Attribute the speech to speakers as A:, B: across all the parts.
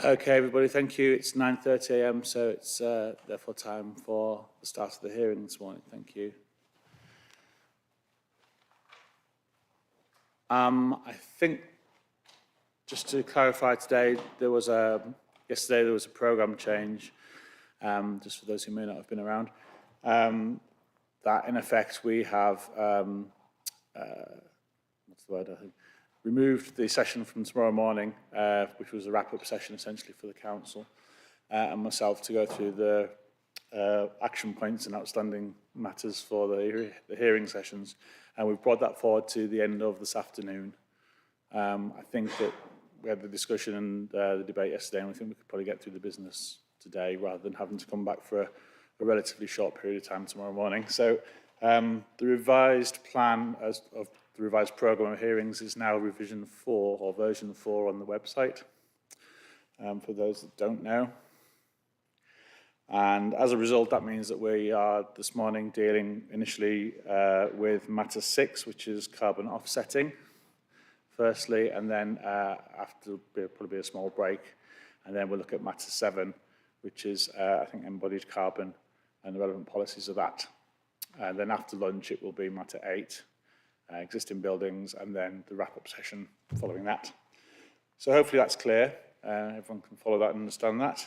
A: Okay, everybody, thank you. It's 9:30 a.m, so it's therefore time for the start of the hearing this morning. Thank you. I think, just to clarify today, yesterday there was a programme change, just for those who may not have been around, that in effect we have, what's the word, I think, removed the session from tomorrow morning, which was a wrap-up session essentially for the council, and myself to go through the action points and outstanding matters for the hearing sessions, and we've brought that forward to the end of this afternoon. I think that we had the discussion and the debate yesterday, and I think we could probably get through the business today rather than having to come back for a relatively short period of time tomorrow morning. So the revised plan of the revised programme of hearings is now revision 4 or version 4 on the website, for those that don't know. And as a result, that means that we are this morning dealing initially with matter 6, which is carbon offsetting, firstly, and then after probably a small break, and then we'll look at matter 7, which is, I think, embodied carbon and the relevant policies of that. And then after lunch, it will be matter 8, existing buildings, and then the wrap-up session following that. So hopefully that's clear. Everyone can follow that and understand that.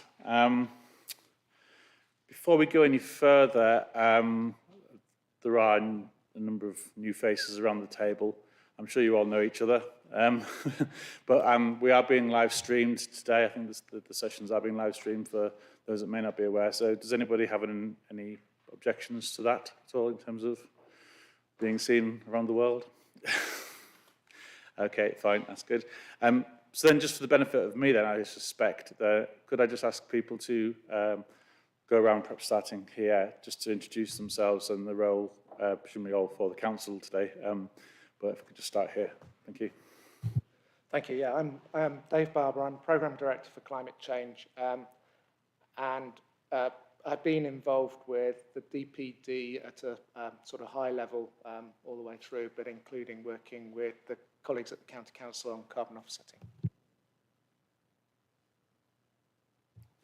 A: Before we go any further, there are a number of new faces around the table. I'm sure you all know each other, but we are being live streamed today. I think the sessions are being live streamed for those that may not be aware. So does anybody have any objections to that at all in terms of being seen around the world? Okay, fine, that's good. So then just for the benefit of me then, I suspect that, could I just ask people to go around, perhaps starting here, just to introduce themselves and the role, presumably all for the council today. But if we could just start here. Thank you.
B: Thank you. Yeah, I'm Dave Barber. I'm Programme Director for Climate Change. And I've been involved with the DPD at a sort of high level all the way through, but including working with the colleagues at the County Council on carbon offsetting.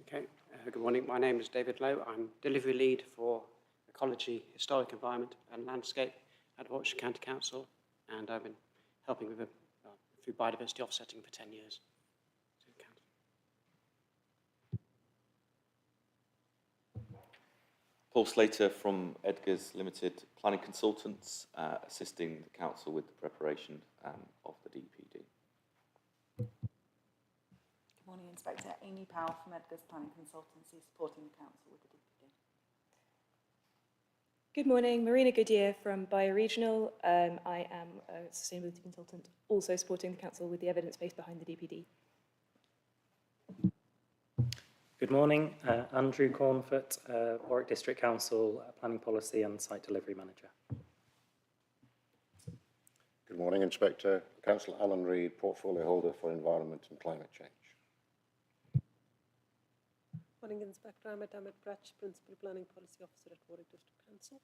C: Okay, good morning. My name is David Lowe. I'm Delivery Lead for Ecology, Historic Environment and Landscape at Warwickshire County Council, and I've been helping with through biodiversity offsetting for 10 years.
D: Paul Slater from Edgar's Limited Planning Consultants, assisting the council with the preparation of the DPD.
E: Good morning, Inspector Amy Powell from Edgar's Planning Consultancy, supporting the council with the DPD.
F: Good morning, Marina Goodyear from Bioregional. I am a sustainability consultant, also supporting the council with the evidence base behind the DPD.
G: Good morning, Andrew Cornfoot, Warwick District Council Planning Policy and Site Delivery Manager.
H: Good morning, Inspector. Councillor Alan Reid, Portfolio Holder for Environment and Climate Change.
I: Morning, Inspector. I'm Amit Brach, Principal Planning Policy Officer at Warwick District Council.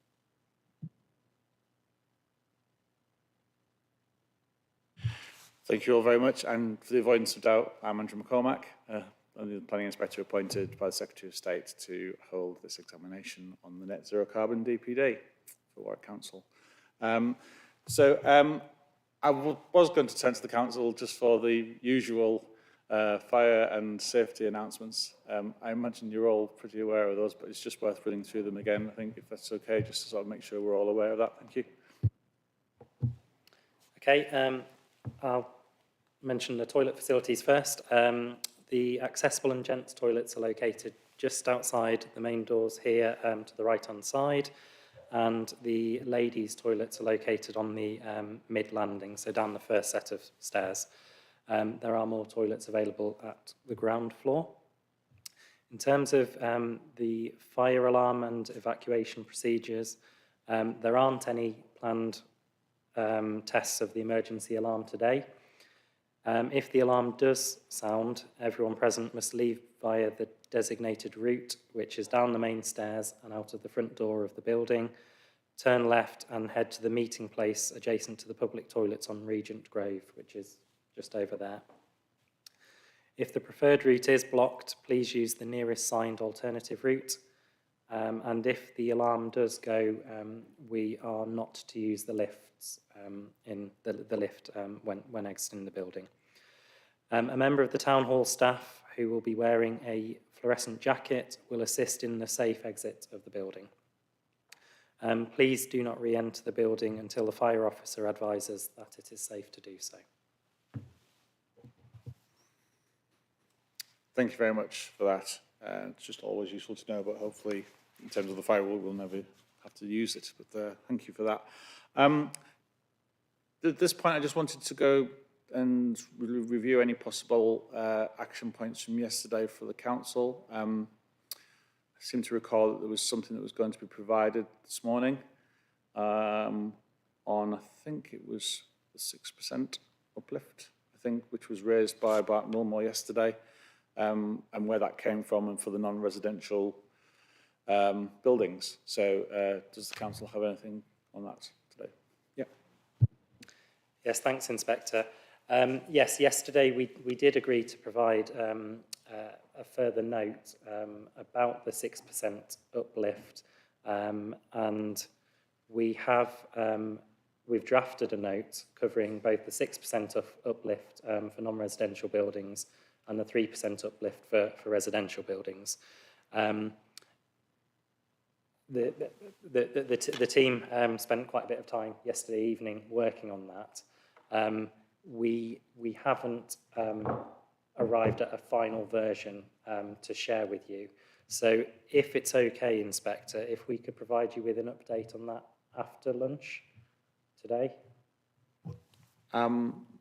A: Thank you all very much. And for the avoidance of doubt, I'm Andrew McCormack. I'm the Planning Inspector appointed by the Secretary of State to hold this examination on the Net Zero Carbon DPD for Warwick Council. I was going to turn to the Council just for the usual fire and safety announcements. I imagine you're all pretty aware of those, but it's just worth running through them again, I think, if that's okay, just to sort of make sure we're all aware of that. Thank you.
G: Okay, I'll mention the toilet facilities first. The accessible and gents toilets are located just outside the main doors here to the right-hand side, and the ladies' toilets are located on the mid-landing, so down the first set of stairs. There are more toilets available at the ground floor. In terms of the fire alarm and evacuation procedures, there aren't any planned tests of the emergency alarm today. If the alarm does sound, everyone present must leave via the designated route, which is down the main stairs and out of the front door of the building, turn left and head to the meeting place adjacent to the public toilets on Regent Grove, which is just over there. If the preferred route is blocked, please use the nearest signed alternative route. And if the alarm does go, we are not to use the lifts in the lift when exiting the building. A member of the town hall staff who will be wearing a fluorescent jacket will assist in the safe exit of the building. Please do not re-enter the building until the fire officer advises that it is safe to do so.
A: Thank you very much for that. It's just always useful to know, but hopefully in terms of the firewall, we'll never have to use it. But thank you for that. At this point, I just wanted to go and review any possible action points from yesterday for the council. I seem to recall that there was something that was going to be provided this morning on, I think it was the 6% uplift, I think, which was raised by Bart Milmore yesterday, and where that came from and for the non-residential buildings. So does the council have anything on that today? Yeah.
G: Yes, thanks, Inspector. Yes, yesterday we did agree to provide a further note about the 6% uplift, and we have we've drafted a note covering both the 6% uplift for non-residential buildings and the 3% uplift for residential buildings. The team spent quite a bit of time yesterday evening working on that. We haven't arrived at a final version to share with you. So if it's okay, Inspector, if we could provide you with an update on that after lunch today?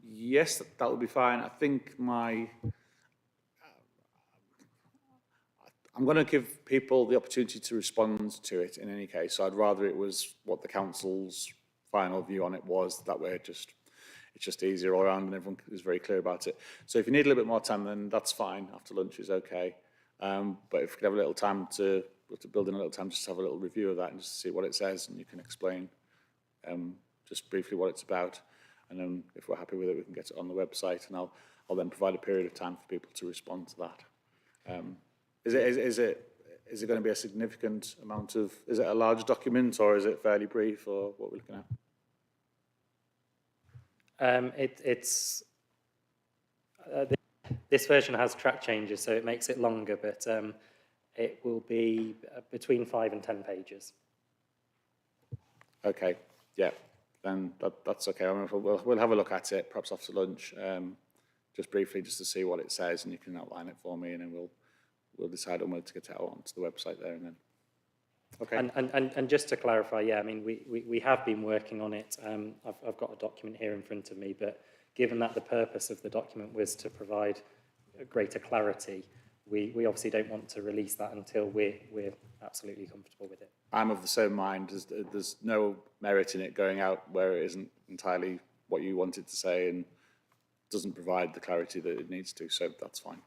A: Yes, that would be fine. I think I'm going to give people the opportunity to respond to it in any case. So I'd rather it was what the council's final view on it was. That way it's just easier all around and everyone is very clear about it. So if you need a little bit more time, then that's fine. After lunch is okay. But if we could have a little time to build in a little time just to have a little review of that and just see what it says, and you can explain just briefly what it's about. And then if we're happy with it, we can get it on the website, and I'll then provide a period of time for people to respond to that. Is it going to be a significant amount of, is it a large document or is it fairly brief, or what we're looking at?
G: This version has track changes, so it makes it longer, but it will be between 5 and 10 pages.
A: Okay, yeah, then that's okay. I mean, we'll have a look at it, perhaps after lunch, just briefly, just to see what it says, and you can outline it for me, and then we'll decide on whether to get it out onto the website there, and then. Okay.
G: And just to clarify, yeah, I mean, we have been working on it. I've got a document here in front of me, but given that the purpose of the document was to provide greater clarity, we obviously don't want to release that until we're absolutely comfortable with it.
A: I'm of the same mind. There's no merit in it going out where it isn't entirely what you wanted to say and doesn't provide the clarity that it needs to, so that's fine.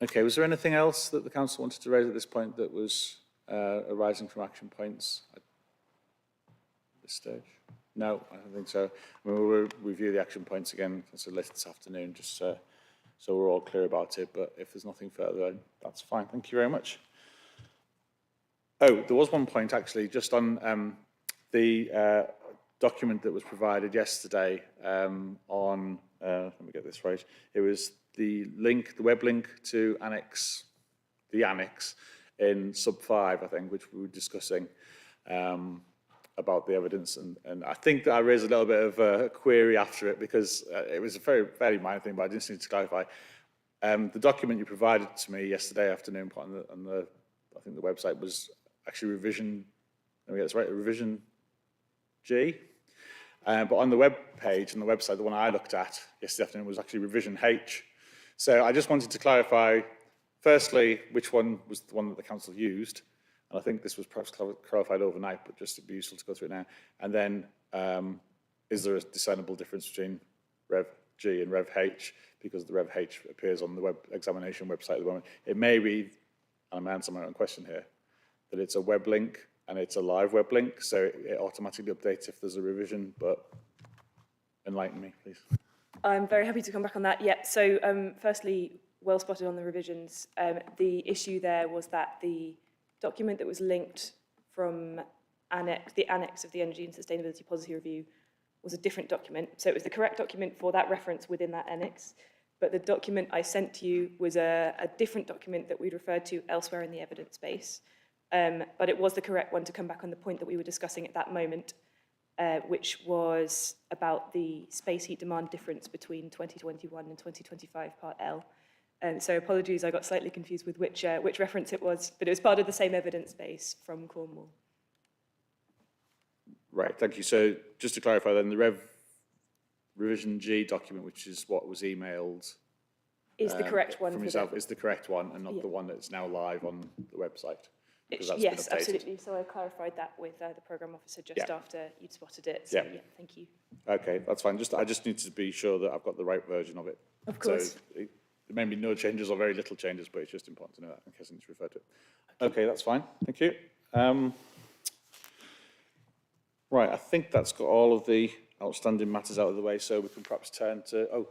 A: Okay, was there anything else that the council wanted to raise at this point that was arising from action points at this stage? No, I don't think so. I mean, we'll review the action points again later this afternoon, just so we're all clear about it. But if there's nothing further, that's fine. Thank you very much. Oh, there was one point actually, just on the document that was provided yesterday on, let me get this right, it was the link, the web link to the annex in sub 5, I think, which we were discussing about the evidence. And I think that I raised a little bit of a query after it because it was a fairly minor thing, but I just need to clarify. The document you provided to me yesterday afternoon put on the I think the website was actually revision, let me get this right, revision G. But on the web page, on the website, the one I looked at yesterday afternoon was actually revision H. So I just wanted to clarify, firstly, which one was the one that the council used. And I think this was perhaps clarified overnight, but just it'd be useful to go through it now. And then, is there a discernible difference between Rev G and Rev H? Because the Rev H appears on the web examination website at the moment. It may be, and I'm answering my own question here, that it's a web link and it's a live web link, so it automatically updates if there's a revision, but enlighten me, please.
F: I'm very happy to come back on that. Yeah, so firstly, well spotted on the revisions. The issue there was that the document that was linked from the annex of the Energy and Sustainability Policy Review was a different document. So it was the correct document for that reference within that annex, but the document I sent to you was a different document that we'd referred to elsewhere in the evidence base. But it was the correct one to come back on the point that we were discussing at that moment, which was about the space heat demand difference between 2021 and 2025 Part L. So apologies, I got slightly confused with which reference it was, but it was part of the same evidence base from Cornwall.
A: Right, thank you. So just to clarify then, the revision G document, which is what was emailed
F: Is the correct one
A: from
F: for
A: yourself,
F: the,
A: is the correct one and not
F: Yeah.
A: the one that's now live on the website? Because that's
F: yes,
A: been updated.
F: absolutely. So I clarified that with the programme officer just
A: Yeah.
F: after you'd spotted it. So
A: Yeah.
F: thank you.
A: Okay, that's fine. I just need to be sure that I've got the right version of it.
F: Of course.
A: So there may be no changes or very little changes, but it's just important to know that in case it's referred to. Okay, that's fine. Thank you. Right, I think that's got all of the outstanding matters out of the way, so we can perhaps turn to,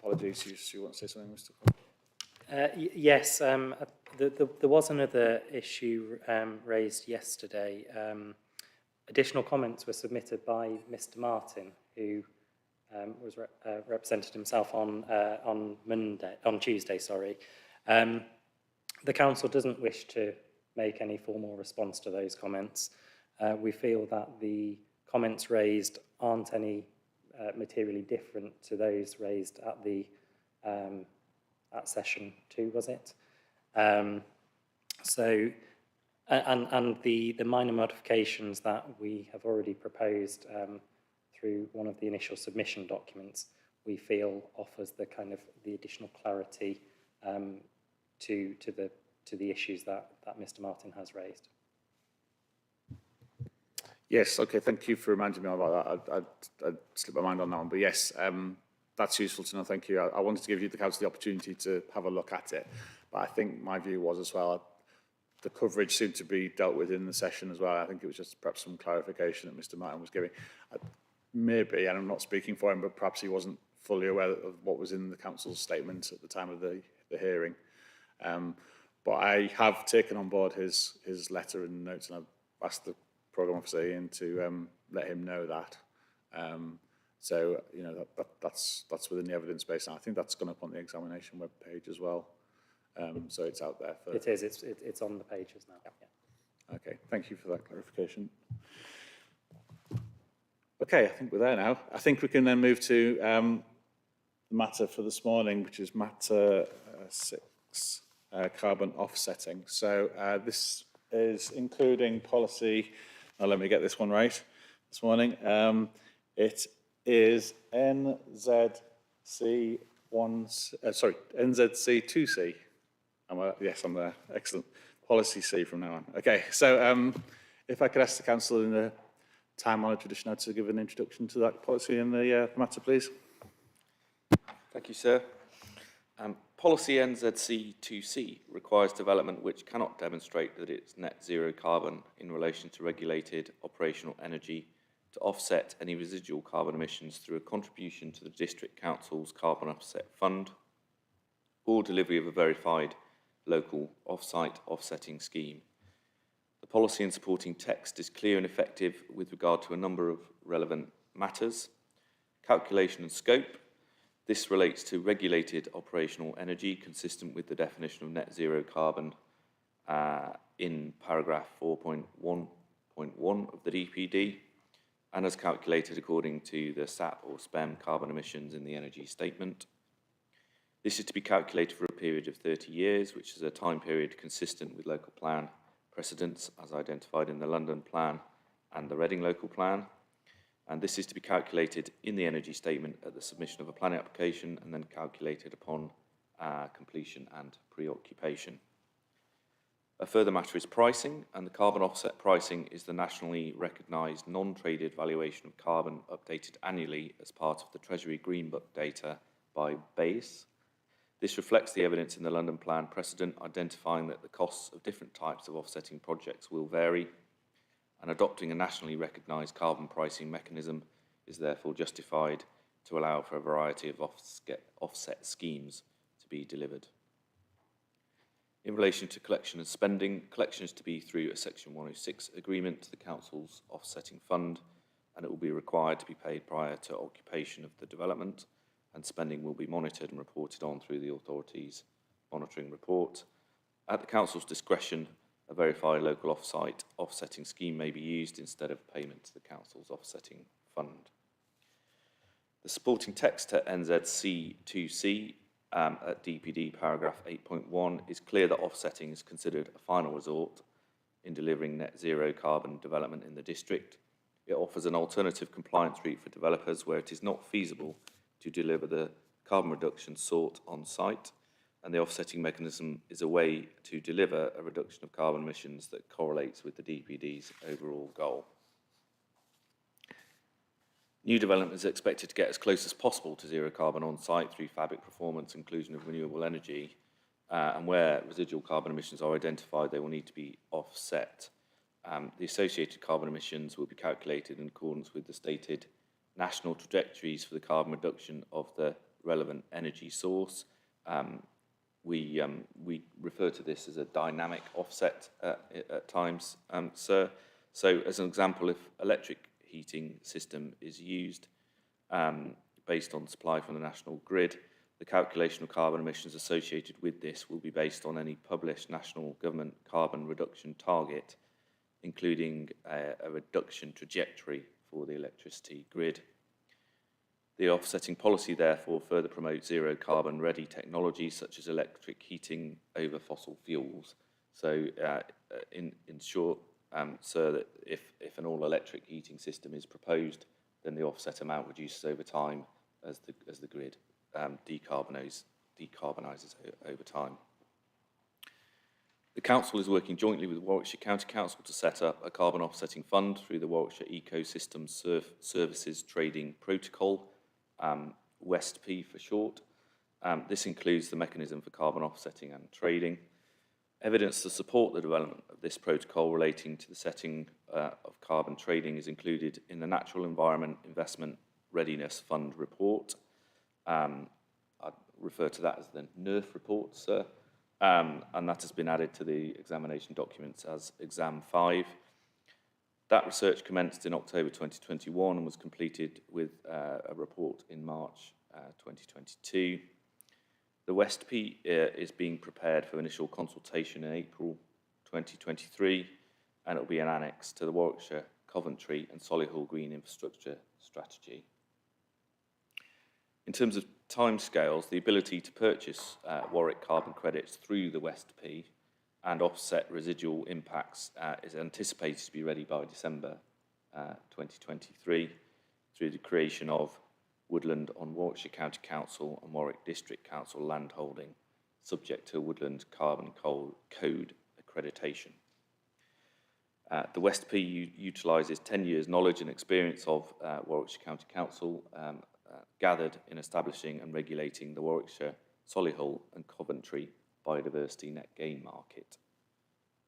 A: apologies, you want to say something, Mr. Cole?
G: Yes, there was another issue raised yesterday. Additional comments were submitted by Mr. Martin, who was represented himself on Tuesday. The council doesn't wish to make any formal response to those comments. We feel that the comments raised aren't any materially different to those raised at the at session 2, was it? And the minor modifications that we have already proposed through one of the initial submission documents, we feel offers the kind of the additional clarity to the issues that Mr. Martin has raised.
A: Yes, okay, thank you for reminding me about that. I slipped my mind on that one, but yes, that's useful to know, thank you. I wanted to give you the council the opportunity to have a look at it, but I think my view was as well, the coverage seemed to be dealt with in the session as well. I think it was just perhaps some clarification that Mr. Martin was giving. Maybe, and I'm not speaking for him, but perhaps he wasn't fully aware of what was in the council's statement at the time of the hearing. But I have taken on board his letter and notes, and I've asked the programme officer Ian to let him know that. So, you know, that's within the evidence base, and I think that's gone up on the examination webpage as well. So it's out there.
G: It is, it's on the pages now. Yeah.
A: Okay, thank you for that clarification. Okay, I think we're there now. I think we can then move to the matter for this morning, which is matter 6, carbon offsetting. So this is including policy, now let me get this one right this morning. It is NZC 2C. Yes, I'm there. Excellent. Policy C from now on. Okay, so if I could ask the council in the time-honoured tradition now to give an introduction to that policy and the matter, please.
D: Thank you, sir. Policy NZC2C requires development which cannot demonstrate that it's net zero carbon in relation to regulated operational energy to offset any residual carbon emissions through a contribution to the District Council's Carbon Offset Fund or delivery of a verified local off-site offsetting scheme. The policy and supporting text is clear and effective with regard to a number of relevant matters. Calculation and scope. This relates to regulated operational energy consistent with the definition of net zero carbon in paragraph 4.1.1 of the DPD and as calculated according to the SAP or SPEM carbon emissions in the energy statement. This is to be calculated for a period of 30 years, which is a time period consistent with local plan precedents as identified in the London plan and the Reading local plan. And this is to be calculated in the energy statement at the submission of a planning application and then calculated upon completion and preoccupation. A further matter is pricing, and the carbon offset pricing is the nationally recognised non-traded valuation of carbon updated annually as part of the Treasury Green Book data by BASE. This reflects the evidence in the London Plan precedent, identifying that the costs of different types of offsetting projects will vary. and adopting a nationally recognised carbon pricing mechanism is therefore justified to allow for a variety of offset schemes to be delivered. In relation to collection and spending, collection is to be through a Section 106 agreement to the Council's offsetting fund, and it will be required to be paid prior to occupation of the development, and spending will be monitored and reported on through the authority's monitoring report. At the Council's discretion, a verified local off-site offsetting scheme may be used instead of payment to the Council's offsetting fund. The supporting text at NZC 2C at DPD paragraph 8.1 is clear that offsetting is considered a final resort in delivering net zero carbon development in the district. It offers an alternative compliance route for developers where it is not feasible to deliver the carbon reduction sought on site, and the offsetting mechanism is a way to deliver a reduction of carbon emissions that correlates with the DPD's overall goal. New development is expected to get as close as possible to zero carbon on site through fabric performance, inclusion of renewable energy, and where residual carbon emissions are identified, they will need to be offset. The associated carbon emissions will be calculated in accordance with the stated national trajectories for the carbon reduction of the relevant energy source. We refer to this as a dynamic offset at times, sir. So as an example, if electric heating system is used based on supply from the national grid, the calculation of carbon emissions associated with this will be based on any published national government carbon reduction target, including a reduction trajectory for the electricity grid. The offsetting policy therefore further promotes zero carbon ready technologies such as electric heating over fossil fuels. So in short, sir, that if an all-electric heating system is proposed, then the offset amount reduces over time as the grid decarbonises over time. The Council is working jointly with Warwickshire County Council to set up a carbon offsetting fund through the Warwickshire Ecosystem Services Trading Protocol, WESTP for short. This includes the mechanism for carbon offsetting and trading. Evidence to support the development of this protocol relating to the setting of carbon trading is included in the Natural Environment Investment Readiness Fund report. I'd refer to that as the NERF report, sir, and that has been added to the examination documents as Exam 5. That research commenced in October 2021 and was completed with a report in March 2022. The WESTP is being prepared for initial consultation in April 2023, and it will be an annex to the Warwickshire, Coventry and Solihull Green Infrastructure Strategy. In terms of timescales, the ability to purchase Warwick carbon credits through the WESTP and offset residual impacts is anticipated to be ready by December 2023 through the creation of woodland on Warwickshire County Council and Warwick District Council landholding, subject to Woodland Carbon Code accreditation. The WESTP utilises 10 years' knowledge and experience of Warwickshire County Council gathered in establishing and regulating the Warwickshire, Solihull and Coventry biodiversity net gain market.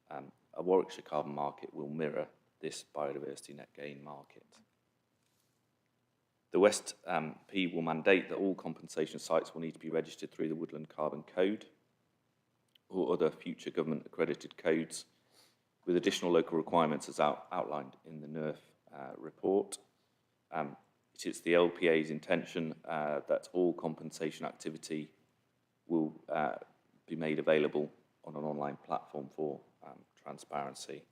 D: A Warwickshire carbon market will mirror this biodiversity net gain market. The WESTP will mandate that all compensation sites will need to be registered through the Woodland Carbon Code or other future government accredited codes, with additional local requirements as outlined in the NERF report. It is the LPA's intention that all compensation activity will be made available on an online platform for transparency.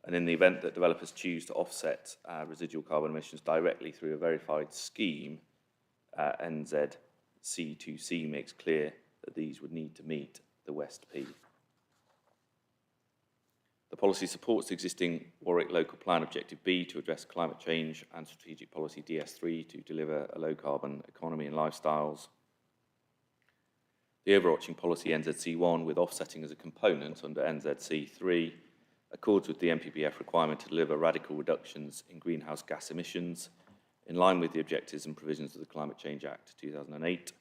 D: And in the event that developers choose to offset residual carbon emissions directly through a verified scheme, NZC2C makes clear that these would need to meet the WESTP. The policy supports the existing Warwick Local Plan Objective B to address climate change and Strategic Policy DS3 to deliver a low-carbon economy and lifestyles. The overarching policy NZC1, with offsetting as a component under NZC3, accords with the NPPF requirement to deliver radical reductions in greenhouse gas emissions in line with the objectives and provisions of the Climate Change Act 2008.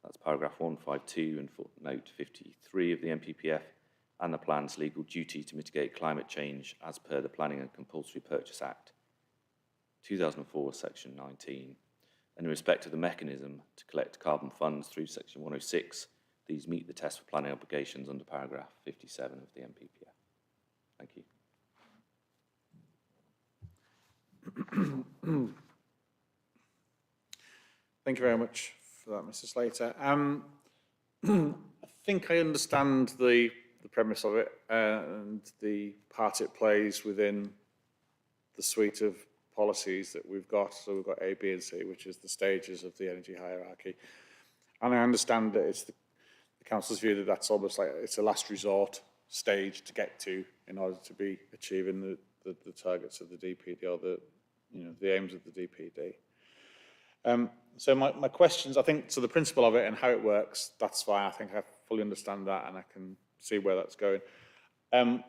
D: That's paragraph 152 and footnote 53 of the NPPF, and the plan's legal duty to mitigate climate change as per the Planning and Compulsory Purchase Act 2004, Section 19. And in respect of the mechanism to collect carbon funds through Section 106, these meet the test for planning obligations under paragraph 57 of the NPPF. Thank you.
A: Thank you very much for that, Mr. Slater. I think I understand the premise of it and the part it plays within the suite of policies that we've got. So we've got A, B and C, which is the stages of the energy hierarchy. And I understand that it's the council's view that that's almost like it's a last resort stage to get to in order to be achieving the targets of the DPD or the aims of the DPD. So my questions, I think, so the principle of it and how it works, that's fine. I think I fully understand that and I can see where that's going. My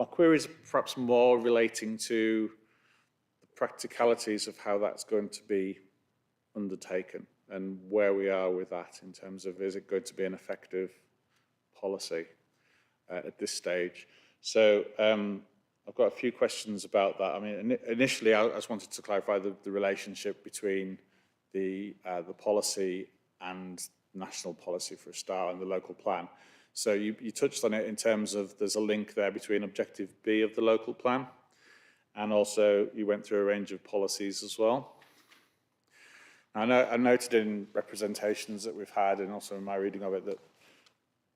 A: queries are perhaps more relating to the practicalities of how that's going to be undertaken and where we are with that in terms of, is it going to be an effective policy at this stage? So I've got a few questions about that. I mean, initially, I just wanted to clarify the relationship between the policy and national policy for a start and the local plan. So you touched on it in terms of there's a link there between objective B of the local plan, and also you went through a range of policies as well. I noted in representations that we've had and also in my reading of it that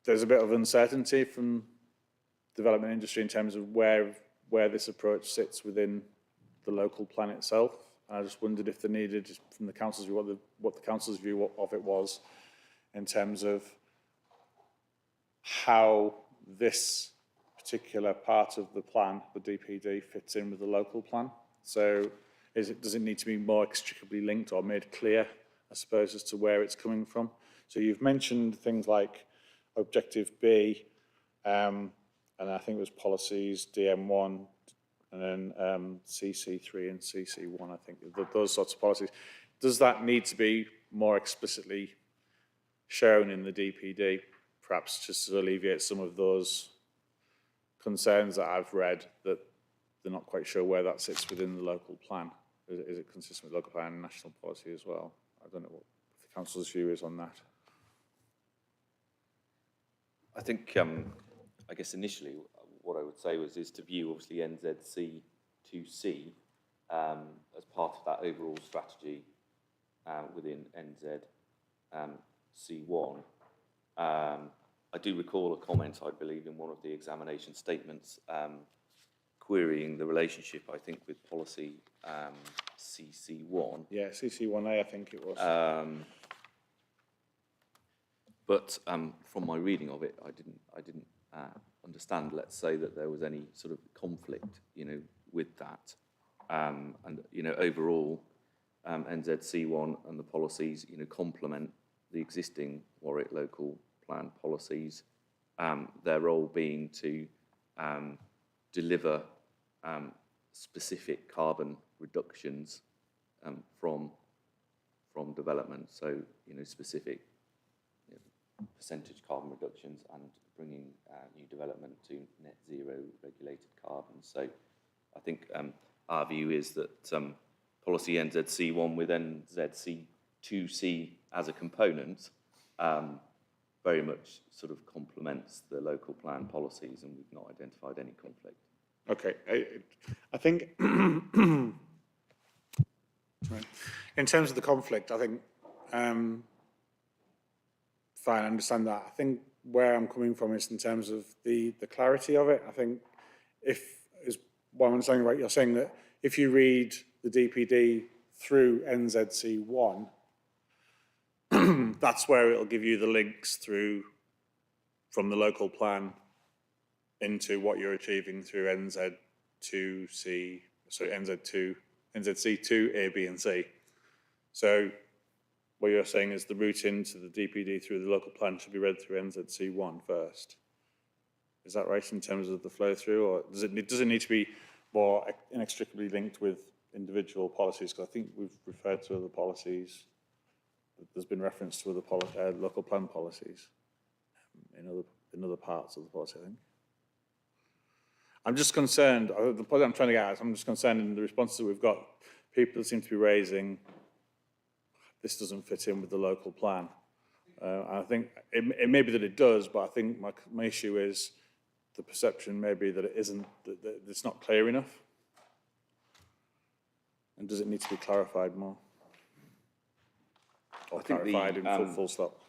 A: there's a bit of uncertainty from development industry in terms of where this approach sits within the local plan itself. And I just wondered if they needed, from the council's view, what the council's view of it was in terms of how this particular part of the plan, the DPD, fits in with the local plan. So does it need to be more inextricably linked or made clear, I suppose, as to where it's coming from? So you've mentioned things like Objective B, and I think it was policies, DM1, and then CC3 and CC1, I think, those sorts of policies. Does that need to be more explicitly shown in the DPD, perhaps just to alleviate some of those concerns that I've read that they're not quite sure where that sits within the local plan? Is it consistent with local plan and national policy as well? I don't know what the council's view is on that.
D: I think, I guess initially what I would say is to view obviously NZC 2C as part of that overall strategy within NZ C1. I do recall a comment, I believe, in one of the examination statements querying the relationship, I think, with policy CC1.
A: Yeah, CC1A, I think it was.
D: But from my reading of it, I didn't understand, let's say, that there was any sort of conflict, with that. And, overall, NZC1 and the policies, complement the existing Warwick local plan policies, their role being to deliver specific carbon reductions from development. So, specific percentage carbon reductions and bringing new development to net zero regulated carbon. So I think our view is that policy NZC1 with NZC2C as a component very much sort of complements the local plan policies, and we've not identified any conflict.
A: Okay, I think in terms of the conflict, I think fine, I understand that. I think where I'm coming from is in terms of the clarity of it. I think what I'm understanding right, you're saying that if you read the DPD through NZC1, that's where it'll give you the links through from the local plan into what you're achieving through NZ2C, sorry, NZC2, A, B, and C. So what you're saying is the route into the DPD through the local plan should be read through NZC1 first. Is that right in terms of the flow through, or does it need to be more inextricably linked with individual policies? Because I think we've referred to other policies. There's been reference to other local plan policies in other parts of the policy, I think. I'm just concerned, the point I'm trying to get at is I'm just concerned in the responses that we've got, people seem to be raising, this doesn't fit in with the local plan. And I think it may be that it does, but I think my issue is the perception may be that it isn't, that it's not clear enough. And does it need to be clarified more? Or
D: I think
A: clarified in full stop?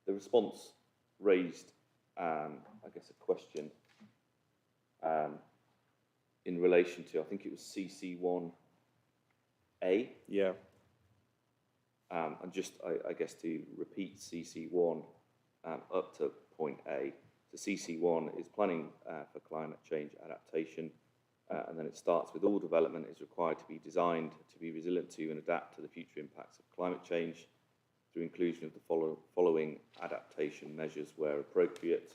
D: The response raised, I guess, a question in relation to, I think it was CC1A.
A: Yeah.
D: And just, I guess, to repeat CC1 up to point A. So CC1 is planning for climate change adaptation, and then it starts with all development is required to be designed to be resilient to and adapt to the future impacts of climate change through inclusion of the following adaptation measures where appropriate.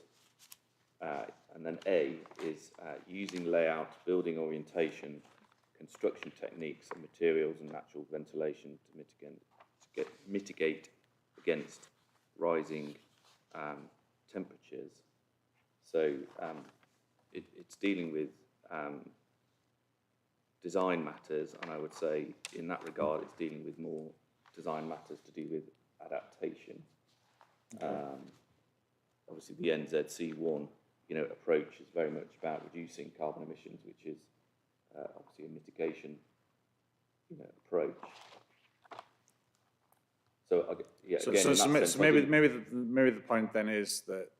D: And then A is using layout, building orientation, construction techniques and materials and natural ventilation to mitigate against rising temperatures. So it's dealing with design matters, and I would say in that regard it's dealing with more design matters to do with adaptation. Obviously the NZC1 approach is very much about reducing carbon emissions, which is obviously a mitigation approach. So
A: maybe the point then is that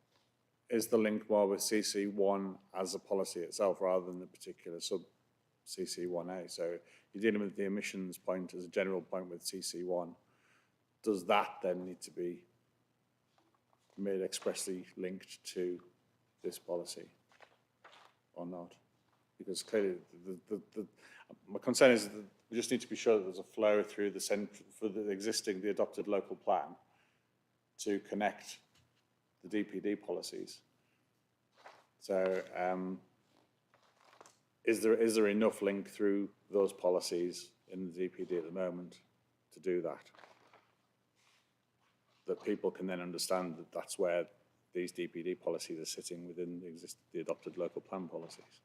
A: is the link more with CC1 as a policy itself rather than the particular sub CC1A. So you're dealing with the emissions point as a general point with CC1. Does that then need to be made expressly linked to this policy or not? Because clearly my concern is that we just need to be sure that there's a flow through the the adopted local plan to connect the DPD policies. So is there enough link through those policies in the DPD at the moment to do that? That people can then understand that that's where these DPD policies are sitting within the adopted local plan policies.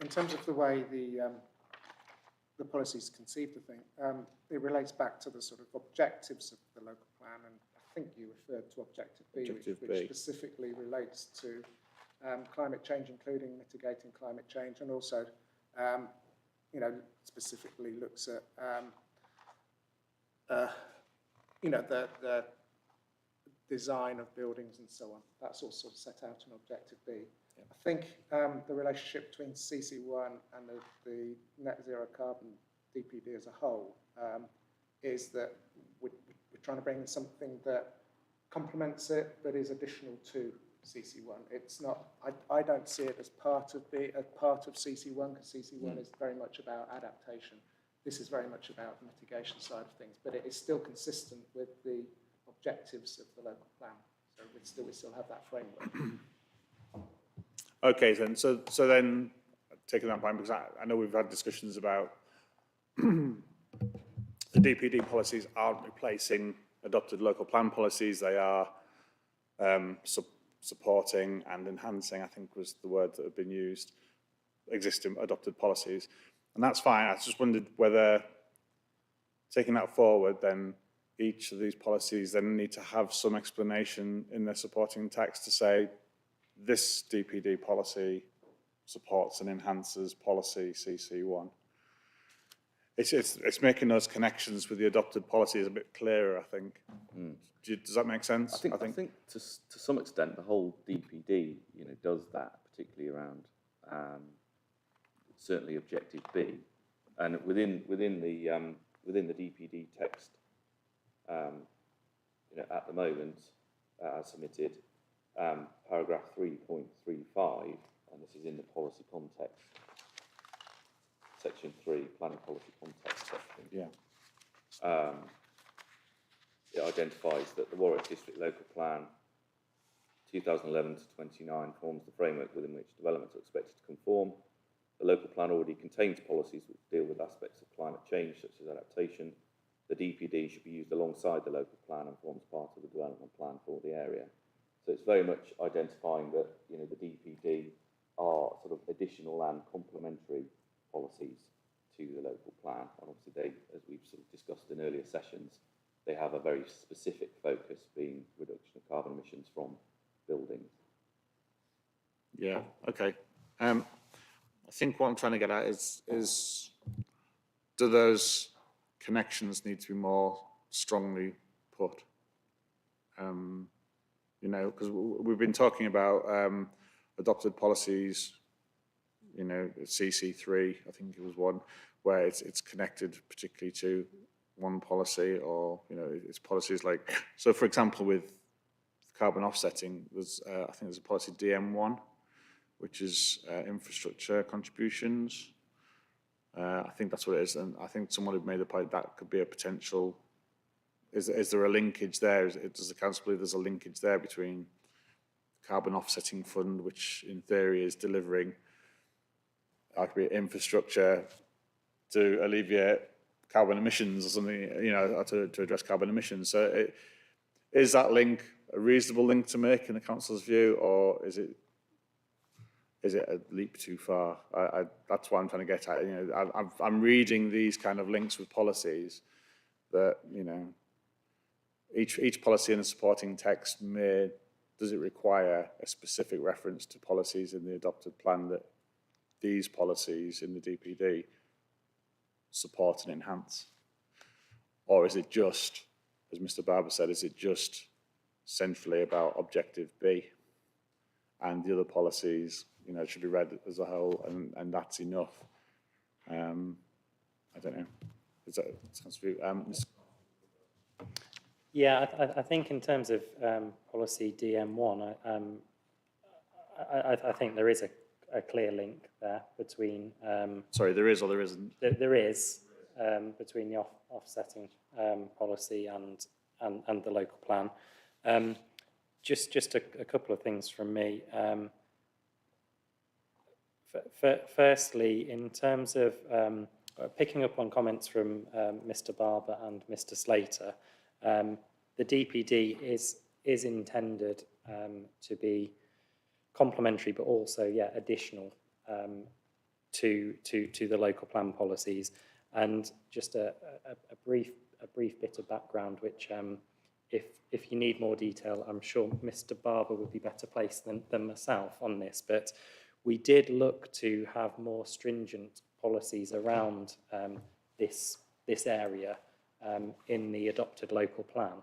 B: In terms of the way the policies conceived the thing, it relates back to the sort of objectives of the local plan, and I think you referred to Objective B, which specifically relates to climate change, including mitigating climate change, and also, specifically looks at, the design of buildings and so on. That's all sort of set out in Objective B. Yeah. I think the relationship between CC1 and the net zero carbon DPD as a whole is that we're trying to bring something that complements it but is additional to CC1. It's not. I don't see it as part of CC1 because CC1 is very much about adaptation. This is very much about the mitigation side of things, but it is still consistent with the objectives of the local plan. So we still have that framework.
A: Okay, then. So then, taking that point, because I know we've had discussions about the DPD policies aren't replacing adopted local plan policies. They are supporting and enhancing, I think was the word that had been used, existing adopted policies. And that's fine. I just wondered whether, taking that forward, then each of these policies then need to have some explanation in their supporting text to say, this DPD policy supports and enhances policy CC1. It's making those connections with the adopted policies a bit clearer, I think. Does that make sense?
D: I think to some extent the whole DPD, does that, particularly around certainly Objective B, and within the DPD text, at the moment, as submitted. Paragraph 3.35, and this is in the policy context, section 3, planning policy context section.
A: Yeah.
D: It identifies that the Warwick District Local Plan 2011 to 29 forms the framework within which developments are expected to conform. The local plan already contains policies which deal with aspects of climate change, such as adaptation, the DPD should be used alongside the local plan and forms part of the development plan for the area. So it's very much identifying that, you know, the DPD are sort of additional and complementary policies to the local plan. And obviously they, as we've sort of discussed in earlier sessions, they have a very specific focus, being reduction of carbon emissions from buildings.
A: Yeah, okay. I think what I'm trying to get at is do those connections need to be more strongly put? You know, because we've been talking about adopted policies, you know, CC3, I think it was one, where it's connected particularly to one policy, or, you know, it's policies like, so for example, with carbon offsetting, there's, I think there's a policy DM1, which is infrastructure contributions. I think that's what it is, and I think someone had made the point that could be a potential. Is there a linkage there? Does the council believe there's a linkage there between carbon offsetting fund, which in theory is delivering infrastructure to alleviate carbon emissions or something, you know, to address carbon emissions? So is that link a reasonable link to make in the council's view, or is it a leap too far? That's what I'm trying to get at. You know, I'm reading these kind of links with policies that, you know, each policy in the supporting text does it require a specific reference to policies in the adopted plan that these policies in the DPD support and enhance? Or is it just, as Mr. Barber said, is it just centrally about objective B, and the other policies, you know, should be read as a whole, and that's enough? I don't know. Is that sounds for you?
G: Yeah, I think in terms of policy DM1, I think there is a clear link there between.
A: Sorry, there is or there isn't?
G: There is between the offsetting policy and the local plan. Just a couple of things from me. Firstly, in terms of picking up on comments from Mr. Barber and Mr. Slater, the DPD is intended to be complementary, but also, yeah, additional to the local plan policies. And just a brief bit of background, which if you need more detail, I'm sure Mr. Barber would be better placed than myself on this. But we did look to have more stringent policies around this area in the adopted local plan.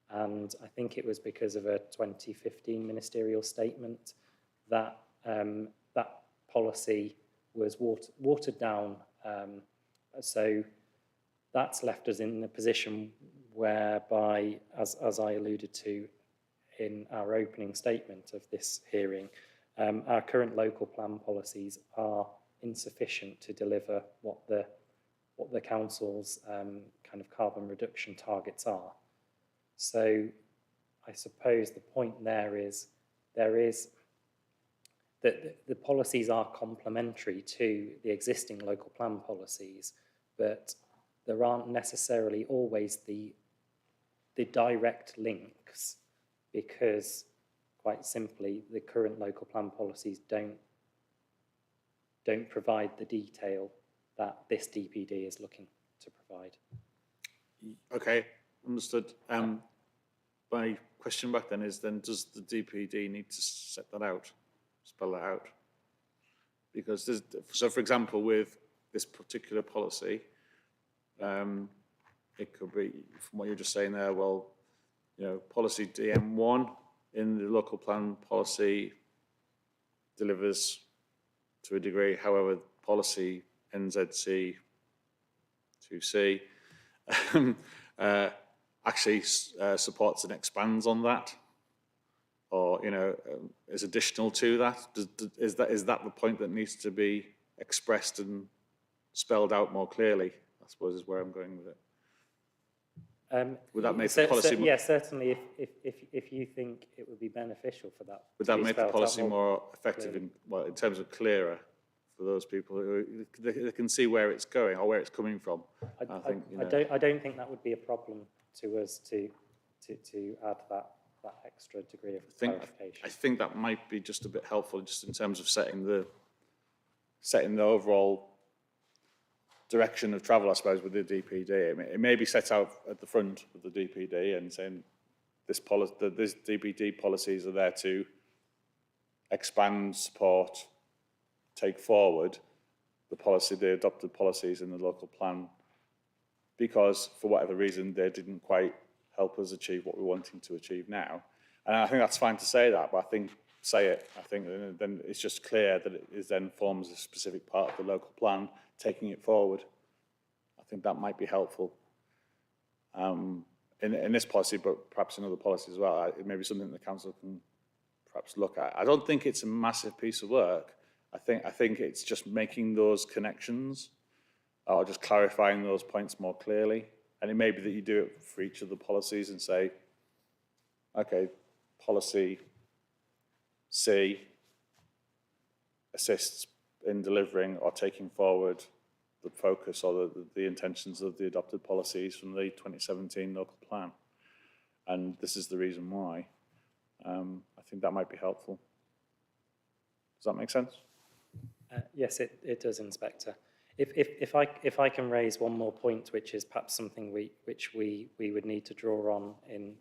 G: And I think it was because of a 2015 ministerial statement that that policy was watered down. So that's left us in a position whereby, as I alluded to in our opening statement of this hearing, our current local plan policies are insufficient to deliver what the council's kind of carbon reduction targets are. So I suppose the point there is that the policies are complementary to the existing local plan policies, but there aren't necessarily always the direct links, because quite simply the current local plan policies don't provide the detail that this DPD is looking to provide.
A: Okay, understood. My question back then is, does the DPD need to set that out, spell that out? Because so for example, with this particular policy, it could be, from what you're just saying there, well, you know, policy DM1 in the local plan policy delivers to a degree, however, policy NZC 2C actually supports and expands on that, or, you know, is additional to that. Is that the point that needs to be expressed and spelled out more clearly, I suppose, is where I'm going with it. Would that make the policy more...
G: Yeah, certainly, if you think it would be beneficial for that.
A: Would that make the policy more effective in terms of clearer for for those people who they can see where it's going or where it's coming from. I think, you know,
G: I don't think that would be a problem to us to add that extra degree of clarification.
A: I think that might be just a bit helpful just in terms of setting the overall direction of travel, I suppose, with the DPD. It may be set out at the front of the DPD and saying this DPD policies are there to expand, support, take forward the adopted policies in the local plan, because for whatever reason they didn't quite help us achieve what we're wanting to achieve now. And I think that's fine to say that, but I think say it. I think then it's just clear that it is then forms a specific part of the local plan, taking it forward. I think that might be helpful in this policy, but perhaps in other policies as well. It may be something the council can perhaps look at. I don't think it's a massive piece of work. I think it's just making those connections or just clarifying those points more clearly. And it may be that you do it for each of the policies and say, okay, policy C assists in delivering or taking forward the focus or the intentions of the adopted policies from the 2017 local plan. And this is the reason why. I think that might be helpful. Does that make sense?
G: Yes, it does, Inspector. If I can raise one more point, which is perhaps something which we would need to draw on in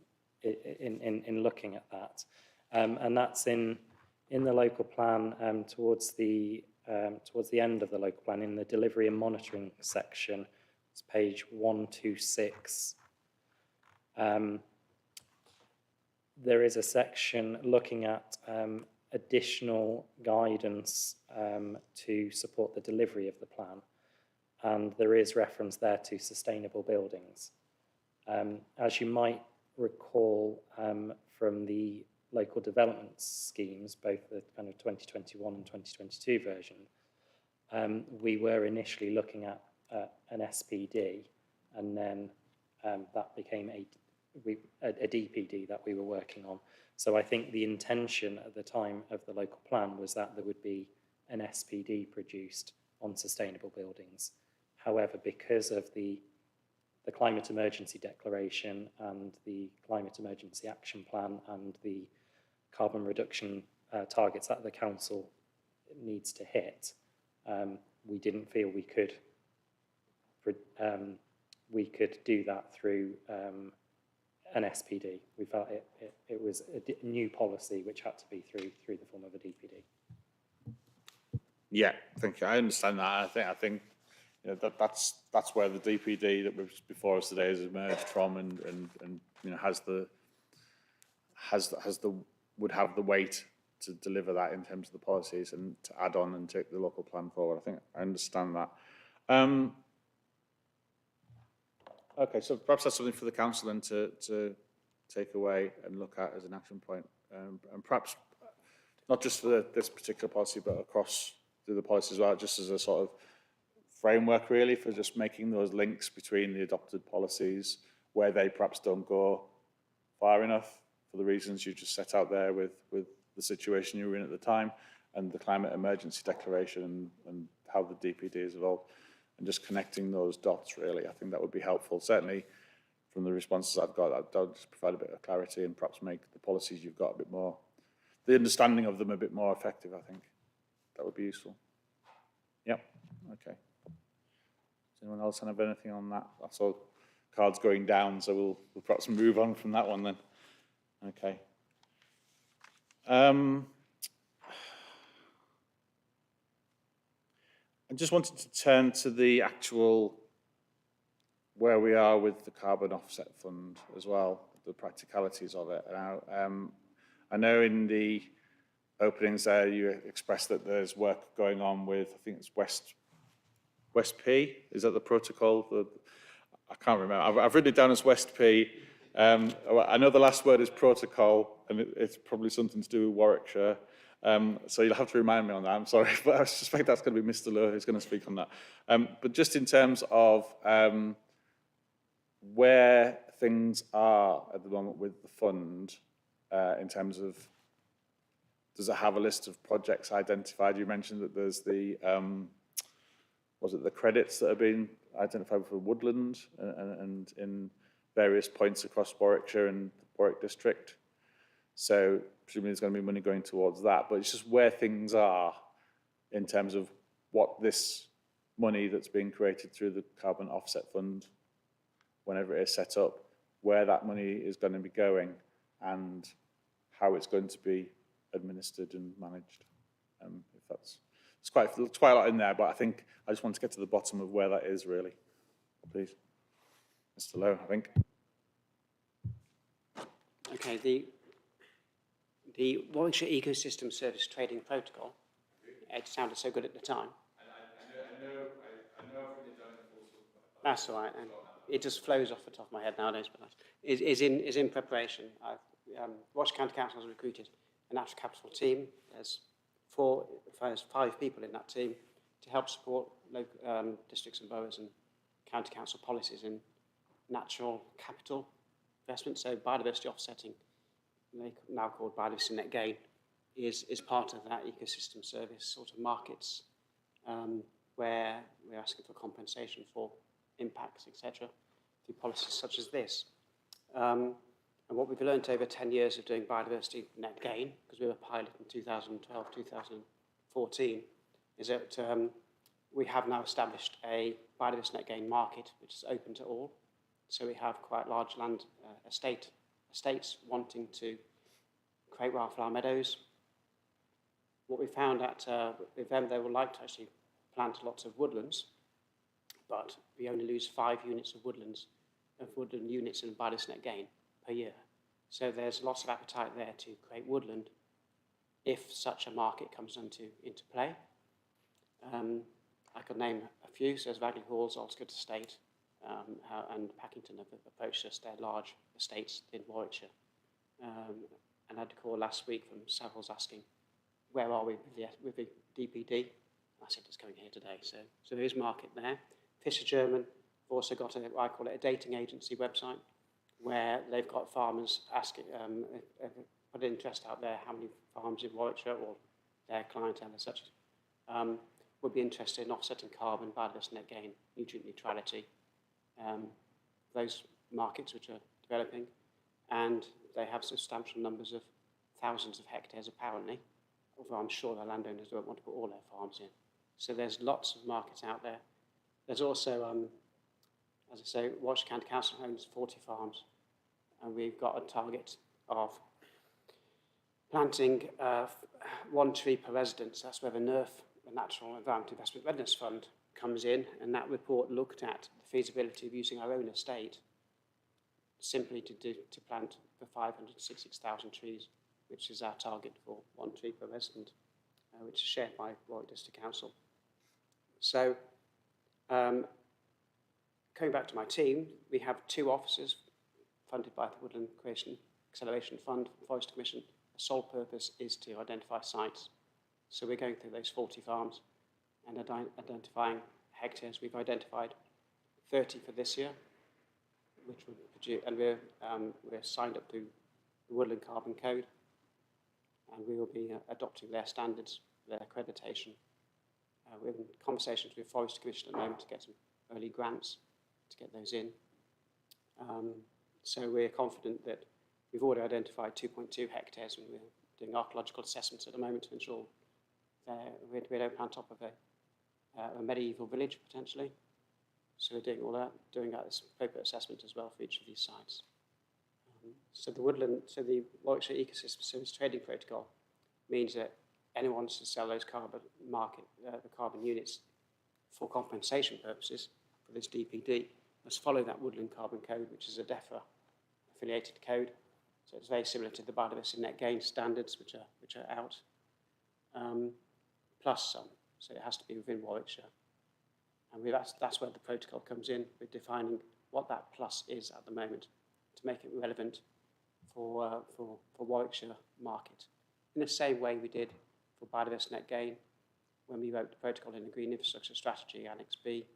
G: looking at that, and that's in the local plan towards the end of the local plan, in the delivery and monitoring section. It's page 126. There is a section looking at additional guidance to support the delivery of the plan, and there is reference there to sustainable buildings. As you might recall from the local development schemes, both the kind of 2021 and 2022 version, we were initially looking at an SPD, and then that became a DPD that we were working on. So I think the intention at the time of the local plan was that there would be an SPD produced on sustainable buildings. However, because of the climate emergency declaration and the climate emergency action plan and the carbon reduction targets that the council needs to hit, we didn't feel we could do that through an SPD. We felt it was a new policy which had to be through the form of a DPD.
A: Yeah, thank you. I understand that. I think you know, that's where the DPD that was before us today has emerged from, and you know would have the weight to deliver that in terms of the policies and to add on and take the local plan forward. I think I understand that. Okay, so perhaps that's something for the council then to take away and look at as an action point, and perhaps not just for this particular policy, but across the policies as well, just as a sort of framework really for just making those links between the adopted policies where they perhaps don't go far enough for the reasons you just set out there with the situation you were in at the time and the climate emergency declaration and how the DPD has evolved, and just connecting those dots really. I think that would be helpful. Certainly from the responses I've got, that would just provide a bit of clarity and perhaps make the policies you've got a bit more, the understanding of them a bit more effective, I think. That would be useful. Yep, okay. Does anyone else have anything on that? I saw cards going down, so we'll perhaps move on from that one then. Okay. I just wanted to turn to the actual, where we are with the carbon offset fund as well, the practicalities of it. Now, I know in the openings there you expressed that there's work going on with, I think it's West P, is that the protocol? I can't remember. I've written it down as West P. I know the last word is protocol, and it's probably something to do with Warwickshire. So you'll have to remind me on that, I'm sorry, but I suspect that's going to be Mr. Lowe who's going to speak on that. But just in terms of where things are at the moment with the fund, in terms of does it have a list of projects identified? You mentioned that there's the, was it the credits that have been identified for woodland and in various points across Warwickshire and the Warwick district? So presumably there's going to be money going towards that, but it's just where things are in terms of what this money that's being created through the carbon offset fund, whenever it is set up, where that money is going to be going and how it's going to be administered and managed. If that's, it's quite a lot in there, but I think I just want to get to the bottom of where that is really. Please. Mr. Lowe, I think.
C: Okay, the Warwickshire Ecosystem Service Trading Protocol, it sounded so good at the time. I know that's all right, and it just flows off the top of my head nowadays, but is in preparation. Warwickshire County Council has recruited a natural capital team. There's 5 people in that team to help support local districts and boroughs and county council policies in natural capital investment. So biodiversity offsetting, now called biodiversity net gain, is part of that ecosystem service sort of markets where we're asking for compensation for impacts, etc., through policies such as this. And what we've learned over 10 years of doing biodiversity net gain, because we were a pilot in 2012, 2014, is that we have now established a biodiversity net gain market, which is open to all. So we have quite large land estates wanting to create wildflower meadows. What we found with them, they would like to actually plant lots of woodlands, but we only lose 5 units of woodland units in biodiversity net gain per year. So there's lots of appetite there to create woodland if such a market comes into play. I could name a few. So there's Bagley Halls, Alscott Estate, and Packington have approached us. They're large estates in Warwickshire. And I had a call last week from several asking, where are we with the DPD? I said, it's going here today. So there is market there. Fisher German have also got I call it a dating agency website, where they've got farmers asking, put interest out there, how many farms in Warwickshire or their clientele as such would be interested in offsetting carbon, biodiversity net gain, nutrient neutrality, those markets which are developing, and they have substantial numbers of thousands of hectares apparently, although I'm sure the landowners don't want to put all their farms in. So there's lots of markets out there. There's also, as I say, Warwickshire County Council owns 40 farms, and we've got a target of planting 1 tree per residence. That's where the NERF, the Natural Environment Investment Readiness Fund, comes in, and that report looked at the feasibility of using our own estate simply to plant the 566,000 trees, which is our target for 1 tree per resident, which is shared by Warwick District Council. So, coming back to my team, we have 2 officers funded by the Woodland Creation Acceleration Fund, Forest Commission. The sole purpose is to identify sites. So we're going through those 40 farms and identifying hectares. We've identified 30 for this year, which will produce, and we're signed up to the Woodland Carbon Code, and we will be adopting their standards, their accreditation. We're in conversations with Forest Commission at the moment to get some early grants to get those in. So we're confident that we've already identified 2.2 hectares, and we're doing archaeological assessments at the moment to ensure we don't plant on top of a medieval village potentially. So we're doing all that, doing this appropriate assessment as well for each of these sites. So the Warwickshire Ecosystem Service Trading Protocol means that anyone wants to sell those the carbon units for compensation purposes for this DPD must follow that Woodland Carbon Code, which is a DEFRA affiliated code. So it's very similar to the biodiversity net gain standards, which are out, plus some. So it has to be within Warwickshire. And that's where the protocol comes in. We're defining what that plus is at the moment to make it relevant for Warwickshire market. In the same way we did for biodiversity net gain when we wrote the protocol in the Green Infrastructure Strategy, Annex B,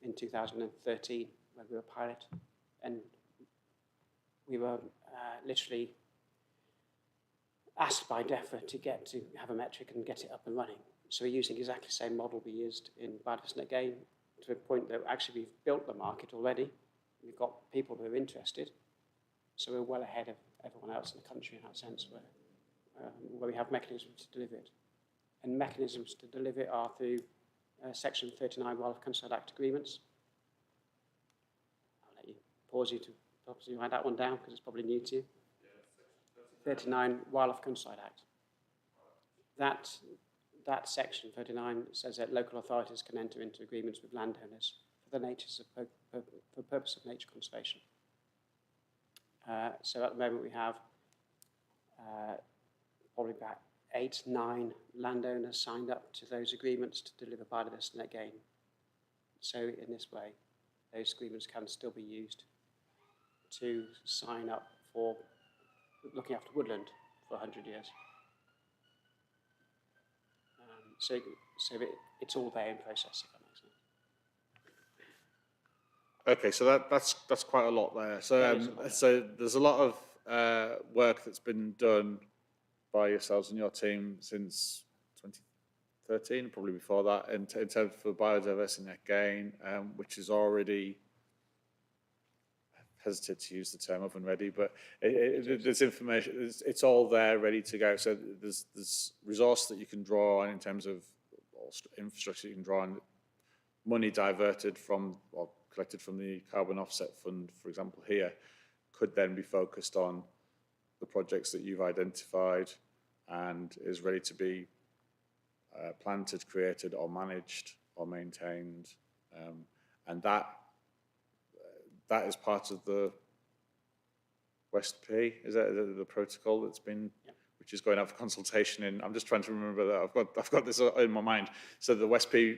C: in 2013, when we were a pilot. And we were literally asked by DEFRA to have a metric and get it up and running. So we're using exactly the same model we used in biodiversity net gain, to a point that actually we've built the market already. We've got people who are interested. So we're well ahead of everyone else in the country in that sense, where we have mechanisms to deliver it. And mechanisms to deliver it are through Section 39 Wildlife Countryside Act agreements. I'll let you pause you to possibly write that one down because it's probably new to you. 39 Wildlife Countryside Act. That section 39 says that local authorities can enter into agreements with landowners for the purpose of nature conservation. So at the moment we have probably about 8-9 landowners signed up to those agreements to deliver biodiversity net gain. So in this way, those agreements can still be used to sign up for looking after woodland for 100 years. So it's all there in process, if that makes sense.
A: Okay, so that's quite a lot there. So so there's a lot of work that's been done by yourselves and your team since 2013, probably before that, in terms of biodiversity net gain, which is already, hesitate to use the term up and ready, but there's information, it's all there ready to go. So there's resource that you can draw on in terms of infrastructure you can draw on, money diverted from or collected from the carbon offset fund, for example, here, could then be focused on the projects that you've identified and is ready to be planted, created or managed or maintained. And that is part of the West P, is that the protocol that's been, which is going out for consultation in, I'm just trying to remember that, I've got this in my mind. So the West P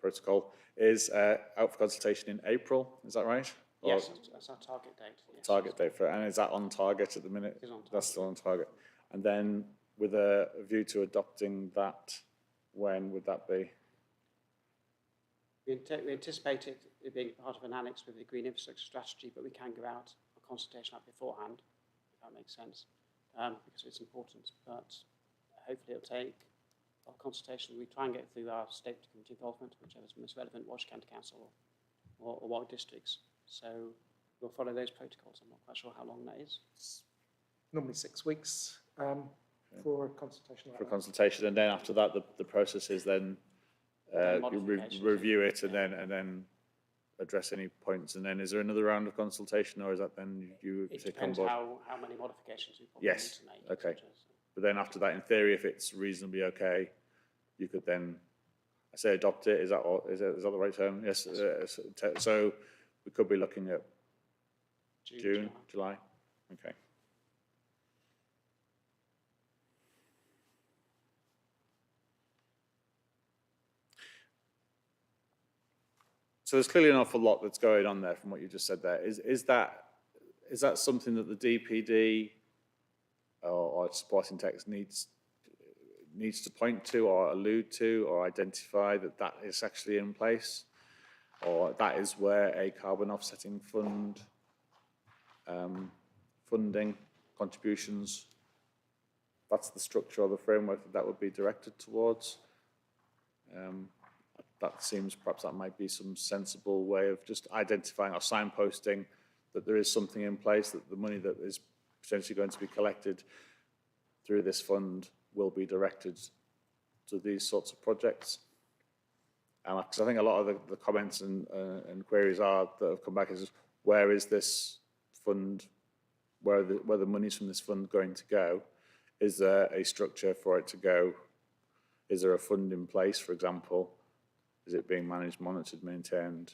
A: protocol is out for consultation in April, is that right?
C: Yes, that's our target date. Yes.
A: Target date for it, and is that on target at the minute?
C: It is on target.
A: That's still on target. And then with a view to adopting that, when would that be?
C: We anticipate it being part of an annex with the Green Infrastructure Strategy, but we can go out for consultation beforehand, if that makes sense, because it's important. But hopefully it'll take our consultation. We try and get through our state community involvement, whichever is most relevant, Walsh County Council or Warwick districts. So we'll follow those protocols. I'm not quite sure how long that is.
B: It's normally 6 weeks for a consultation.
A: For consultation, and then after that, the process is then you review it and then address any points. And then is there another round of consultation, or is that then you take on board?
C: It depends how many modifications we probably need to make.
A: Okay. But then after that, in theory, if it's reasonably okay, you could then, I say adopt it. Is that the right term? Yes. So we could be looking at June, July. Okay. So there's clearly an awful lot that's going on there from what you just said there. Is that something that the DPD or supporting text needs to point to or allude to or identify that is actually in place, or that is where a carbon offsetting fund funding contributions, that's the structure or the framework that would be directed towards? That seems perhaps that might be some sensible way of just identifying or signposting that there is something in place, that the money that is potentially going to be collected through this fund will be directed to these sorts of projects. Because I think a lot of the comments and queries that have come back is, where is this fund, where are the monies from this fund going to go? Is there a structure for it to go? Is there a fund in place, for example? Is it being managed, monitored, maintained?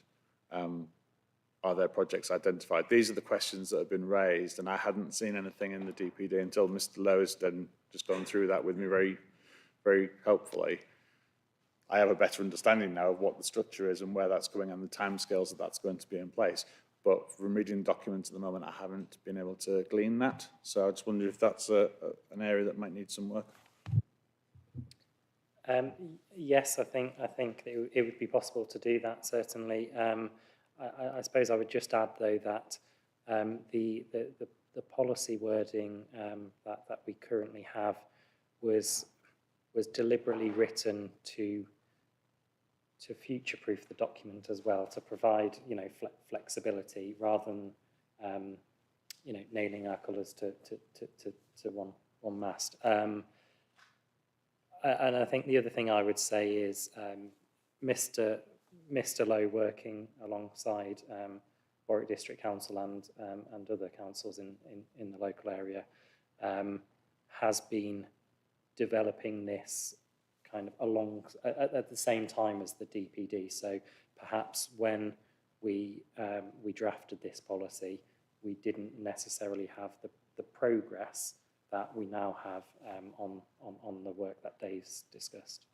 A: Are there projects identified? These are the questions that have been raised, and I hadn't seen anything in the DPD until Mr. Lowe has then just gone through that with me very, very helpfully. I have a better understanding now of what the structure is and where that's going and the timescales that's going to be in place. But from reading documents at the moment, I haven't been able to glean that. So I just wonder if that's an area that might need some work.
G: Yes, I think it would be possible to do that, certainly. I suppose I would just add, though, that the policy wording that we currently have was deliberately written to future-proof the document as well, to provide, you know, flexibility rather than, you know, nailing our colours to one mast. And I think the other thing I would say is Mr. Lowe, working alongside Warwick District Council and other councils in the local area, has been developing this kind of along at the same time as the DPD. So perhaps when we drafted this policy, we didn't necessarily have the progress that we now have on the work that Dave's discussed.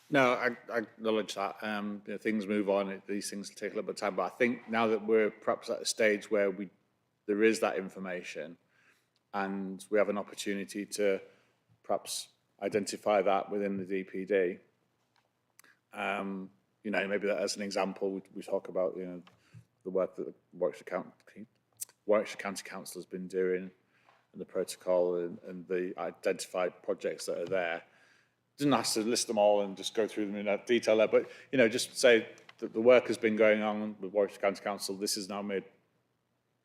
A: No, I acknowledge that. You know, things move on. These things take a little bit of time. But I think now that we're perhaps at a stage where there is that information, and we have an opportunity to perhaps identify that within the DPD. You know, maybe that as an example, we talk about, you know, the work that the Warwickshire County Council has been doing, and the protocol and the identified projects that are there. Doesn't have to list them all and just go through them in that detail there, but, you know, just say that the work has been going on with Warwickshire County Council. This has now made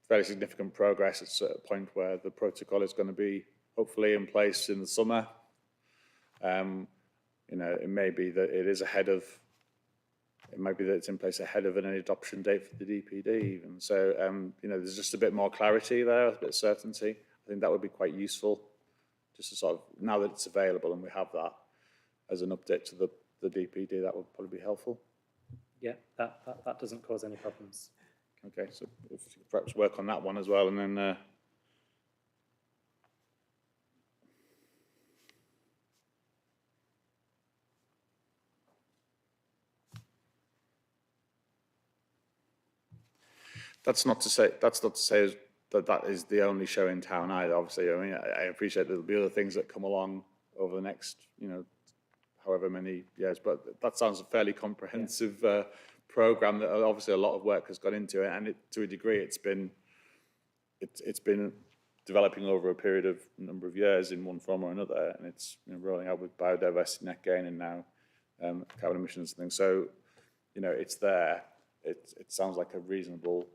A: fairly significant progress. It's at a point where the protocol is going to be hopefully in place in the summer. You know, it may be that it is ahead of, it might be that it's in place ahead of an adoption date for the DPD even. So, you know, there's just a bit more clarity there, a bit of certainty. I think that would be quite useful, just to sort of, now that it's available and we have that as an update to the DPD, that would probably be helpful.
G: Yeah, that doesn't cause any problems.
A: Okay, so if you could perhaps work on that one as well, and then that's not to say that is the only show in town either. Obviously, I mean, I appreciate there'll be other things that come along over the next, you know, however many years, but that sounds a fairly comprehensive program that obviously a lot of work has gone into it, and to a degree it's been developing over a period of number of years in one form or another, and it's, you know, rolling out with biodiversity net gain and now carbon emissions and things. So, you know, it's there. It sounds like a reasonable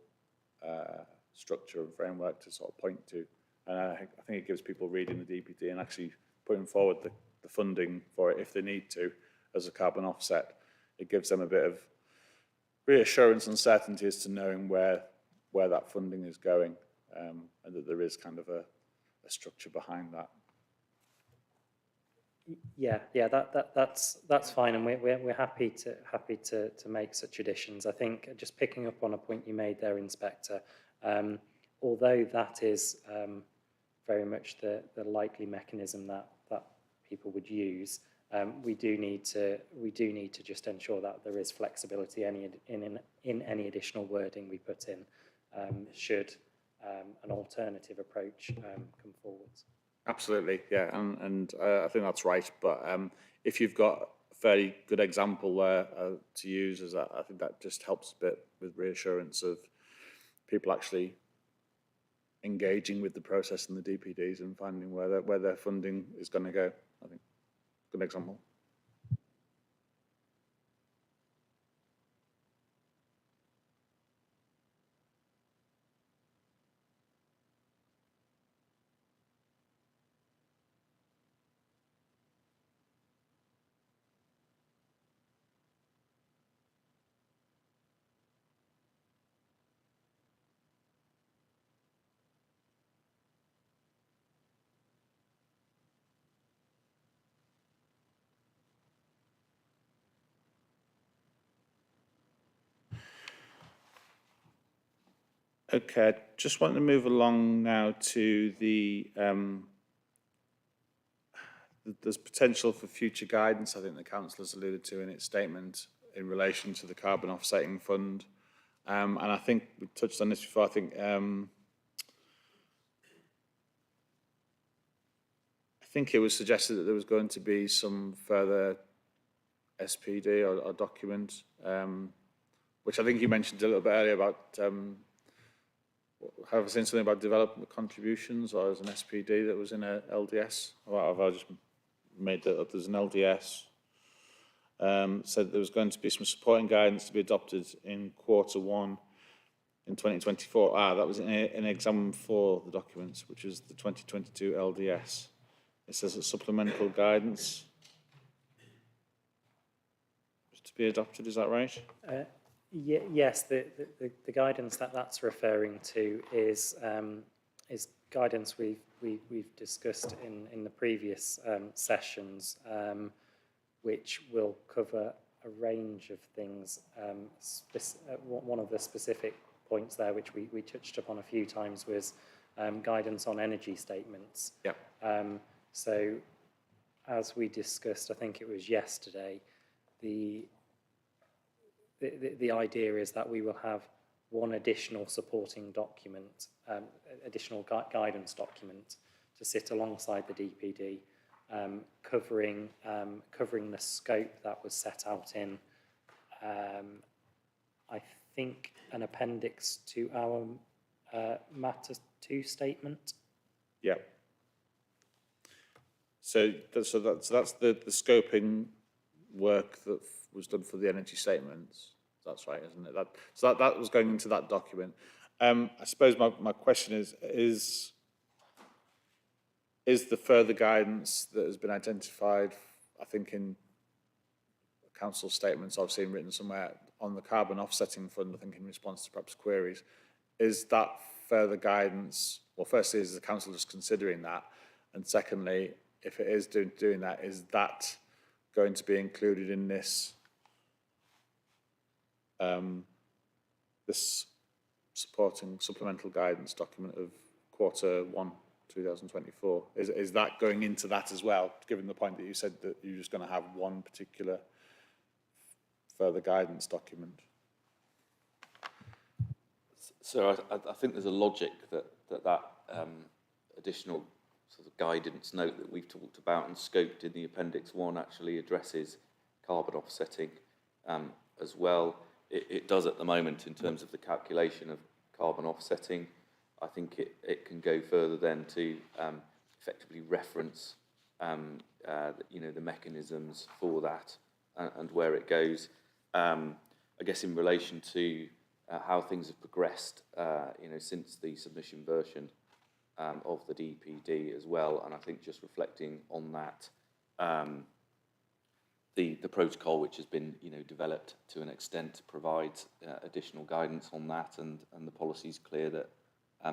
A: structure and framework to sort of point to, and I think it gives people reading the DPD and actually putting forward the funding for it if they need to as a carbon offset. It gives them a bit of reassurance and certainty as to knowing where that funding is going, and that there is kind of a structure behind that.
G: Yeah, that's fine, and we're happy to make such additions. I think just picking up on a point you made there, Inspector, although that is very much the likely mechanism that people would use, we do need to just ensure that there is flexibility in any additional wording we put in, should an alternative approach come forwards.
A: Absolutely, yeah, and I think that's right. But if you've got a fairly good example there to use, I think that just helps a bit with reassurance of people actually engaging with the process and the DPDs and finding where their funding is going to go. I think good example. Okay, just want to move along now to there's potential for future guidance. I think the council has alluded to in its statement in relation to the carbon offsetting fund, and I think we touched on this before. I think it was suggested that there was going to be some further SPD or document, which I think you mentioned a little bit earlier about have I seen something about development contributions, or as an SPD that was in a LDS? Or have I just made that up? There's an LDS. Said there was going to be some supporting guidance to be adopted in Q1 in 2024. That was in exam 4, the documents, which is the 2022 LDS. It says that supplemental guidance is to be adopted, is that right?
G: Yes, the guidance that's referring to is guidance we've discussed in the previous sessions, which will cover a range of things. One of the specific points there, which we touched upon a few times, was guidance on energy statements.
A: Yep.
G: So, as we discussed, I think it was yesterday, the idea is that we will have one additional supporting document, additional guidance document to sit alongside the DPD, covering the scope that was set out in, I think, an appendix to our Matter 2 statement.
A: Yeah. So that's the scoping work that was done for the energy statements. That's right, isn't it? That was going into that document. I suppose my question is the further guidance that has been identified, I think in council statements I've seen written somewhere on the carbon offsetting fund, I think in response to perhaps queries, is that further guidance, well, firstly, is the council just considering that? And secondly, if it is doing that, is that going to be included in this this supporting supplemental guidance document of Q1 2024? Is that going into that as well, given the point that you said that you're just going to have one particular further guidance document?
D: So I think there's a logic that additional sort of guidance note that we've talked about and scoped in the Appendix 1 actually addresses carbon offsetting as well. It does at the moment in terms of the calculation of carbon offsetting. I think it can go further then to effectively reference the mechanisms for that and where it goes. I guess in relation to how things have progressed, since the submission version of the DPD as well, and I think just reflecting on that, the protocol which has been developed to an extent provides additional guidance on that, and the policy is clear that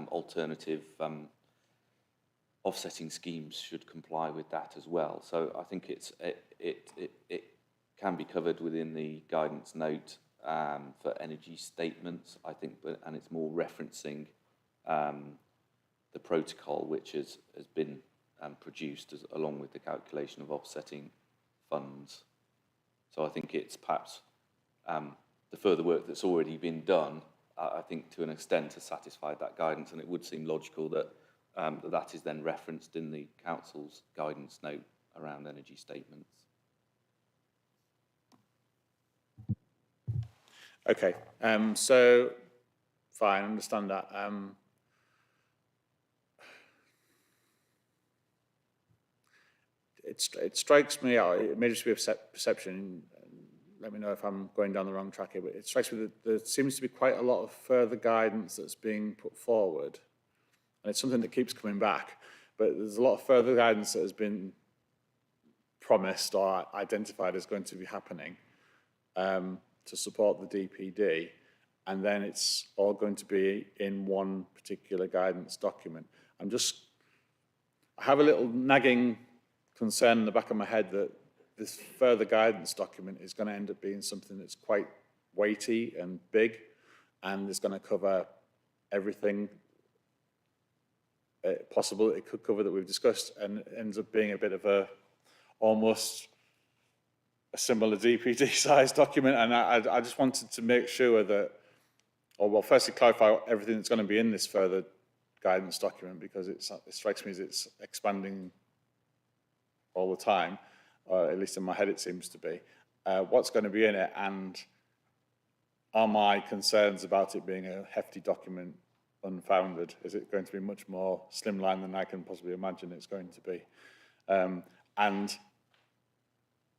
D: alternative offsetting schemes should comply with that as well. So I think it can be covered within the guidance note for energy statements, I think, and it's more referencing the protocol which has been produced along with the calculation of offsetting funds. So I think it's perhaps the further work that's already been done, I think to an extent has satisfied that guidance, and it would seem logical that that is then referenced in the council's guidance note around energy statements.
A: Okay, so fine, I understand that. It strikes me, it may just be a perception, let me know if I'm going down the wrong track here, but it strikes me that there seems to be quite a lot of further guidance that's being put forward, and it's something that keeps coming back, but there's a lot of further guidance that has been promised or identified as going to be happening to support the DPD, and then it's all going to be in one particular guidance document. I have a little nagging concern in the back of my head that this further guidance document is going to end up being something that's quite weighty and big, and is going to cover everything possible it could cover that we've discussed, and ends up being a bit of almost a similar DPD size document. And I just wanted to make sure that, firstly clarify everything that's going to be in this further guidance document, because it strikes me as it's expanding all the time, or at least in my head it seems to be. What's going to be in it, and are my concerns about it being a hefty document unfounded? Is it going to be much more slimline than I can possibly imagine it's going to be? And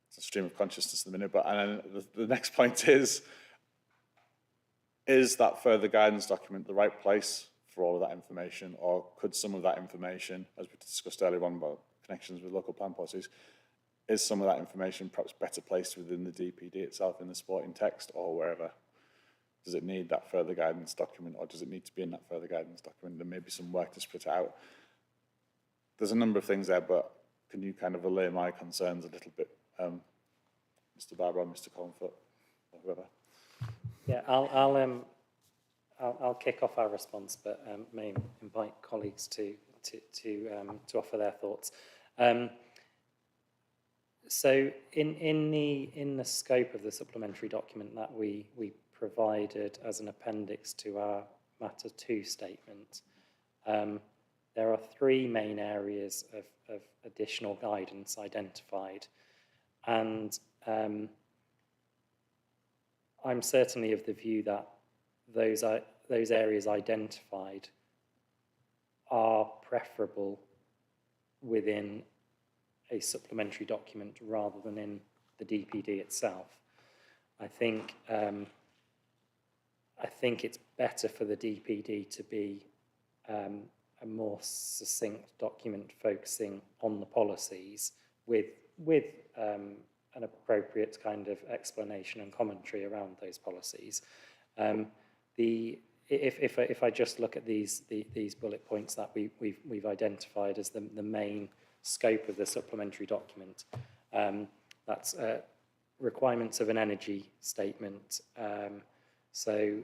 A: it's a stream of consciousness at the minute, but and the next point is that further guidance document the right place for all of that information, or could some of that information, as we discussed earlier on about connections with local plan policies, is some of that information perhaps better placed within the DPD itself in the supporting text or wherever? Does it need that further guidance document, or does it need to be in that further guidance document? There may be some work to split it out. There's a number of things there, but can you kind of allay my concerns a little bit, Mr. Barber, Mr. Collinfoot, or whoever?
G: Yeah, I'll kick off our response, but may invite colleagues to offer their thoughts. So in the scope of the supplementary document that we provided as an appendix to our Matter 2 statement, there are three main areas of additional guidance identified, and I'm certainly of the view that those areas identified are preferable within a supplementary document rather than in the DPD itself. I think it's better for the DPD to be a more succinct document focusing on the policies with an appropriate kind of explanation and commentary around those policies. If I just look at these bullet points that we've identified as the main scope of the supplementary document, that's requirements of an energy statement. So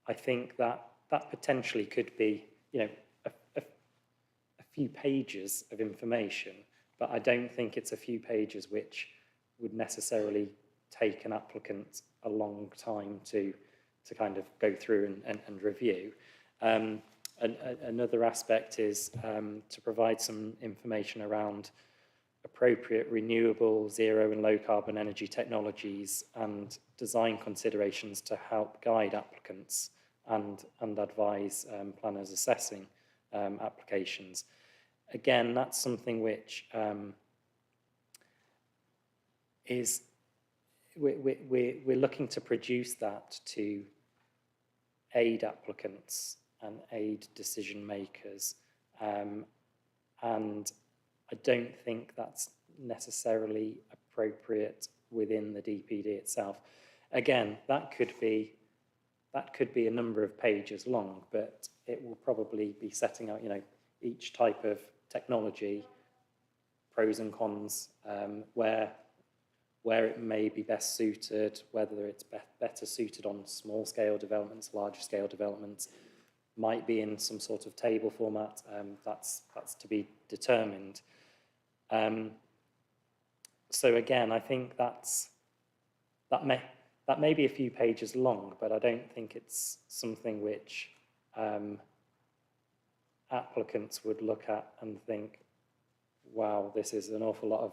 G: I think that potentially could be, a few pages of information, but I don't think it's a few pages which would necessarily take an applicant a long time to kind of go through and review. Another aspect is to provide some information around appropriate renewable, zero and low carbon energy technologies and design considerations to help guide applicants and advise planners assessing applications. Again, that's something which we're looking to produce that to aid applicants and aid decision makers, and I don't think that's necessarily appropriate within the DPD itself. Again, that could be a number of pages long, but it will probably be setting out, each type of technology, pros and cons, where it may be best suited, whether it's better suited on small scale developments, larger scale developments, might be in some sort of table format. That's to be determined. So again, I think that may be a few pages long, but I don't think it's something which applicants would look at and think, wow, this is an awful lot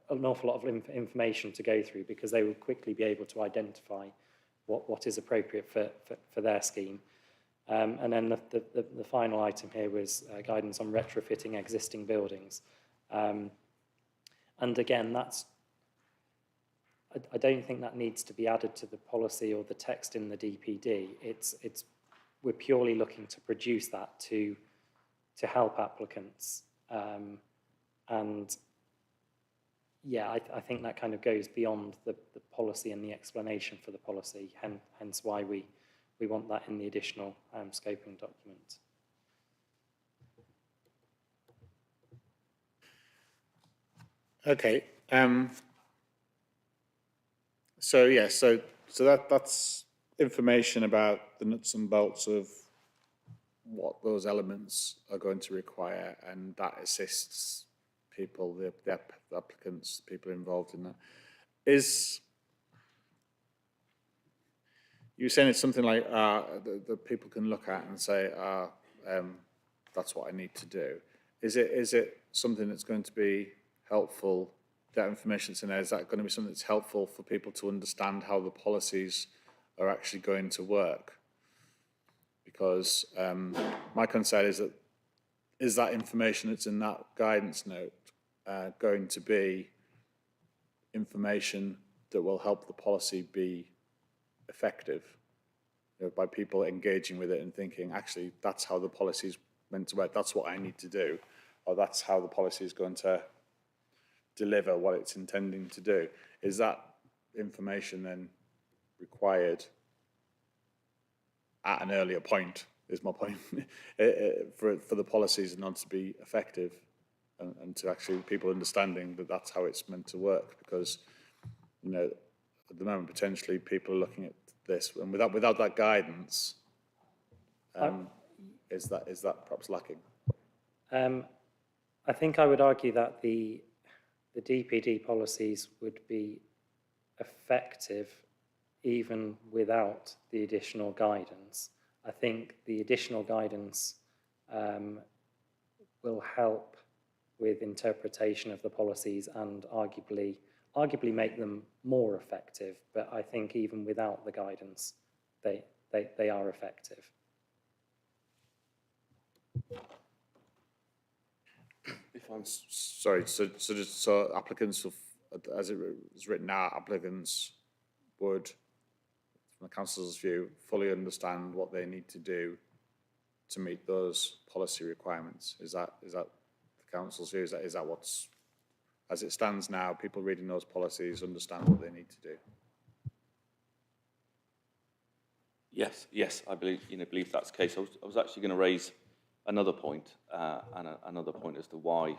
G: of information to go through, because they will quickly be able to identify what is appropriate for their scheme. And then the final item here was guidance on retrofitting existing buildings. And again, I don't think that needs to be added to the policy or the text in the DPD. We're purely looking to produce that to help applicants. And yeah, I think that kind of goes beyond the policy and the explanation for the policy, hence why we want that in the additional scoping document.
A: Okay. So yeah, so that's information about the nuts and bolts of what those elements are going to require, and that assists people, the applicants, people involved in that. You're saying it's something like that people can look at and say, that's what I need to do. Is it something that's going to be helpful? That information that's in there, is that going to be something that's helpful for people to understand how the policies are actually going to work? because my concern is that information that's in that guidance note going to be information that will help the policy be effective, by people engaging with it and thinking, actually, that's how the policy is meant to work, that's what I need to do, or that's how the policy is going to deliver what it's intending to do. Is that information then required at an earlier point, is my point, for the policies not to be effective and to actually people understanding that that's how it's meant to work? Because, at the moment, potentially people are looking at this, and without that guidance, is that perhaps lacking?
G: I think I would argue that the DPD policies would be effective even without the additional guidance. I think the additional guidance will help with interpretation of the policies and arguably make them more effective. But I think even without the guidance, they are effective.
A: If I'm sorry, so applicants, as it was written now, applicants would, from the council's view, fully understand what they need to do to meet those policy requirements. Is that the council's view? Is that what's, as it stands now, people reading those policies understand what they need to do?
D: Yes, I believe that's the case. I was actually going to raise another point, and another point as to why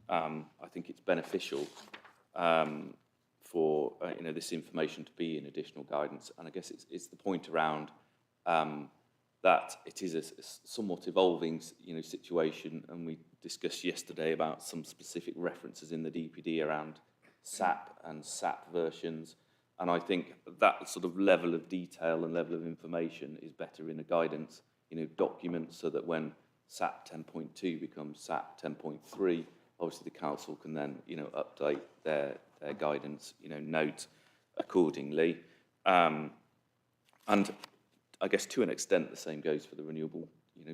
D: I think it's beneficial for this information to be in additional guidance. And I guess it's the point around that it is a somewhat evolving situation, and we discussed yesterday about some specific references in the DPD around SAP and SAP versions. And I think that sort of level of detail and level of information is better in a guidance, document, so that when SAP 10.2 becomes SAP 10.3, obviously the council can then, update their guidance, note accordingly. And I guess to an extent the same goes for the renewable,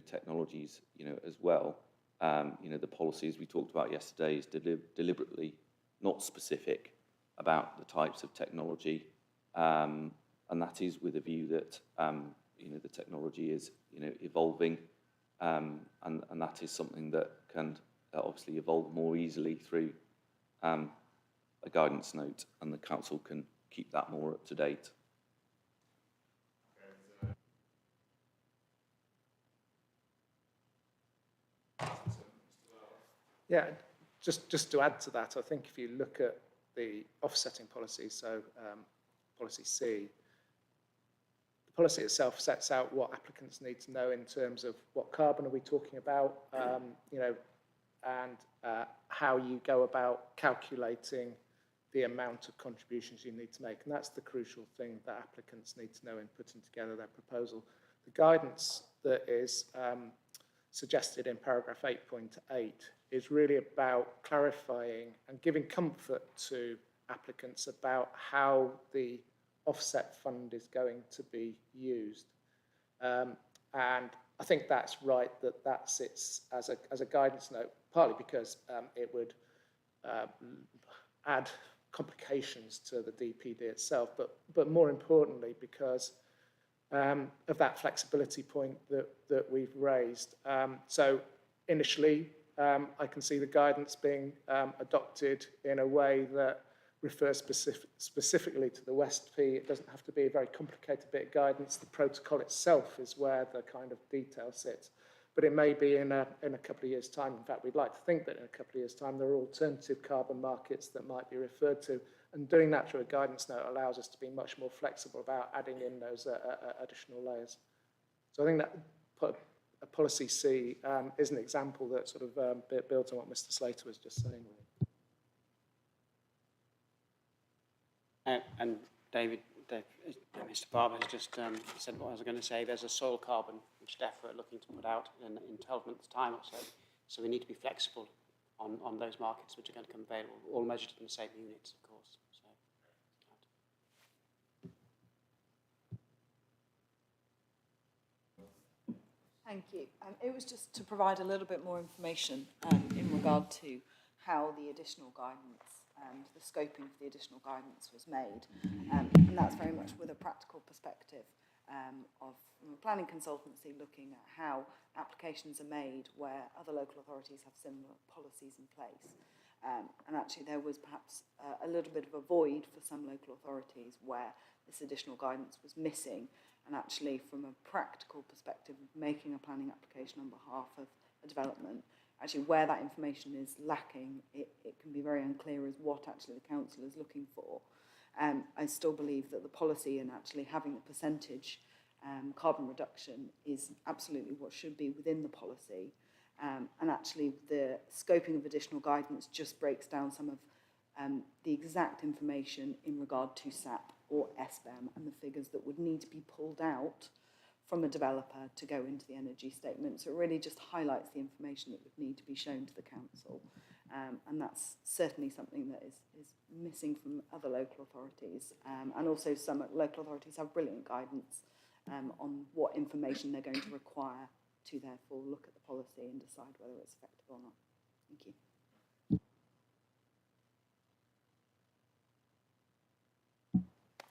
D: technologies, as well. The policies we talked about yesterday is deliberately not specific about the types of technology, and that is with a view that the technology is evolving, and that is something that can obviously evolve more easily through a guidance note, and the council can keep that more up to date.
B: Yeah, just to add to that, I think if you look at the offsetting policy, so policy C, the policy itself sets out what applicants need to know in terms of what carbon are we talking about, and how you go about calculating the amount of contributions you need to make. And that's the crucial thing that applicants need to know in putting together their proposal. The guidance that is suggested in paragraph 8.8 is really about clarifying and giving comfort to applicants about how the offset fund is going to be used. And I think that's right that sits as a guidance note, partly because it would add complications to the DPD itself, but more importantly because of that flexibility point that we've raised. So initially, I can see the guidance being adopted in a way that refers specifically to the West P. It doesn't have to be a very complicated bit of guidance. The protocol itself is where the kind of detail sits. But it may be in a couple of years' time. In fact, we'd like to think that in a couple of years' time there are alternative carbon markets that might be referred to. And doing that through a guidance note allows us to be much more flexible about adding in those additional layers. So I think that policy C is an example that sort of builds on what Mr. Slater was just saying.
C: And Mr. Barber has just said what I was going to say. There's a soil carbon which DEFRA are looking to put out in 12 months' time or so. So we need to be flexible on those markets which are going to come available, all measured in the same units, of course.
E: Thank you. It was just to provide a little bit more information in regard to how the additional guidance and the scoping for the additional guidance was made. And that's very much with a practical perspective of from a planning consultancy looking at how applications are made where other local authorities have similar policies in place. And actually there was perhaps a little bit of a void for some local authorities where this additional guidance was missing. And actually, from a practical perspective of making a planning application on behalf of a development, actually where that information is lacking, it can be very unclear as what actually the council is looking for. I still believe that the policy and actually having the percentage carbon reduction is absolutely what should be within the policy. And actually the scoping of additional guidance just breaks down some of the exact information in regard to SAP or SBEM and the figures that would need to be pulled out from a developer to go into the energy statement. So it really just highlights the information that would need to be shown to the council. And that's certainly something that is missing from other local authorities. And also some local authorities have brilliant guidance on what information they're going to require to therefore look at the policy and decide whether it's effective or not. Thank you.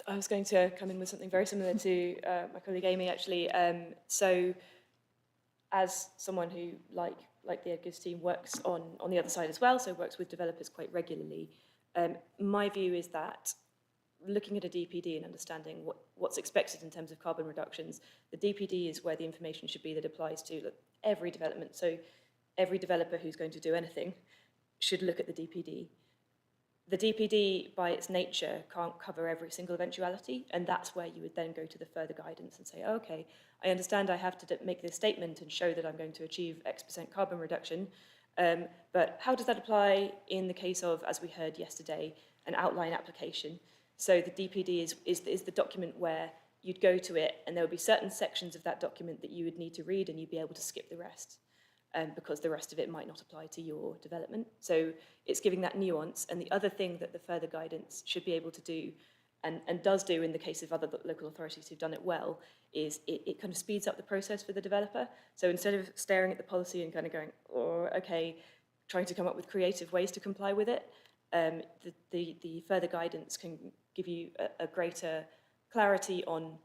F: I was going to come in with something very similar to my colleague Amy, actually. So as someone who, like the Edgar's team, works on the other side as well, so works with developers quite regularly, my view is that looking at a DPD and understanding what's expected in terms of carbon reductions, the DPD is where the information should be that applies to every development. So every developer who's going to do anything should look at the DPD. The DPD, by its nature, can't cover every single eventuality, and that's where you would then go to the further guidance and say, oh, okay, I understand I have to make this statement and show that I'm going to achieve X% carbon reduction, but how does that apply in the case of, as we heard yesterday, an outline application? So the DPD is the document where you'd go to it, and there would be certain sections of that document that you would need to read, and you'd be able to skip the rest. Because the rest of it might not apply to your development. So it's giving that nuance. And the other thing that the further guidance should be able to do, and does do in the case of other local authorities who've done it well, is it kind of speeds up the process for the developer. So instead of staring at the policy and kind of going, oh, okay, trying to come up with creative ways to comply with it, the further guidance can give you a greater clarity on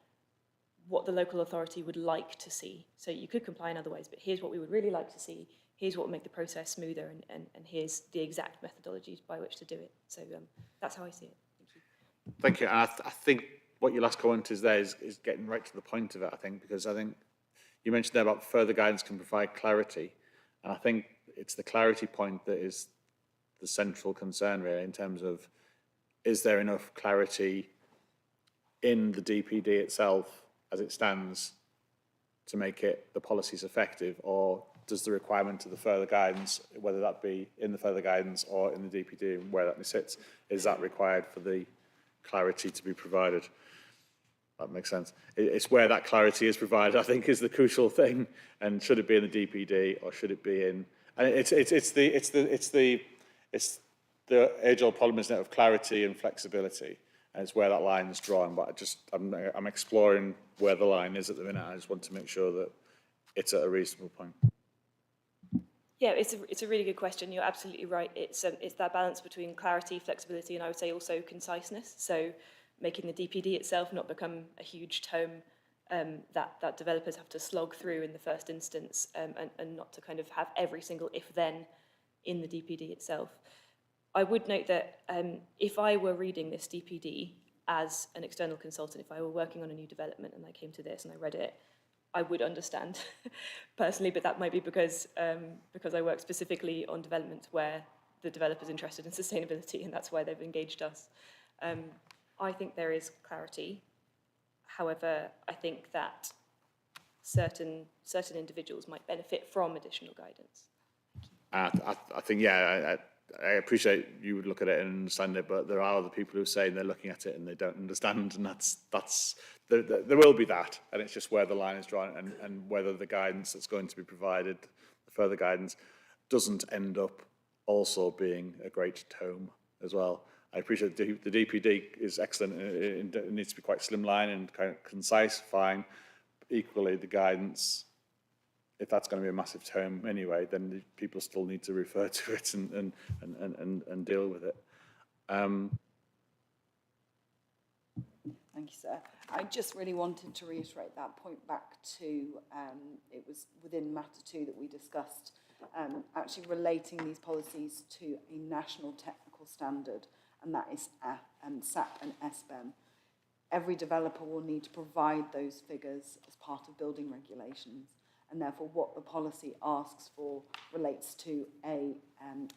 F: what the local authority would like to see. So you could comply in other ways, but here's what we would really like to see, here's what would make the process smoother, and here's the exact methodologies by which to do it. So that's how I see it. Thank you.
A: Thank you. And I think what your last comment is there is getting right to the point of it, I think, because I think you mentioned there about further guidance can provide clarity. And I think it's the clarity point that is the central concern, really, in terms of, is there enough clarity in the DPD itself as it stands to make it the policies effective, or does the requirement of the further guidance, whether that be in the further guidance or in the DPD, where that sits, is that required for the clarity to be provided? That makes sense. It's where that clarity is provided, I think, is the crucial thing. And should it be in the DPD or should it be in? And it's the age-old problem, isn't it, of clarity and flexibility. And it's where that line is drawn. But I'm exploring where the line is at the minute. I just want to make sure that it's at a reasonable point.
F: Yeah, it's a really good question. You're absolutely right. It's that balance between clarity, flexibility, and I would say also conciseness. So making the DPD itself not become a huge tome that developers have to slog through in the first instance, and not to kind of have every single if-then in the DPD itself. I would note that if I were reading this DPD as an external consultant, if I were working on a new development and I came to this and I read it, I would understand personally, but that might be because I work specifically on developments where the developer's interested in sustainability, and that's why they've engaged us. I think there is clarity. However, I think that certain individuals might benefit from additional guidance.
A: I think, yeah, I appreciate you would look at it and understand it, but there are other people who say they're looking at it and they don't understand, and there will be that, and it's just where the line is drawn, and whether the guidance that's going to be provided, the further guidance, doesn't end up also being a great tome as well. I appreciate the DPD is excellent. It needs to be quite slimline and kind of concise, fine. Equally, the guidance if that's going to be a massive term anyway, then the people still need to refer to it and deal with it.
E: Thank you, sir. I just really wanted to reiterate that point back to, it was within matter 2 that we discussed, actually relating these policies to a national technical standard, and that is SAP and SBEM. Every developer will need to provide those figures as part of building regulations, and therefore what the policy asks for relates to a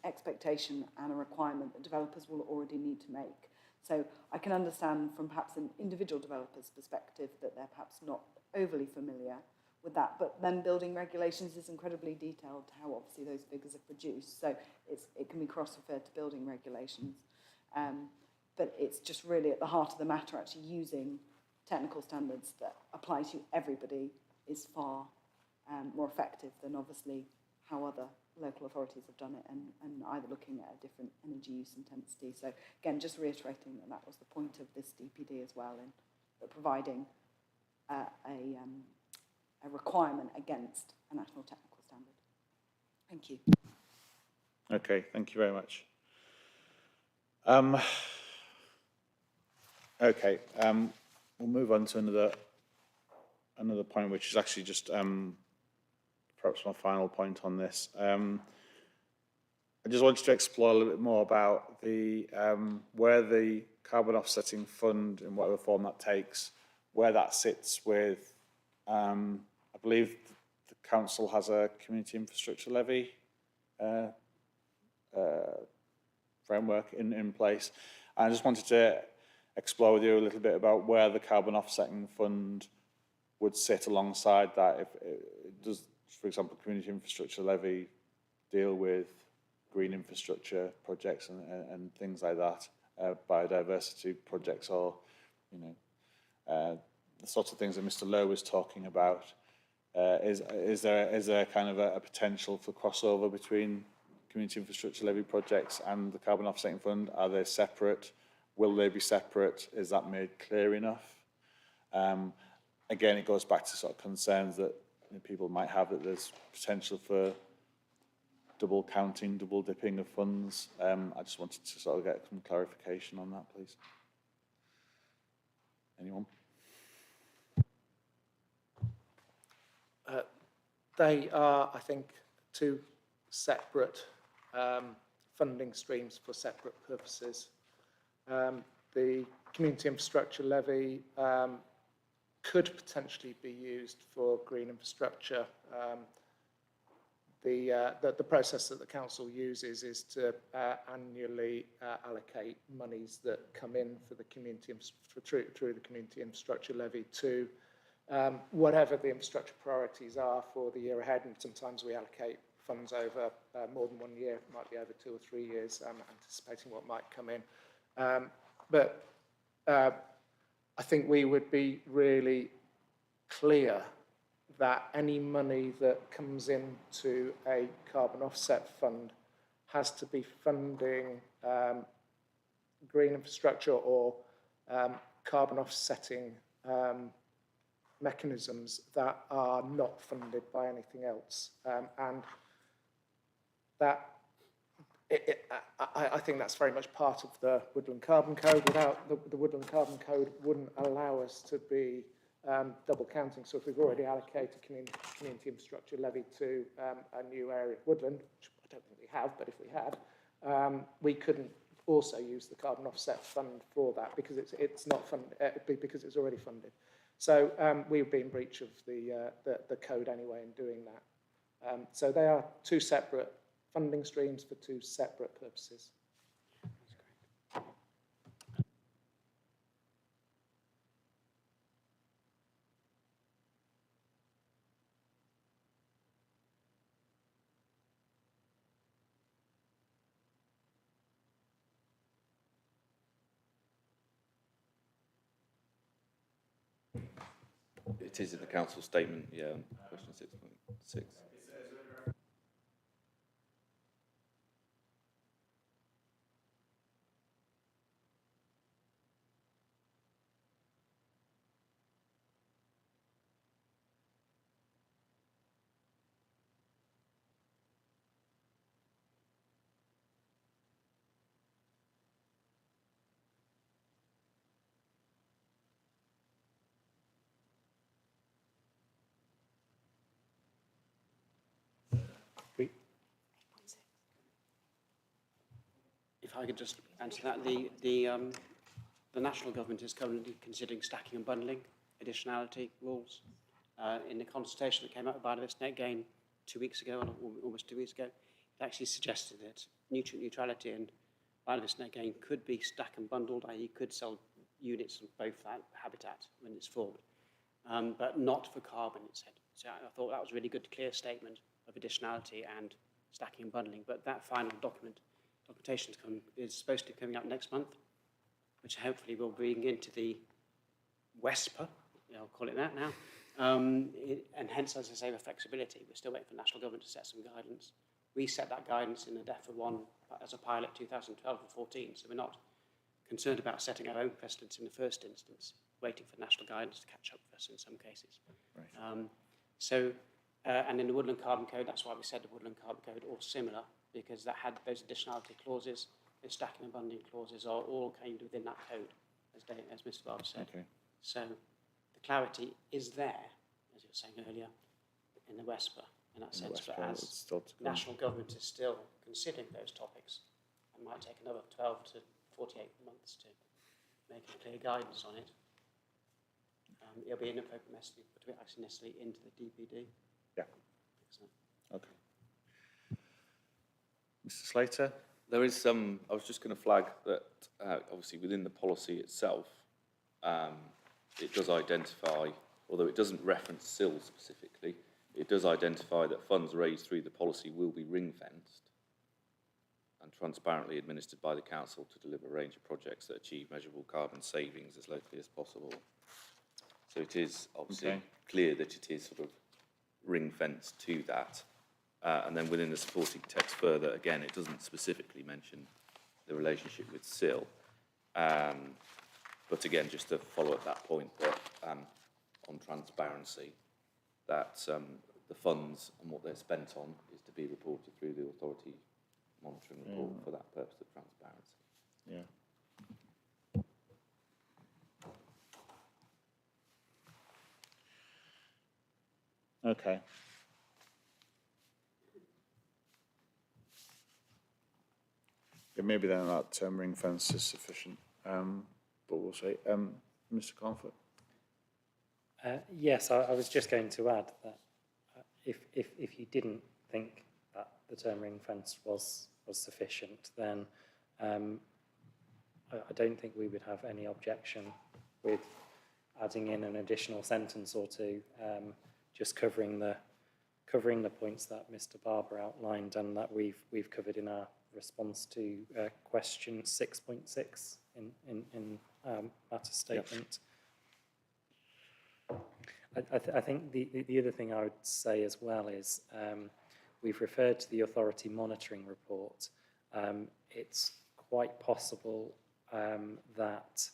E: expectation and a requirement that developers will already need to make. So I can understand from perhaps an individual developer's perspective that they're perhaps not overly familiar with that, but then building regulations is incredibly detailed to how obviously those figures are produced. So it can be cross-referred to building regulations. But it's just really at the heart of the matter, actually using technical standards that apply to everybody is far more effective than obviously how other local authorities have done it, and either looking at a different energy use intensity. So again, just reiterating that that was the point of this DPD as well, in providing a requirement against a national technical standard. Thank you.
A: Okay, thank you very much. Okay, we'll move on to another point, which is actually just perhaps my final point on this. I just wanted to explore a little bit more about the where the carbon offsetting fund, in whatever form that takes, where that sits with, I believe the council has a community infrastructure levy framework in place. I just wanted to explore with you a little bit about where the carbon offsetting fund would sit alongside that. If it does, for example, community infrastructure levy deal with green infrastructure projects and things like that, biodiversity projects, or the sorts of things that Mr. Lowe was talking about. Is there kind of a potential for crossover between community infrastructure levy projects and the carbon offsetting fund? Are they separate? Will they be separate? Is that made clear enough? Again, it goes back to sort of concerns that people might have, that there's potential for double counting, double dipping of funds. I just wanted to sort of get some clarification on that, please. Anyone?
B: They are, I think, two separate funding streams for separate purposes. The community infrastructure levy could potentially be used for green infrastructure. The process that the council uses is to annually allocate monies that come in for the community through the community infrastructure levy to whatever the infrastructure priorities are for the year ahead, and sometimes we allocate funds over more than 1 year. It might be over 2 or 3 years, anticipating what might come in. But I think we would be really clear that any money that comes into a carbon offset fund has to be funding green infrastructure or carbon offsetting mechanisms that are not funded by anything else. And that I think that's very much part of the Woodland Carbon Code. Without the Woodland Carbon Code wouldn't allow us to be double counting. So if we've already allocated community infrastructure levy to a new area of woodland, which I don't think we have, but if we had, we couldn't also use the carbon offset fund for that because it's not funded, because it's already funded. So we would be in breach of the code anyway in doing that. So they are two separate funding streams for two separate purposes.
D: It is in the council statement, yeah, on question 6.6.
C: I could just answer that. The national government is currently considering stacking and bundling additionality rules. In the consultation that came out about this net gain 2 weeks ago, or almost 2 weeks ago, it actually suggested that nutrient neutrality and biodiversity net gain could be stack and bundled, i.e. you could sell units of both that habitat when it's formed, but not for carbon, it said. So I thought that was a really good, clear statement of additionality and stacking and bundling. But that final documentation is supposed to be coming out next month, which hopefully will bring into the WESPA, I'll call it that now, and hence, as I say, the flexibility. We're still waiting for national government to set some guidance. We set that guidance in the DEFRA 1 as a pilot 2012 and 14, so we're not concerned about setting our own precedents in the first instance, waiting for national guidance to catch up with us in some cases. Right. And in the Woodland Carbon Code, that's why we said the Woodland Carbon Code or similar, because that had those additionality clauses, those stacking and bundling clauses are all contained within that code, as Mr. Barber said. Okay. So the clarity is there, as you were saying earlier, in the WESPA, in that sense, but as national government is still considering those topics, it might take another 12 to 48 months to make a clear guidance on it. It'll be inappropriate messaging, but we're actually necessarily into the DPD.
A: Yeah. Okay. Mr. Slater?
D: There is some, I was just going to flag that obviously within the policy itself, it does identify, although it doesn't reference SIL specifically, it does identify that funds raised through the policy will be ring-fenced and transparently administered by the council to deliver a range of projects that achieve measurable carbon savings as locally as possible. So it is obviously clear that it is sort of ring-fenced to that. And then within the supporting text further, again, it doesn't specifically mention the relationship with SIL. But again, just to follow up that point that on transparency, that the funds and what they're spent on is to be reported through the authority monitoring report for that purpose of transparency.
A: Yeah. Okay. Yeah, maybe then that ring fence is sufficient, but we'll see. Mr. Comfort?
G: Yes, I was just going to add that if you didn't think that the term ring fence was sufficient, then I don't think we would have any objection with adding in an additional sentence or two, just covering the points that Mr. Barber outlined and that we've covered in our response to question 6.6 in matter statement. Yep. I think the other thing I would say as well is we've referred to the authority monitoring report. It's quite possible that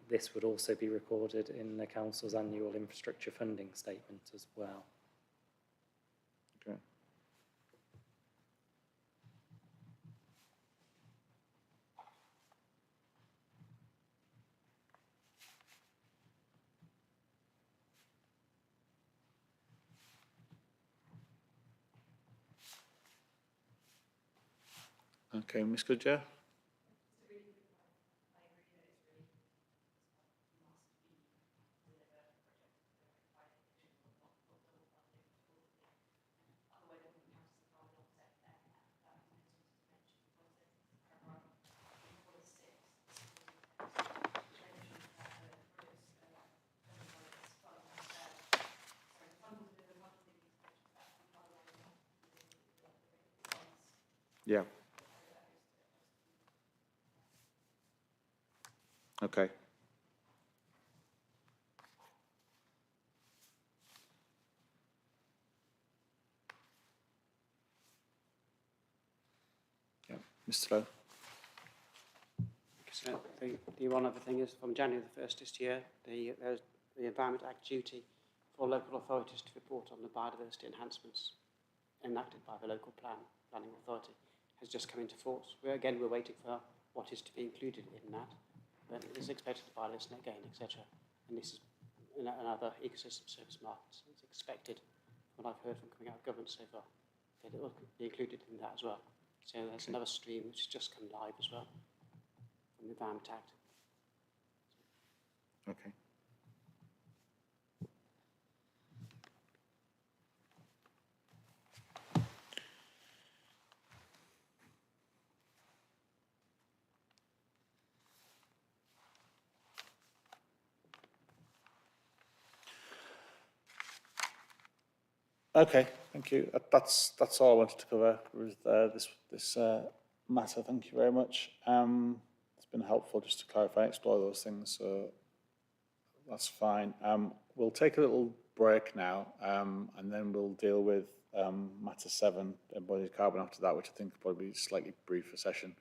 G: this would also be recorded in the council's annual infrastructure funding statement as well.
A: Okay. Okay, Ms. Goodyear? Yeah. Okay. Yeah. Mr. Lowe?
C: So the one other thing is from January the 1st this year, there's the Environment Act duty for local authorities to report on the biodiversity enhancements enacted by the local planning authority has just come into force. We're waiting for what is to be included in that, but it is expected to biodiversity net gain, etc. And this is another ecosystem service markets. It's expected, from what I've heard from coming out of government so far, that it will be included in that as well. So there's another stream which has just come live as well from the Environment Act.
A: Okay. Okay, thank you. That's all I wanted to cover with this matter. Thank you very much. It's been helpful just to clarify, explore those things. So that's fine. We'll take a little break now, and then we'll deal with matter 7, embodied carbon after that, which I think will probably be a slightly briefer session.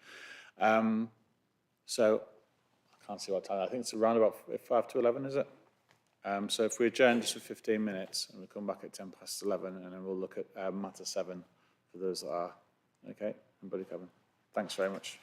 A: So I can't see what time. I think it's around about 5 to 11, is it? So if we adjourn just for 15 minutes and we come back at 10 past 11, and then we'll look at matter 7 for those that are okay. Embodied carbon. Thanks very much.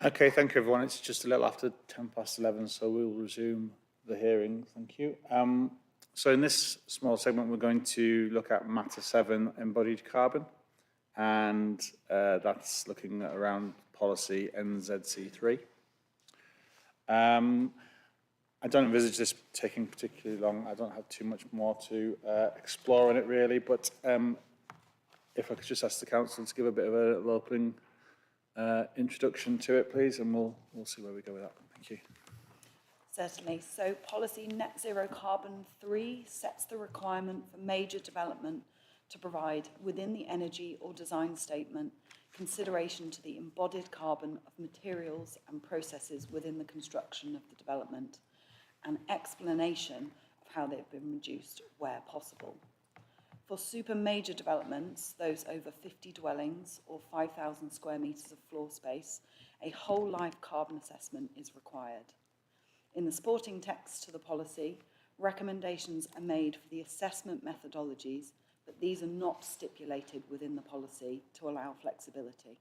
A: Okay, thank you, everyone. It's just a little after 11:10, so we'll resume the hearing. Thank you. So in this small segment, we're going to look at Matter 7, embodied carbon, and that's looking at around policy NZC3. I don't envisage this taking particularly long. I don't have too much more to explore in it, really, but if I could just ask the council to give a bit of a little opening introduction to it, please, and we'll see where we go with that. Thank you.
E: Certainly. So policy net zero carbon 3 sets the requirement for major development to provide within the energy or design statement consideration to the embodied carbon of materials and processes within the construction of the development, and explanation of how they've been reduced where possible. For super major developments, those over 50 dwellings or 5,000 square metres of floor space, a whole life carbon assessment is required. In the supporting text to the policy, recommendations are made for the assessment methodologies, but these are not stipulated within the policy to allow flexibility.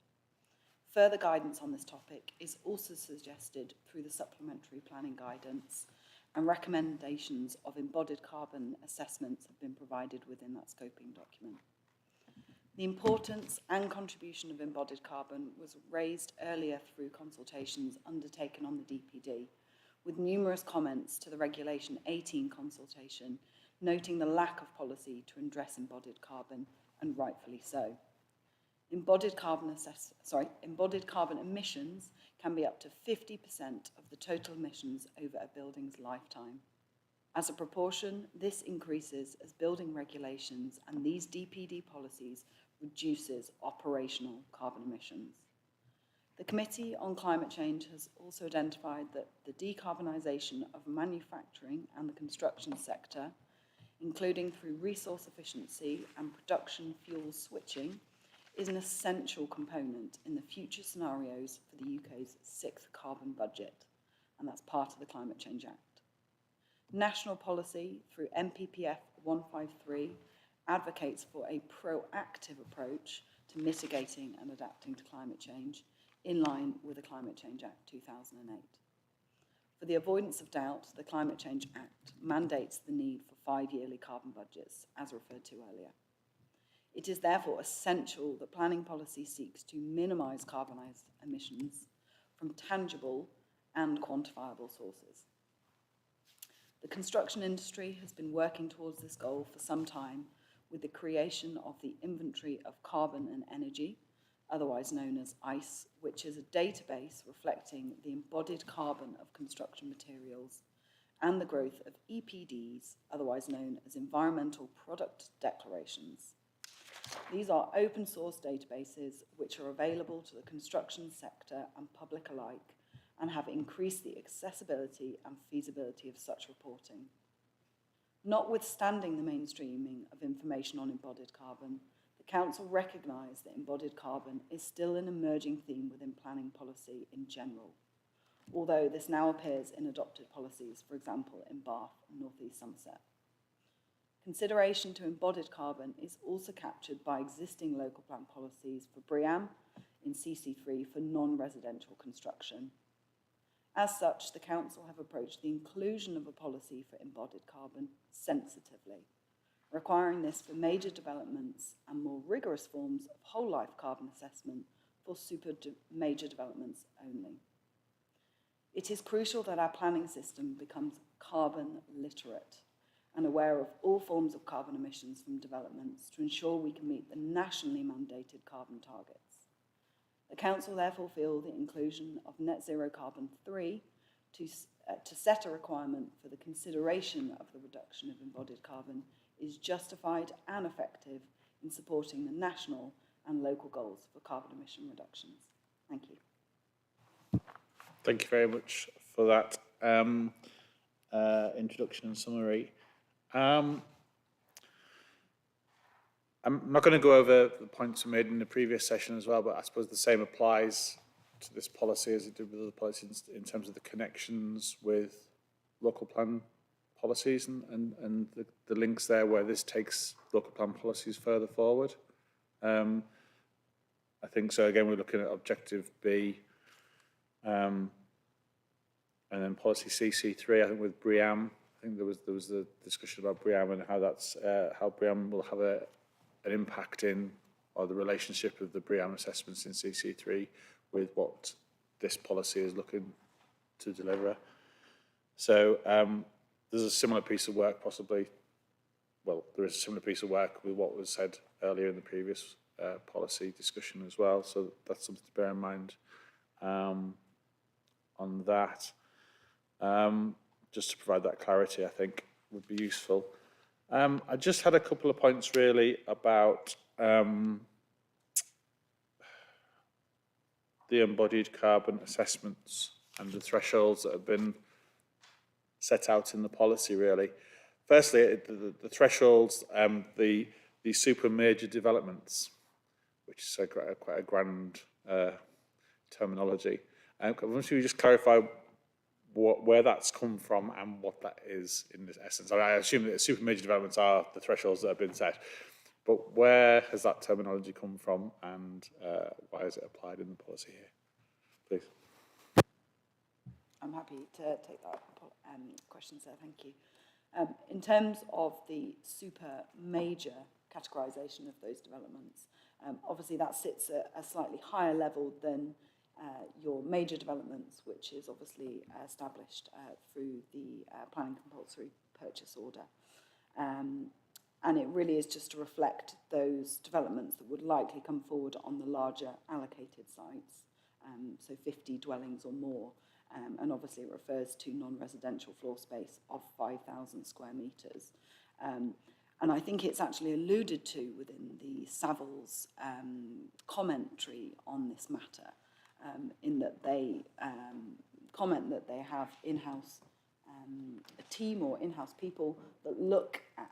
E: Further guidance on this topic is also suggested through the supplementary planning guidance, and recommendations of embodied carbon assessments have been provided within that scoping document. The importance and contribution of embodied carbon was raised earlier through consultations undertaken on the DPD, with numerous comments to the Regulation 18 consultation, noting the lack of policy to address embodied carbon, and rightfully so. Embodied carbon emissions can be up to 50% of the total emissions over a building's lifetime. As a proportion, this increases as building regulations and these DPD policies reduces operational carbon emissions. The Committee on Climate Change has also identified that the decarbonisation of manufacturing and the construction sector, including through resource efficiency and production fuel switching, is an essential component in the future scenarios for the UK's 6th carbon budget, and that's part of the Climate Change Act. National policy through MPPF 153 advocates for a proactive approach to mitigating and adapting to climate change in line with the Climate Change Act 2008. For the avoidance of doubt, the Climate Change Act mandates the need for 5-yearly carbon budgets, as referred to earlier. It is therefore essential that planning policy seeks to minimise carbonised emissions from tangible and quantifiable sources. The construction industry has been working towards this goal for some time with the creation of the Inventory of Carbon and Energy, otherwise known as ICE, which is a database reflecting the embodied carbon of construction materials, and the growth of EPDs, otherwise known as Environmental Product Declarations. These are open source databases which are available to the construction sector and public alike and have increased the accessibility and feasibility of such reporting. Notwithstanding the mainstreaming of information on embodied carbon, the Council recognised that embodied carbon is still an emerging theme within planning policy in general, although this now appears in adopted policies, for example, in Bath and North East Somerset. Consideration to embodied carbon is also captured by existing local plan policies for BREEAM in CC3 for non-residential construction. As such, the Council have approached the inclusion of a policy for embodied carbon sensitively, requiring this for major developments and more rigorous forms of whole life carbon assessment for major developments only. It is crucial that our planning system becomes carbon literate and aware of all forms of carbon emissions from developments to ensure we can meet the nationally mandated carbon targets. The Council therefore feel the inclusion of Net Zero Carbon 3 to set a requirement for the consideration of the reduction of embodied carbon is justified and effective in supporting the national and local goals for carbon emission reductions. Thank you.
A: Thank you very much for that introduction and summary. I'm not going to go over the points made in the previous session as well, but I suppose the same applies to this policy as it did with other policies in terms of the connections with local plan policies and the links there where this takes local plan policies further forward. I think so. Again, we're looking at objective B, And then policy CC3, I think with BRIAM, I think there was a discussion about BRIAM and how that's how BRIAM will have an impact in, or the relationship of the BRIAM assessments in CC3 with what this policy is looking to deliver. So there's a similar piece of work possibly, well, there is a similar piece of work with what was said earlier in the previous policy discussion as well. So that's something to bear in mind on that. Just to provide that clarity, I think would be useful. I just had a couple of points really about the embodied carbon assessments and the thresholds that have been set out in the policy really. Firstly, the thresholds, the super major developments, which is quite a grand terminology. Once you just clarify where that's come from and what that is in this essence. I assume that super major developments are the thresholds that have been set, but where has that terminology come from and why is it applied in the policy here? Please.
E: I'm happy to take that question, sir. Thank you. In terms of the super major categorisation of those developments, obviously that sits at a slightly higher level than your major developments, which is obviously established through the planning compulsory purchase order. And it really is just to reflect those developments that would likely come forward on the larger allocated sites, so 50 dwellings or more. And obviously it refers to non-residential floor space of 5,000 square metres. And I think it's actually alluded to within the Savills commentary on this matter, in that they comment that they have in-house a team or in-house people that look at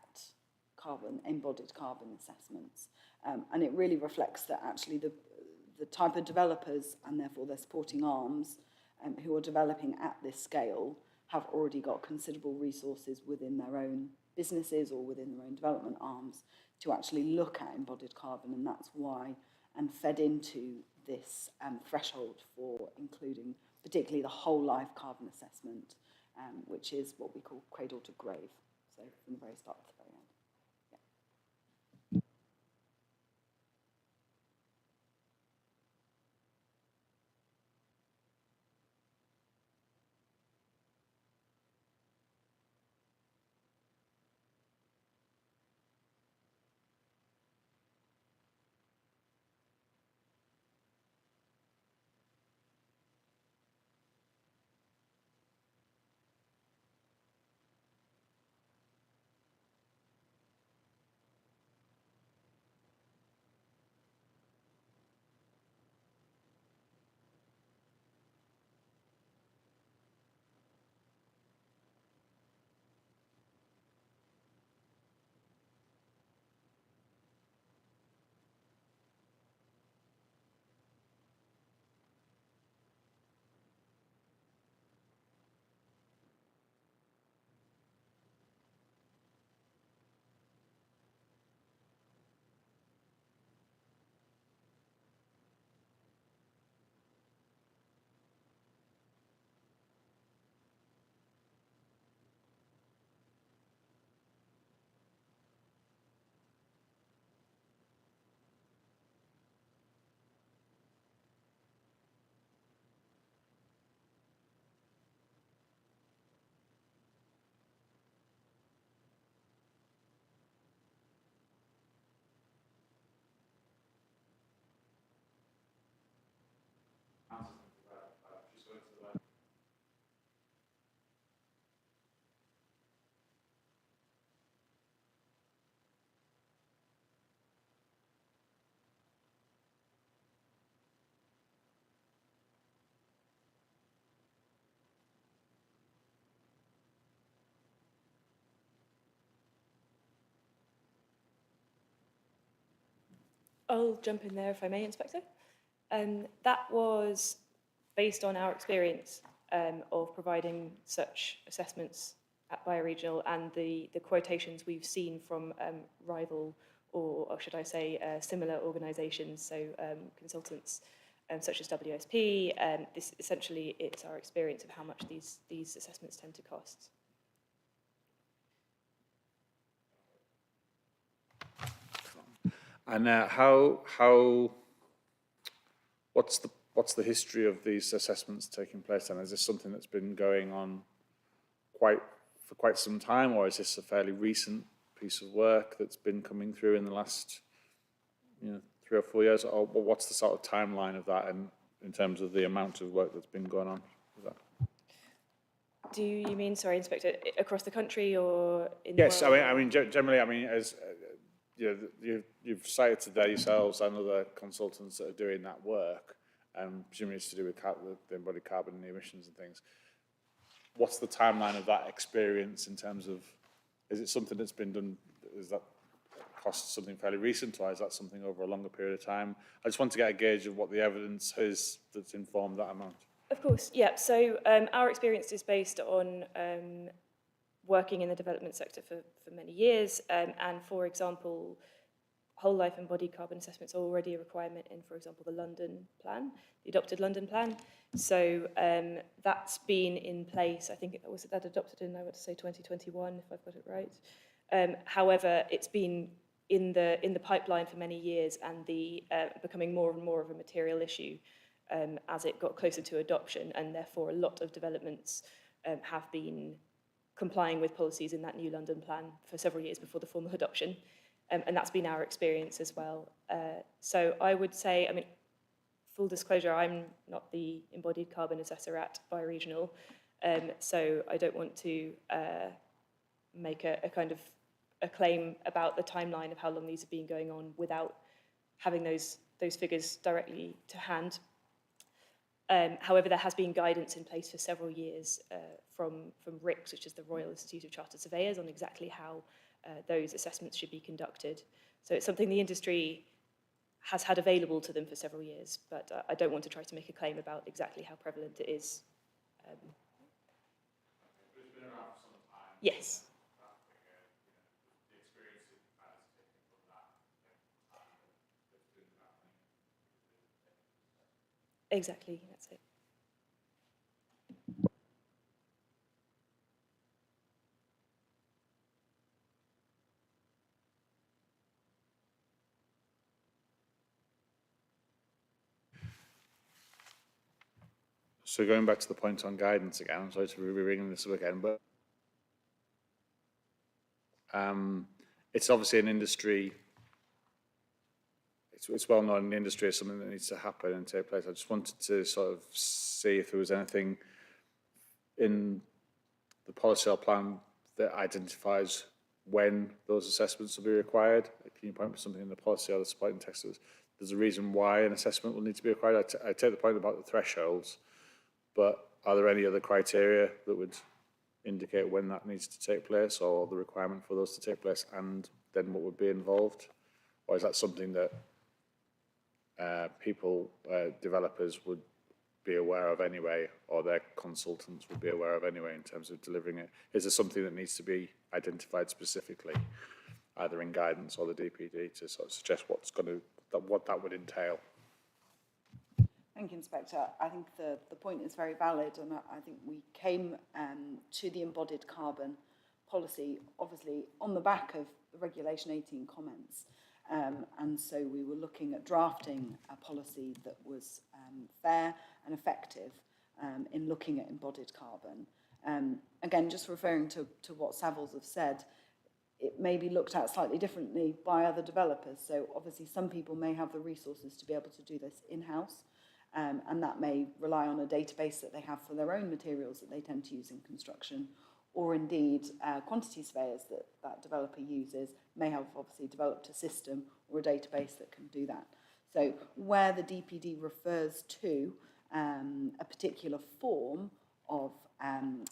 E: embodied carbon assessments. And it really reflects that actually the type of developers and therefore their supporting arms who are developing at this scale have already got considerable resources within their own businesses or within their own development arms to actually look at embodied carbon, and that's why, and fed into this threshold for including particularly the whole life carbon assessment, which is what we call cradle to grave, so from the very start to the very end.
F: I'll jump in there if I may, Inspector. That was based on our experience of providing such assessments at bioregional and the quotations we've seen from rival or should I say similar organisations, so consultants such as WSP. This essentially, it's our experience of how much these assessments tend to cost.
A: And what's the history of these assessments taking place then? Is this something that's been going on for quite some time, or is this a fairly recent piece of work that's been coming through in the last 3 or 4 years? Or what's the sort of timeline of that in terms of the amount of work that's been going on with that?
F: Do you mean, sorry, Inspector, across the country or in
A: Yes,
F: the world?
A: I mean generally, as you've cited today yourselves and other consultants that are doing that work, and presumably it's to do with the embodied carbon and the emissions and things. What's the timeline of that experience in terms of, is it something that's been done, is that cost something fairly recent, or is that something over a longer period of time? I just want to get a gauge of what the evidence is that's informed that amount.
F: Of course, yeah. So our experience is based on working in the development sector for many years, and for example, whole life embodied carbon assessments are already a requirement in, for example, the London plan, the adopted London plan. So that's been in place. I think was that adopted in, I want to say 2021, if I've got it right. However, it's been in the pipeline for many years, and becoming more and more of a material issue as it got closer to adoption, and therefore a lot of developments have been complying with policies in that new London plan for several years before the formal adoption. And that's been our experience as well. So I would say, I mean, full disclosure, I'm not the embodied carbon assessor at Bioregional, so I don't want to make a kind of a claim about the timeline of how long these have been going on without having those figures directly to hand. However, there has been guidance in place for several years from RICS, which is the Royal Institute of Chartered Surveyors, on exactly how those assessments should be conducted. So it's something the industry has had available to them for several years, but I don't want to try to make a claim about exactly how prevalent it is.
A: It's been around for some time.
F: Yes.
A: The experience that you've had is taken from that time that's been happening.
F: Exactly, that's it.
A: So going back to the point on guidance again, I'm sorry to be bringing this up again, but it's obviously an industry, it's well known in the industry as something that needs to happen and take place. I just wanted to sort of see if there was anything in the policy or plan that identifies when those assessments will be required. Can you point to something in the policy or the supporting text? There's a reason why an assessment will need to be required. I take the point about the thresholds, but are there any other criteria that would indicate when that needs to take place, or the requirement for those to take place, and then what would be involved? Or is that something that developers would be aware of anyway, or their consultants would be aware of anyway in terms of delivering it? Is there something that needs to be identified specifically, either in guidance or the DPD, to sort of suggest what that would entail?
E: Thank you, Inspector. I think the point is very valid, and I think we came to the embodied carbon policy, obviously, on the back of the Regulation 18 comments. And so we were looking at drafting a policy that was fair and effective in looking at embodied carbon. Again, just referring to what Savills have said, it may be looked at slightly differently by other developers. So obviously some people may have the resources to be able to do this in-house, and that may rely on a database that they have for their own materials that they tend to use in construction, or indeed quantity surveyors that developer uses may have obviously developed a system or a database that can do that. So where the DPD refers to a particular form of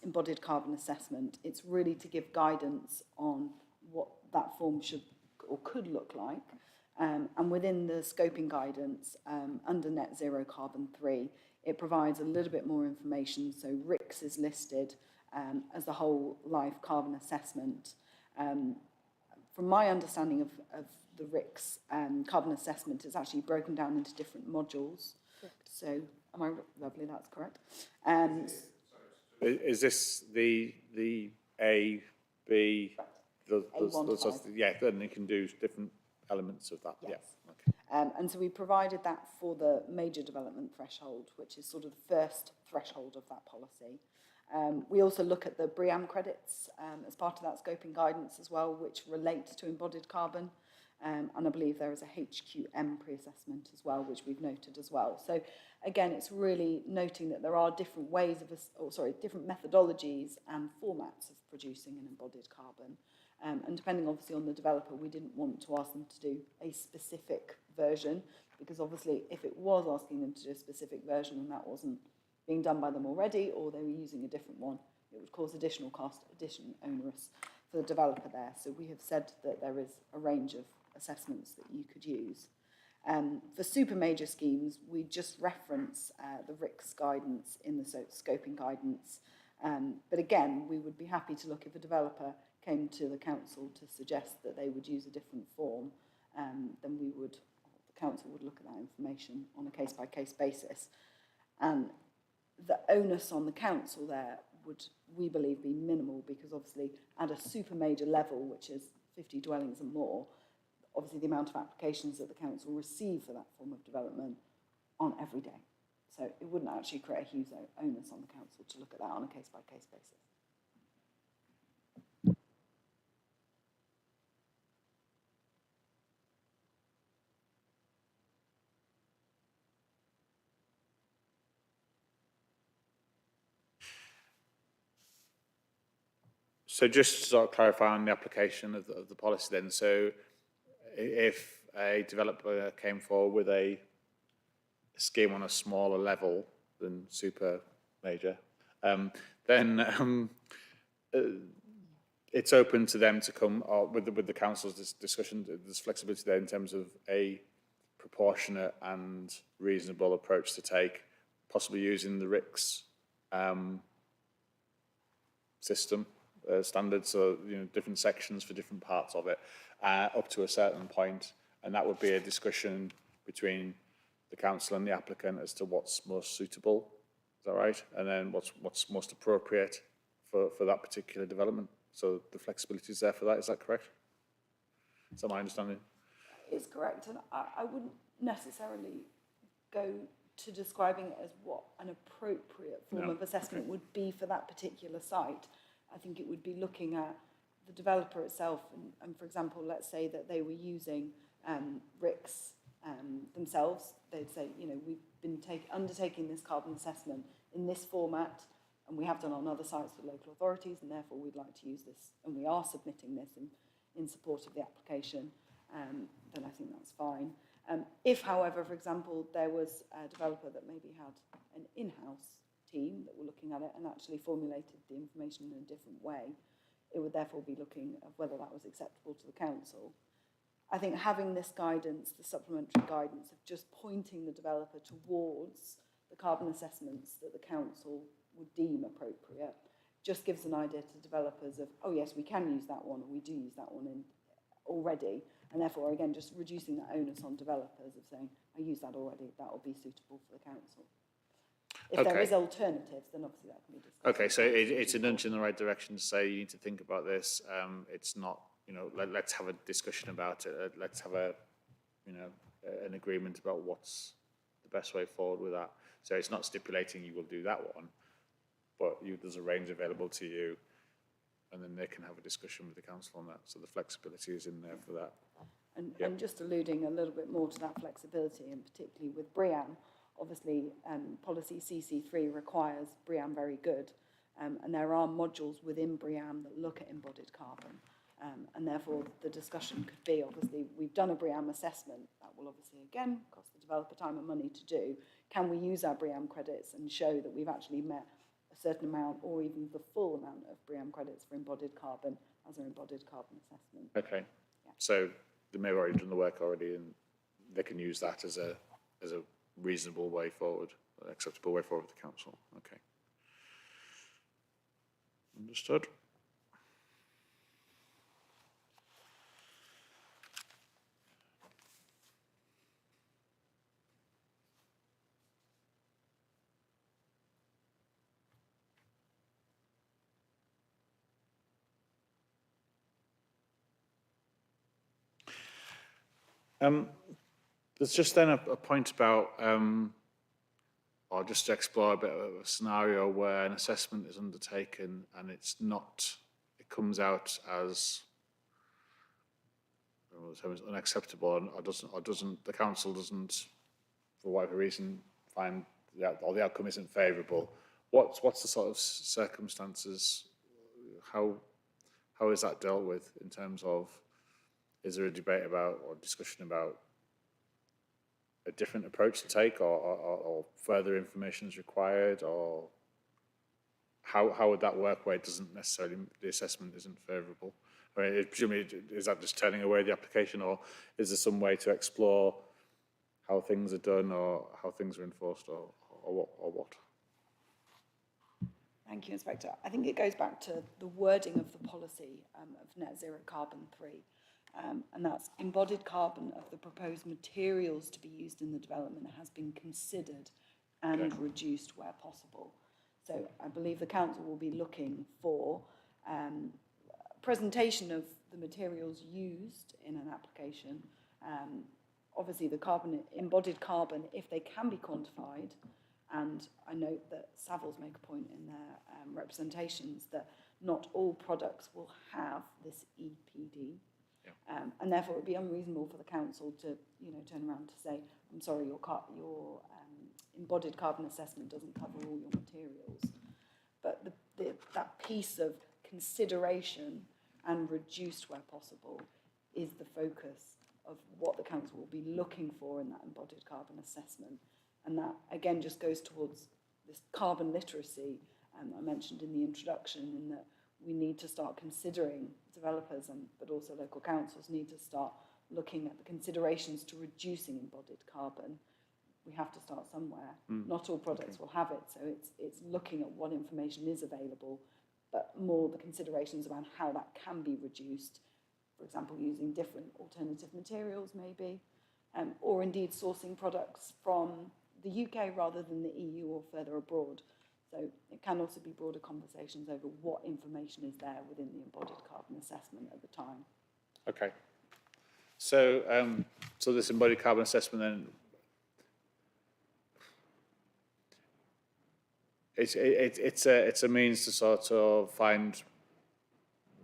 E: embodied carbon assessment, it's really to give guidance on what that form should or could look like. And within the scoping guidance under Net Zero Carbon 3, it provides a little bit more information. So RICS is listed as the whole life carbon assessment. From my understanding of the RICS carbon assessment, it's actually broken down into different modules. So, am I lovely? That's correct.
A: Is this the A, B,
E: A1 to 5.
A: yeah, then you can do different elements of that.
E: Yes.
A: Yeah. Okay.
E: And so we provided that for the major development threshold, which is sort of the first threshold of that policy. We also look at the BREEAM credits as part of that scoping guidance as well, which relate to embodied carbon. And I believe there is a HQM pre-assessment as well, which we've noted as well. So again, it's really noting that there are different ways of, different methodologies and formats of producing an embodied carbon. And depending obviously on the developer, we didn't want to ask them to do a specific version, because obviously if it was asking them to do a specific version and that wasn't being done by them already, or they were using a different one, it would cause additional cost, additional onerous for the developer there. So we have said that there is a range of assessments that you could use. For super major schemes, we just reference the RICS guidance in the scoping guidance. But again, we would be happy to look if a developer came to the council to suggest that they would use a different form, then the council would look at that information on a case-by-case basis. And the onus on the council there would, we believe, be minimal, because obviously at a super major level, which is 50 dwellings and more, obviously the amount of applications that the council receive for that form of development aren't every day. So it wouldn't actually create a huge onus on the council to look at that on a case-by-case basis.
A: So just to sort of clarify on the application of the policy then, so if a developer came forward with a scheme on a smaller level than super major, then it's open to them to come with the council's discussion. There's flexibility there in terms of a proportionate and reasonable approach to take, possibly using the RICS system standards, so different sections for different parts of it, up to a certain point, and that would be a discussion between the council and the applicant as to what's most suitable. Is that right? And then what's most appropriate for that particular development. So the flexibility is there for that. Is that correct? Is that my understanding?
E: It's correct, and I wouldn't necessarily go to describing it as what an appropriate form of assessment would be for that particular site. I think it would be looking at the developer itself, and for example, let's say that they were using RICS themselves. They'd say, we've been undertaking this carbon assessment in this format, and we have done on other sites with local authorities, and therefore we'd like to use this, and we are submitting this in support of the application, then I think that's fine. If, however, for example, there was a developer that maybe had an in-house team that were looking at it and actually formulated the information in a different way, it would therefore be looking at whether that was acceptable to the council. I think having this guidance, the supplementary guidance of just pointing the developer towards the carbon assessments that the council would deem appropriate, just gives an idea to developers of, oh yes, we can use that one, or we do use that one already, and therefore, again, just reducing that onus on developers of saying, I use that already, that will be suitable for the council. If there is alternatives, then obviously that can be discussed. Okay,
A: so it's a nudge in the right direction to say you need to think about this. It's not, let's have a discussion about it. Let's have an agreement about what's the best way forward with that. So it's not stipulating you will do that one, but there's a range available to you, and then they can have a discussion with the council on that. So the flexibility is in there for that.
E: And just alluding a little bit more to that flexibility, and particularly with BREEAM, obviously policy CC3 requires BREEAM very good, and there are modules within BREEAM that look at embodied carbon, and therefore the discussion could be, obviously, we've done a BREEAM assessment, that will obviously again cost the developer time and money to do. Can we use our BREEAM credits and show that we've actually met a certain amount or even the full amount of BREEAM credits for embodied carbon as an embodied carbon assessment?
A: Okay, so they may have already done the work already, and they can use that as a reasonable way forward, an acceptable way forward with the council. Okay. Understood. There's just then a point about, or just to explore a bit of a scenario where an assessment is undertaken and it comes out as unacceptable, or the council doesn't, for whatever reason, find or the outcome isn't favourable. What's the sort of circumstances? How is that dealt with in terms of, is there a debate about or discussion about a different approach to take, or further information is required, or how would that work where it doesn't necessarily, the assessment isn't favourable? I mean, presumably, is that just turning away the application, or is there some way to explore how things are done, or how things are enforced, or what?
E: Thank you, Inspector. I think it goes back to the wording of the policy of Net Zero Carbon 3, and that's embodied carbon of the proposed materials to be used in the development has been considered and reduced where possible. So I believe the council will be looking for presentation of the materials used in an application. Obviously, the embodied carbon, if they can be quantified, and I note that Savills make a point in their representations that not all products will have this EPD, and therefore it would be unreasonable for the council to, turn around to say, I'm sorry, your embodied carbon assessment doesn't cover all your materials. But that piece of consideration and reduced where possible is the focus of what the council will be looking for in that embodied carbon assessment. And that, again, just goes towards this carbon literacy I mentioned in the introduction, in that we need to start considering, developers but also local councils need to start looking at the considerations to reducing embodied carbon. We have to start somewhere. Not all products will have it, so it's looking at what information is available, but more the considerations around how that can be reduced. For example, using different alternative materials maybe, or indeed sourcing products from the UK rather than the EU or further abroad. So it can also be broader conversations over what information is there within the embodied carbon assessment at the time.
A: Okay. So, so this embodied carbon assessment then, it's a means to sort of find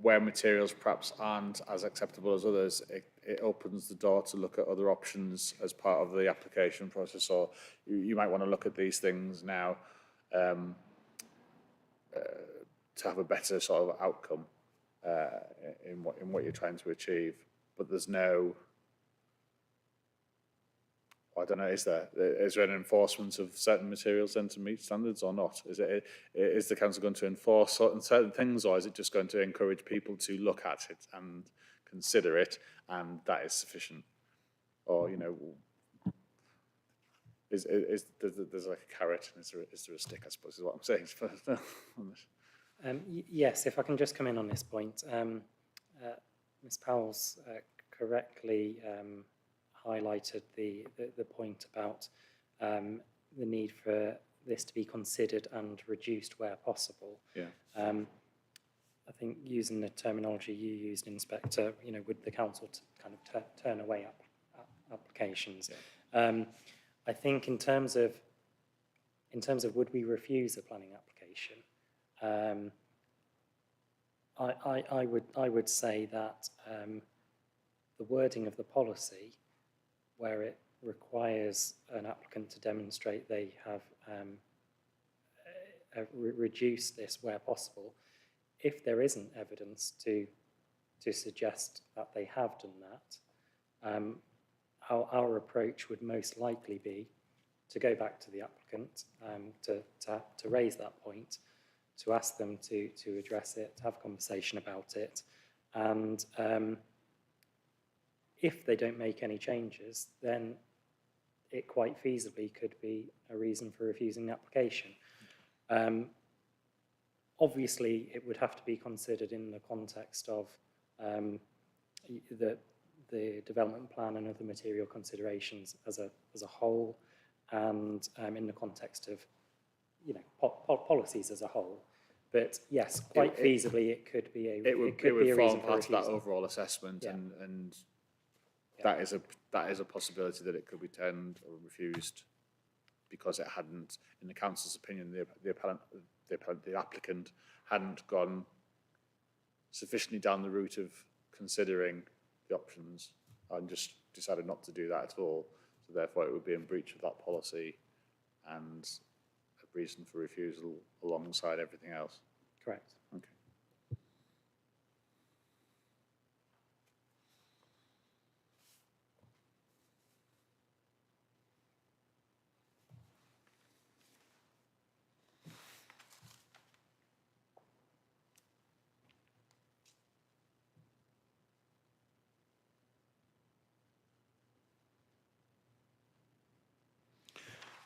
A: where materials perhaps aren't as acceptable as others. It opens the door to look at other options as part of the application process, or you might want to look at these things now to have a better sort of outcome in what you're trying to achieve. But there's no, I don't know, is there an enforcement of certain materials then to meet standards or not? Is the council going to enforce certain things, or is it just going to encourage people to look at it and consider it, and that is sufficient? Or, there's like a carrot, and is there a stick, I suppose, is what I'm saying.
G: Yes, if I can just come in on this point. Ms Powell's correctly highlighted the point about the need for this to be considered and reduced where possible.
A: Yeah.
G: I think using the terminology you used, Inspector, would the council kind of turn away applications? Yeah. I think in terms of would we refuse a planning application, I would say that the wording of the policy, where it requires an applicant to demonstrate they have reduced this where possible, if there isn't evidence to suggest that they have done that, our approach would most likely be to go back to the applicant, to raise that point, to ask them to address it, to have a conversation about it, and if they don't make any changes, then it quite feasibly could be a reason for refusing the application. Obviously, it would have to be considered in the context of the development plan and other material considerations as a whole, and in the context of policies as a whole. But yes, quite feasibly, it could be a reason for
A: part of that
G: refusal.
A: overall assessment, yeah. and that is a possibility that it could be turned or refused because it hadn't, in the council's opinion, the applicant hadn't gone sufficiently down the route of considering the options and just decided not to do that at all. So therefore it would be in breach of that policy and a reason for refusal alongside everything else.
G: Correct.
A: Okay.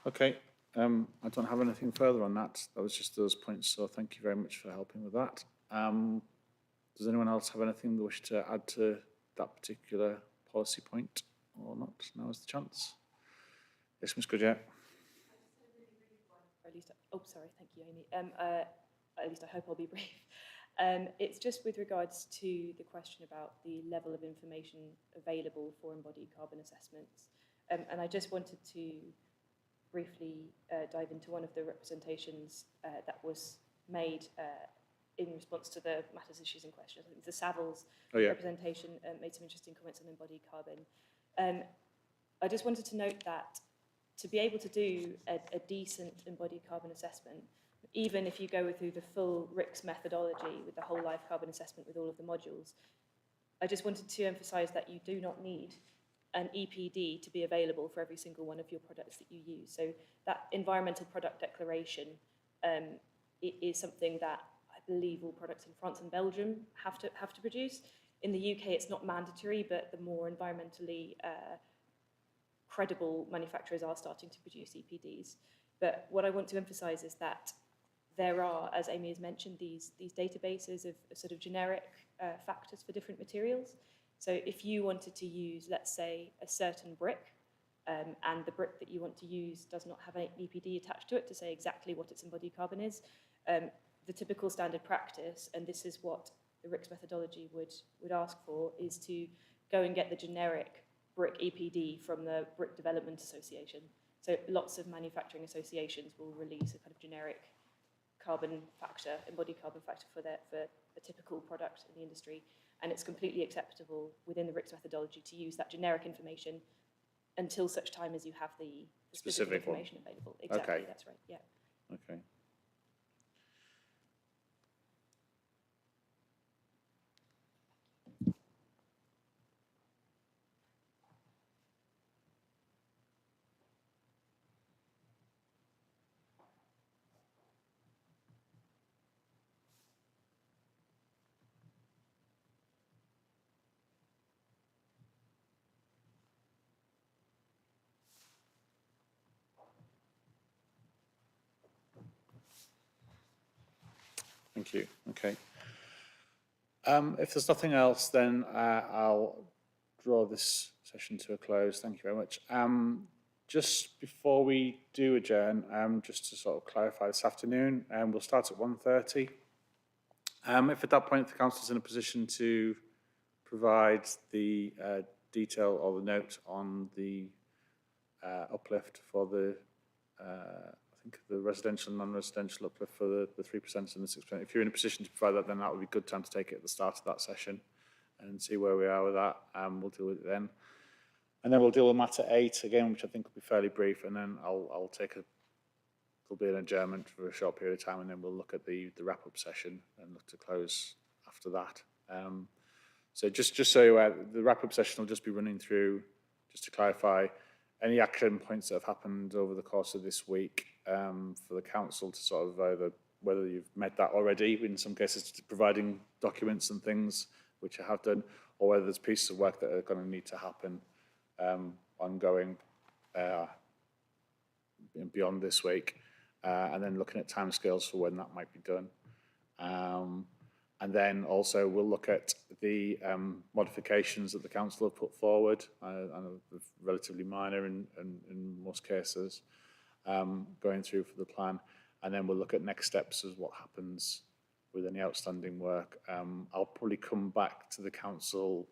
A: Okay, I don't have anything further on that. That was just those points, so thank you very much for helping with that. Does anyone else have anything they wish to add to that particular policy point or not? Now is the chance. Yes, Ms. Goodyear.
F: Or at least, oh, sorry, thank you, Amy. At least I hope I'll be brief. It's just with regards to the question about the level of information available for embodied carbon assessments. And I just wanted to briefly dive into one of the representations that was made in response to the matters issues in question. I think the Savills representation made some interesting comments on embodied carbon. I just wanted to note that to be able to do a decent embodied carbon assessment, even if you go through the full RICS methodology with the whole life carbon assessment with all of the modules, I just wanted to emphasise that you do not need an EPD to be available for every single one of your products that you use. So that environmental product declaration it is something that I believe all products in France and Belgium have to produce. In the UK, it's not mandatory, but the more environmentally credible manufacturers are starting to produce EPDs. But what I want to emphasise is that there are, as Amy has mentioned, these databases of sort of generic factors for different materials. So if you wanted to use, let's say, a certain brick, and the brick that you want to use does not have an EPD attached to it to say exactly what its embodied carbon is, the typical standard practice, and this is what the RICS methodology would ask for, is to go and get the generic brick EPD from the Brick Development Association. So lots of manufacturing associations will release a kind of generic carbon factor, embodied carbon factor for a typical product in the industry. And it's completely acceptable within the RICS methodology to use that generic information until such time as you have the specific information available. Exactly,
A: Okay.
F: That's right, yeah.
A: Okay. Thank you. Okay. If there's nothing else, then I'll draw this session to a close. Thank you very much. Just before we do adjourn, just to sort of clarify this afternoon, we'll start at 1:30. If at that point the council's in a position to provide the detail or the note on the uplift for the I think the residential and non-residential uplift for the 3% and the 6%. If you're in a position to provide that, then that would be a good time to take it at the start of that session and see where we are with that. We'll deal with it then. And then we'll deal with matter 8 again, which I think will be fairly brief. And then there'll be an adjournment for a short period of time, and then we'll look at the wrap-up session and look to close after that. So just so you're aware, the wrap-up session will just be running through, just to clarify, any action points that have happened over the course of this week for the council to sort of either, whether you've met that already, in some cases providing documents and things, which I have done, or whether there's pieces of work that are going to need to happen ongoing beyond this week, and then looking at timescales for when that might be done. And then also we'll look at the modifications that the council have put forward, and relatively minor in most cases, going through for the plan. And then we'll look at next steps as what happens with any outstanding work. I'll probably come back to the council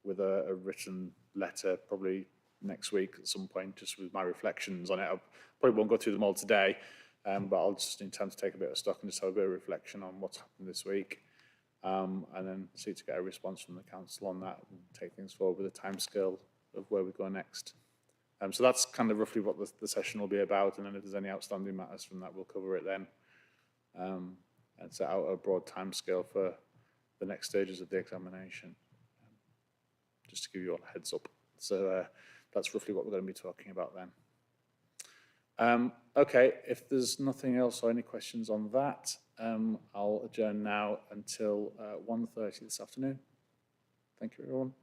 A: with a written letter probably next week at some point, just with my reflections on it. I probably won't go through them all today, but I'll just intend to take a bit of stock and just have a bit of reflection on what's happened this week, and then see to get a response from the council on that and take things forward with a timescale of where we go next. So that's kind of roughly what the session will be about, and then if there's any outstanding matters from that, we'll cover it then, and set out a broad timescale for the next stages of the examination, just to give you all a heads up. So that's roughly what we're going to be talking about then. Okay, if there's nothing else or any questions on that, I'll adjourn now until 1:30 this afternoon. Thank you, everyone.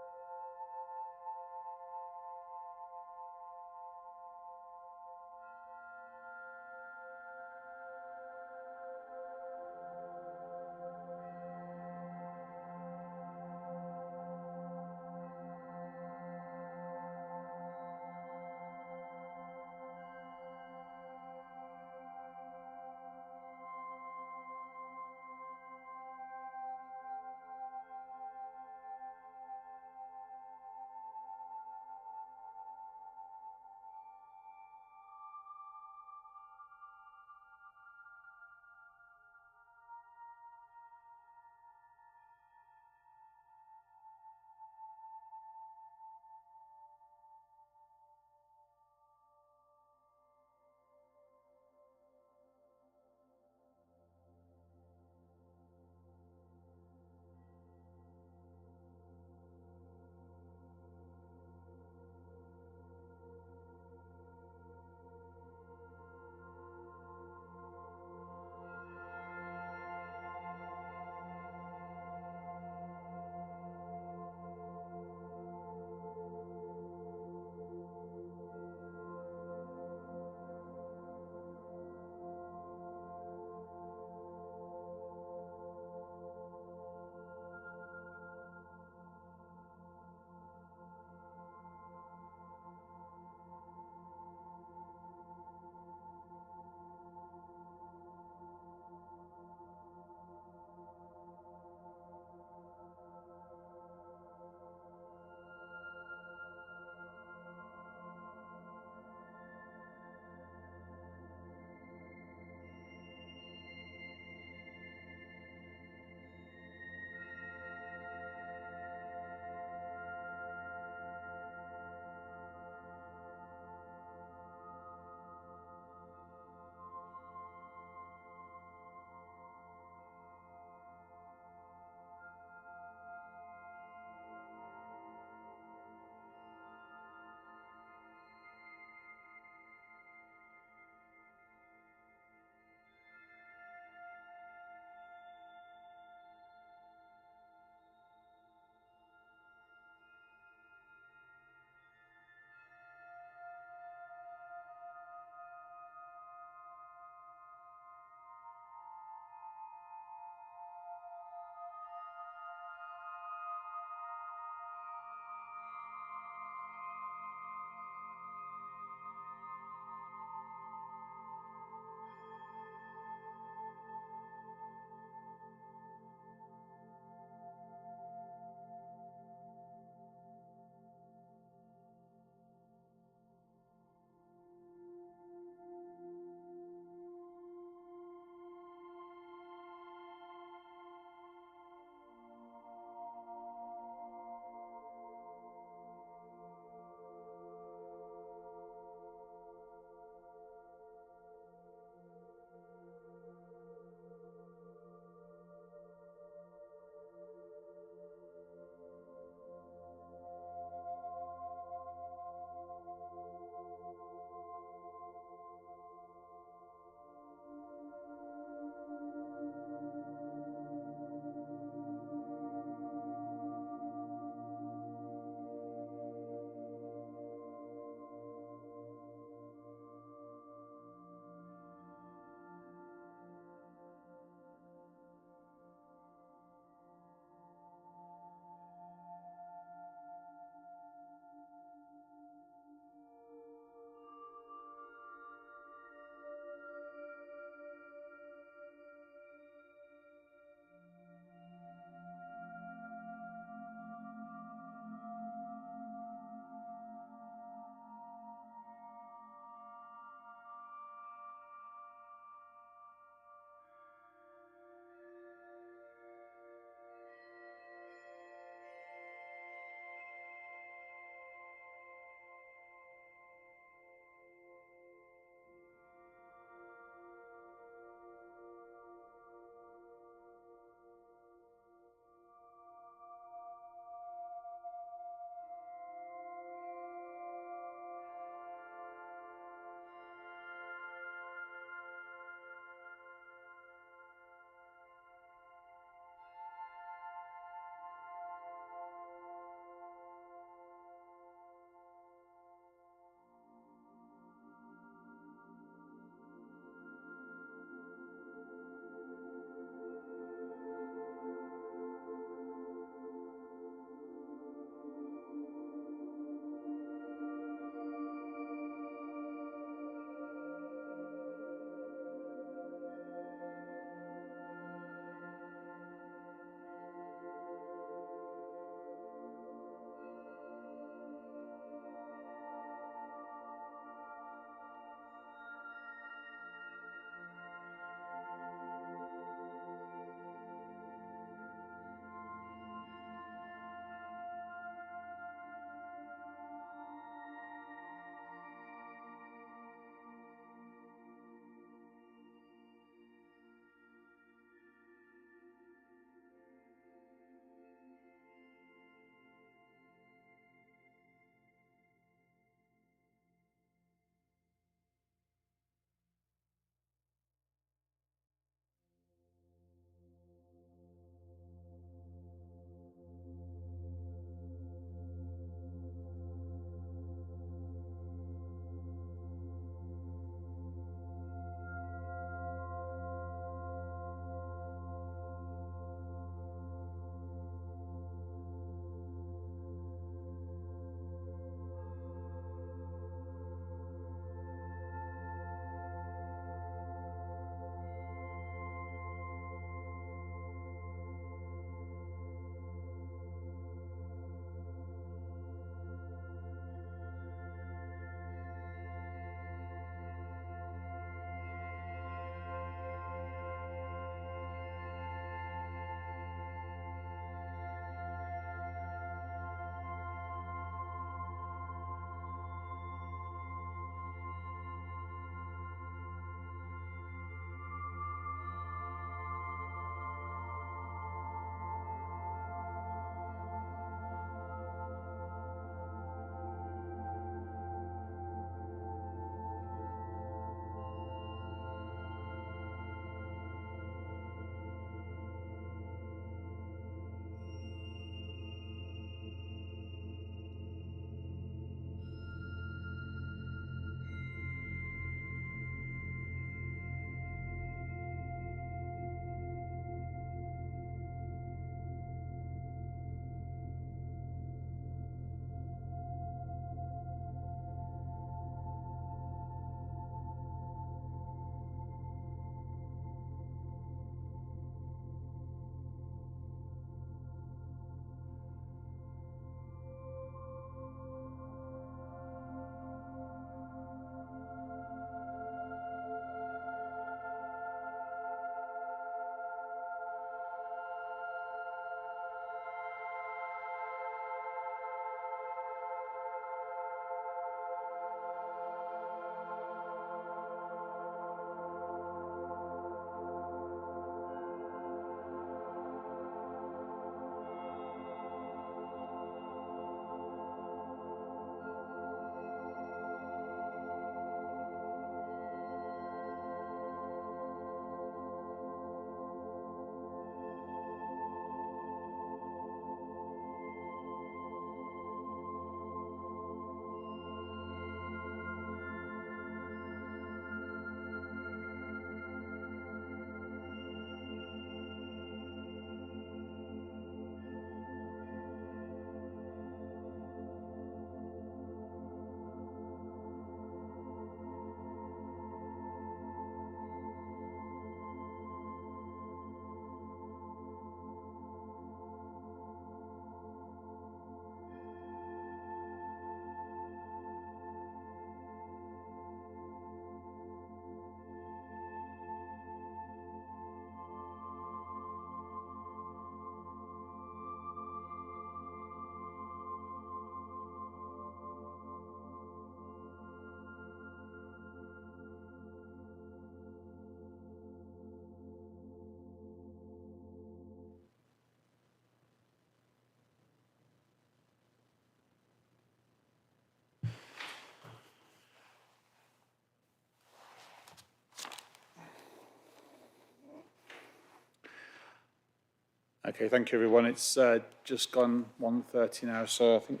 A: Okay, thank you, everyone. It's just gone 1:30 now, so I think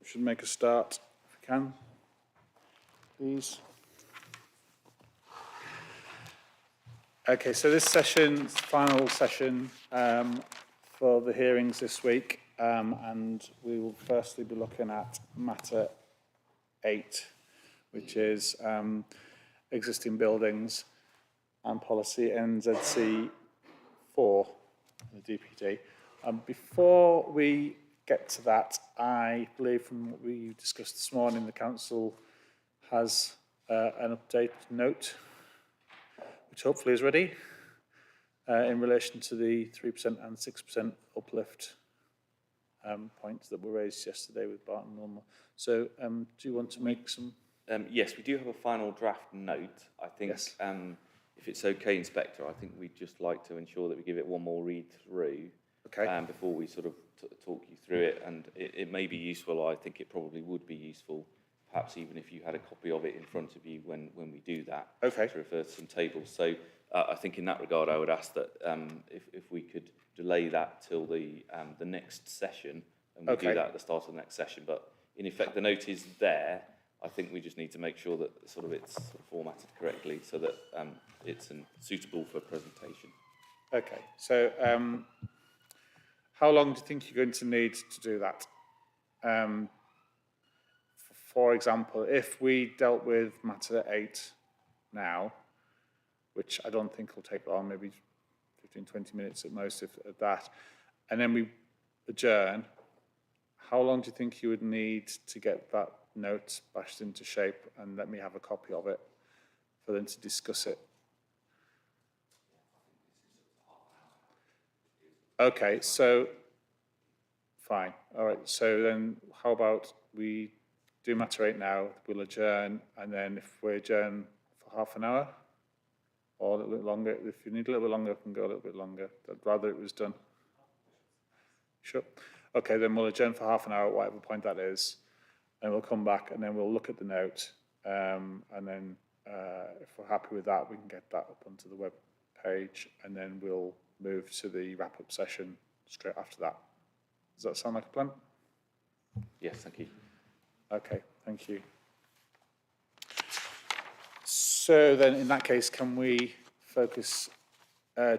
A: we should make a start if we can, please. Okay, so this session's final session for the hearings this week, and we will firstly be looking at matter 8, which is existing buildings and policy NZC 4, the DPD. Before we get to that, I believe from what we discussed this morning, the council has an update note, which hopefully is ready, in relation to the 3% and 6% uplift points that were raised yesterday with Barton Normal. So do you want to make some?
D: Yes, we do have a final draft note. I think,
A: Yes.
D: if it's okay, Inspector, I think we'd just like to ensure that we give it one more read through before we sort of talk you through it. And it may be useful, I think it probably would be useful, perhaps even if you had a copy of it in front of you when we do that,
A: Okay.
D: to refer to some tables. So I think in that regard, I would ask that if we could delay that till the next session, and we do that at the start of the next session. But in effect, the note is there. I think we just need to make sure that it's sort of formatted correctly so that it's suitable for presentation.
A: Okay, so how long do you think you're going to need to do that? For example, if we dealt with matter 8 now, which I don't think will take long, maybe 15, 20 minutes at most, if at that, and then we adjourn, how long do you think you would need to get that note bashed into shape and let me have a copy of it for them to discuss it? Okay, so fine. All right, so then how about we do matter 8 now, we'll adjourn, and then if we adjourn for half an hour or a little bit longer, if you need a little bit longer, I can go a little bit longer. I'd rather it was done. Sure. Okay, then we'll adjourn for half an hour at whatever point that is, and we'll come back and then we'll look at the note, and then if we're happy with that, we can get that up onto the web page, and then we'll move to the wrap-up session straight after that. Does that sound like a plan?
D: Yes, thank you.
A: Okay, thank you. So then, in that case, can we focus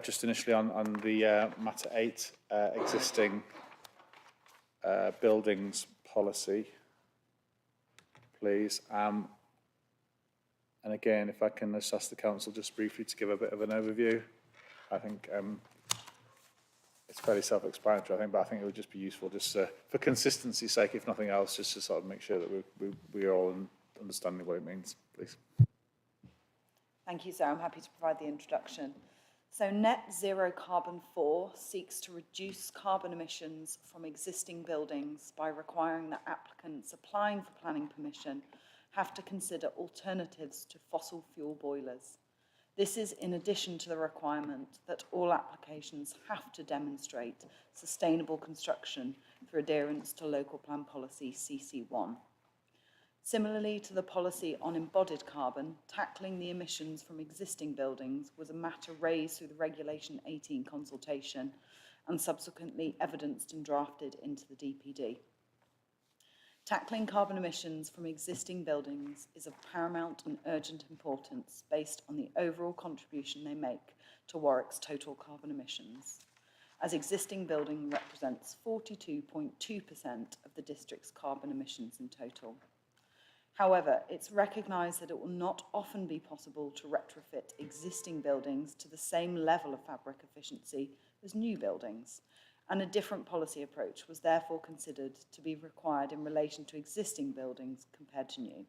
A: just initially on the matter 8, existing buildings policy, please. And again, if I can just ask the council just briefly to give a bit of an overview. I think it's fairly self-explanatory, I think, but I think it would just be useful just for consistency's sake, if nothing else, just to sort of make sure that we are all understanding what it means, please.
E: Thank you, sir. I'm happy to provide the introduction. So Net Zero Carbon 4 seeks to reduce carbon emissions from existing buildings by requiring that applicants applying for planning permission have to consider alternatives to fossil fuel boilers. This is in addition to the requirement that all applications have to demonstrate sustainable construction through adherence to local plan policy CC1. Similarly to the policy on embodied carbon, tackling the emissions from existing buildings was a matter raised through the Regulation 18 consultation and subsequently evidenced and drafted into the DPD. Tackling carbon emissions from existing buildings is of paramount and urgent importance based on the overall contribution they make to Warwick's total carbon emissions, as existing building represents 42.2% of the district's carbon emissions in total. However, it's recognised that it will not often be possible to retrofit existing buildings to the same level of fabric efficiency as new buildings, and a different policy approach was therefore considered to be required in relation to existing buildings compared to new.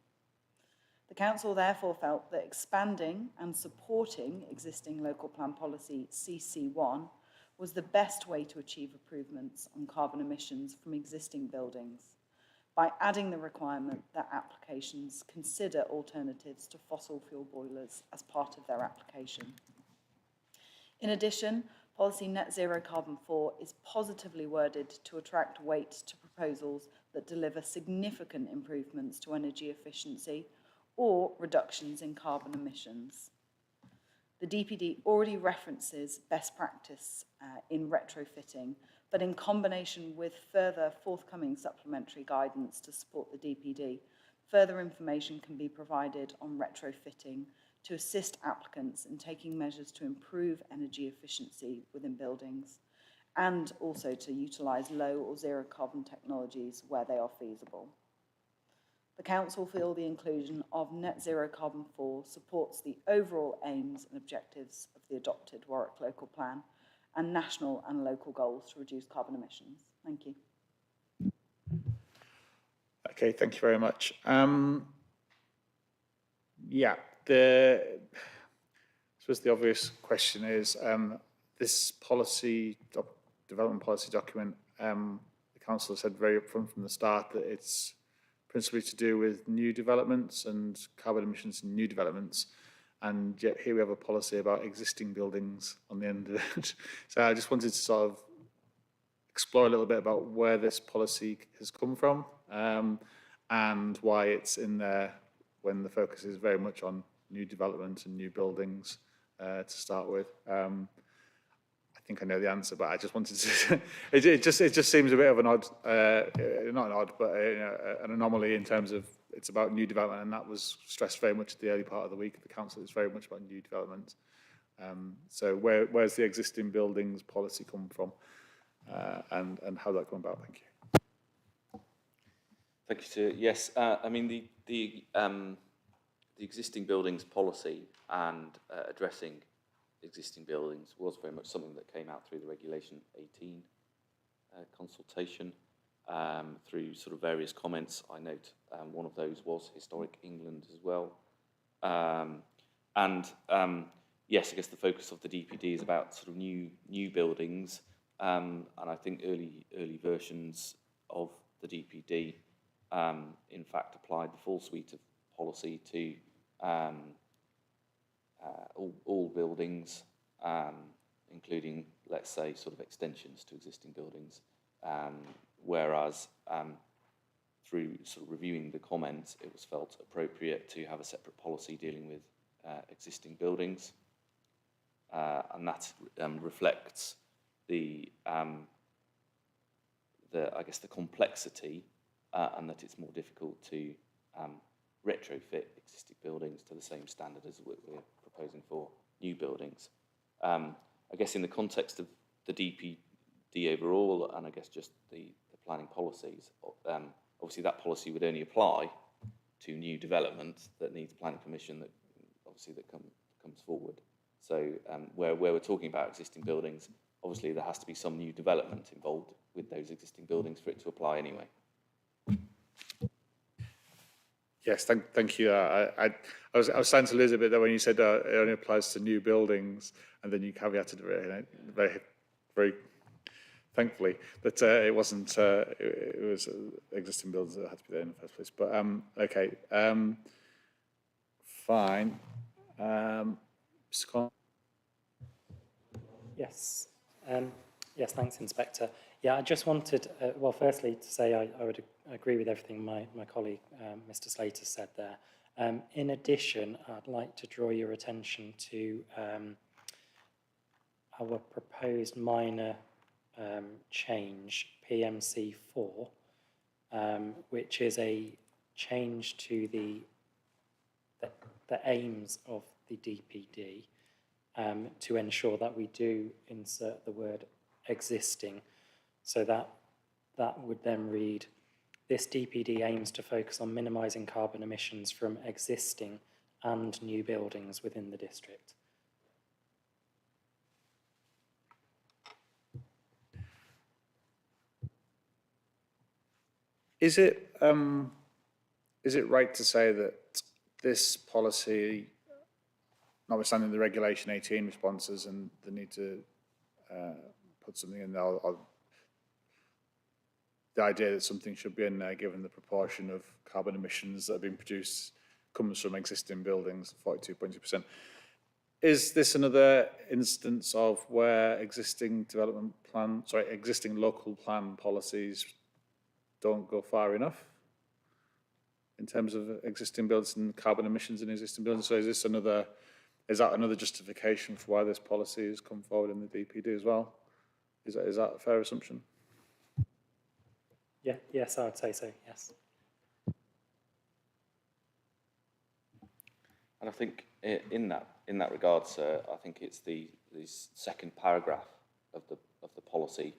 E: The Council therefore felt that expanding and supporting existing local plan policy CC1 was the best way to achieve improvements on carbon emissions from existing buildings, by adding the requirement that applications consider alternatives to fossil fuel boilers as part of their application. In addition, policy Net Zero Carbon 4 is positively worded to attract weight to proposals that deliver significant improvements to energy efficiency or reductions in carbon emissions. The DPD already references best practice in retrofitting, but in combination with further forthcoming supplementary guidance to support the DPD, further information can be provided on retrofitting to assist applicants in taking measures to improve energy efficiency within buildings, and also to utilise low or zero carbon technologies where they are feasible. The Council feel the inclusion of Net Zero Carbon 4 supports the overall aims and objectives of the adopted Warwick Local Plan and national and local goals to reduce carbon emissions. Thank you.
A: Okay, thank you very much. Yeah, I suppose the obvious question is this development policy document, the Council said very upfront from the start that it's principally to do with new developments and carbon emissions in new developments. And yet here we have a policy about existing buildings on the end of it. So I just wanted to sort of explore a little bit about where this policy has come from and why it's in there when the focus is very much on new development and new buildings to start with. I think I know the answer, but I just wanted to. it just seems a bit of an odd, not an odd, but an anomaly in terms of it's about new development, and that was stressed very much at the early part of the week at the council. It's very much about new development. So where's the existing buildings policy come from, and how that come about? Thank you.
D: Thank you, sir. Yes, I mean the existing buildings policy and addressing existing buildings was very much something that came out through the Regulation 18 consultation, through sort of various comments. I note one of those was Historic England as well. Yes, I guess the focus of the DPD is about sort of new buildings, and I think early versions of the DPD in fact applied the full suite of policy to all buildings, including, let's say, sort of extensions to existing buildings, whereas through sort of reviewing the comments, it was felt appropriate to have a separate policy dealing with existing buildings, and that reflects the I guess the complexity and that it's more difficult to retrofit existing buildings to the same standard as we're proposing for new buildings. I guess in the context of the DPD overall, and I guess just the planning policies, obviously that policy would only apply to new development that needs planning permission that obviously that comes forward. So where we're talking about existing buildings, obviously there has to be some new development involved with those existing buildings for it to apply anyway.
A: Yes, thank you. I was starting to lose a bit there when you said it only applies to new buildings, and then you caveated it very, very thankfully that it wasn't. It was existing buildings that had to be there in the first place. But okay, fine. Mr. Conn?
G: Yes. Yes, thanks, Inspector. Yeah, I just wanted, well, firstly, to say I would agree with everything my colleague, Mr. Slater, said there. In addition, I'd like to draw your attention to our proposed minor change, PMC4, which is a change to the aims of the DPD to ensure that we do insert the word existing. So that would then read, this DPD aims to focus on minimising carbon emissions from existing and new buildings within the district.
A: Is it right to say that this policy, notwithstanding the Regulation 18 responses and the need to put something in there, the idea that something should be in there given the proportion of carbon emissions that have been produced comes from existing buildings, 42.2%. Is this another instance of where existing local plan policies don't go far enough in terms of existing buildings and carbon emissions in existing buildings? So is this another Is that another justification for why this policy has come forward in the DPD as well? Is that a fair assumption?
G: Yeah, yes, I would say so, yes.
D: And I think in that regard, sir, I think it's the second paragraph of the policy,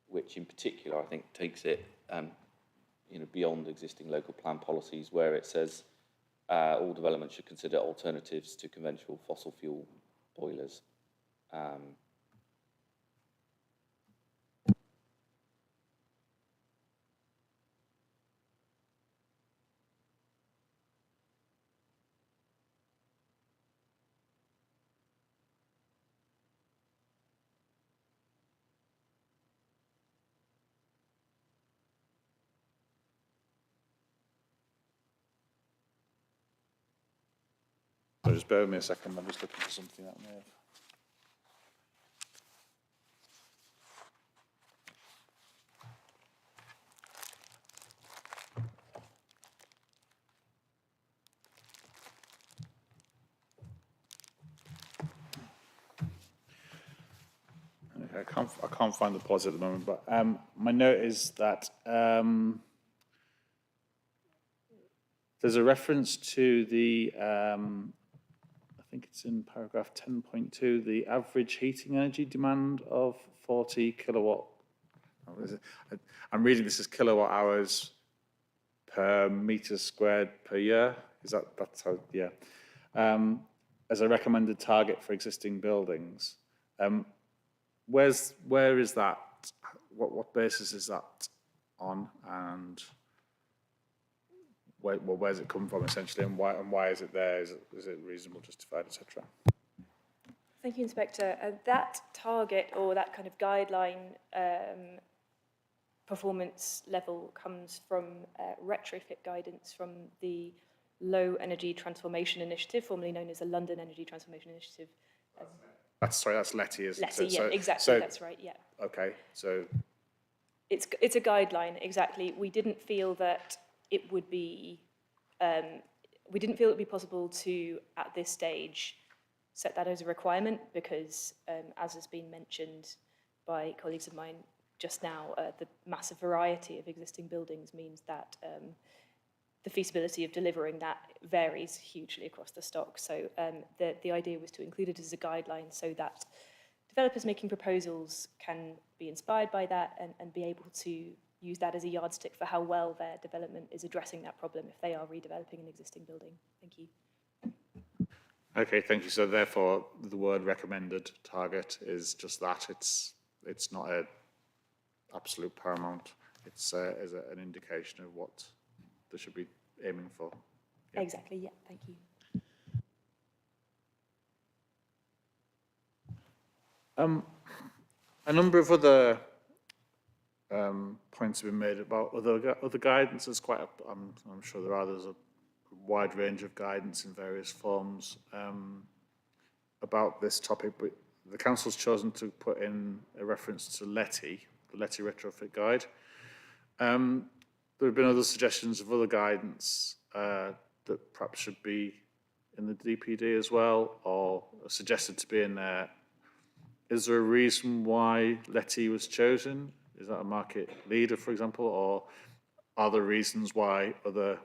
D: which in particular I think takes it beyond existing local plan policies, where it says all development should consider alternatives to conventional fossil fuel boilers.
A: So just bear with me a second, I'm just looking for something that may have... Okay, I can't find the policy at the moment, but my note is that there's a reference to the, I think it's in paragraph 10.2, the average heating energy demand of 40 kilowatt. I'm reading this as kilowatt hours per metre squared per year. That's how, yeah. As a recommended target for existing buildings. Where is that? What basis is that on, and where's it come from essentially, and why is it there? Is it reasonable, justified, etc.?
F: Thank you, Inspector. That target or that kind of guideline performance level comes from retrofit guidance from the Low Energy Transformation Initiative, formerly known as the London Energy Transformation Initiative.
A: That's LETI, isn't it?
F: LETI, yeah, exactly, that's right, yeah.
A: Okay, so...
F: It's a guideline, exactly. We didn't feel that it would be, possible to, at this stage, set that as a requirement because, as has been mentioned by colleagues of mine just now, the massive variety of existing buildings means that the feasibility of delivering that varies hugely across the stock. So the idea was to include it as a guideline so that developers making proposals can be inspired by that and be able to use that as a yardstick for how well their development is addressing that problem if they are redeveloping an existing building. Thank you.
A: Okay, thank you. So therefore, the word recommended target is just that. It's not an absolute paramount. It's an indication of what they should be aiming for. Yep.
F: Exactly, yeah, thank you.
A: A number of other points have been made about other guidance. There's quite I'm sure there's a wide range of guidance in various forms about this topic, but the council's chosen to put in a reference to LETI, the LETI retrofit guide. There have been other suggestions of other guidance that perhaps should be in the DPD as well, or suggested to be in there. Is there a reason why LETI was chosen? Is that a market leader, for example, or are there reasons why other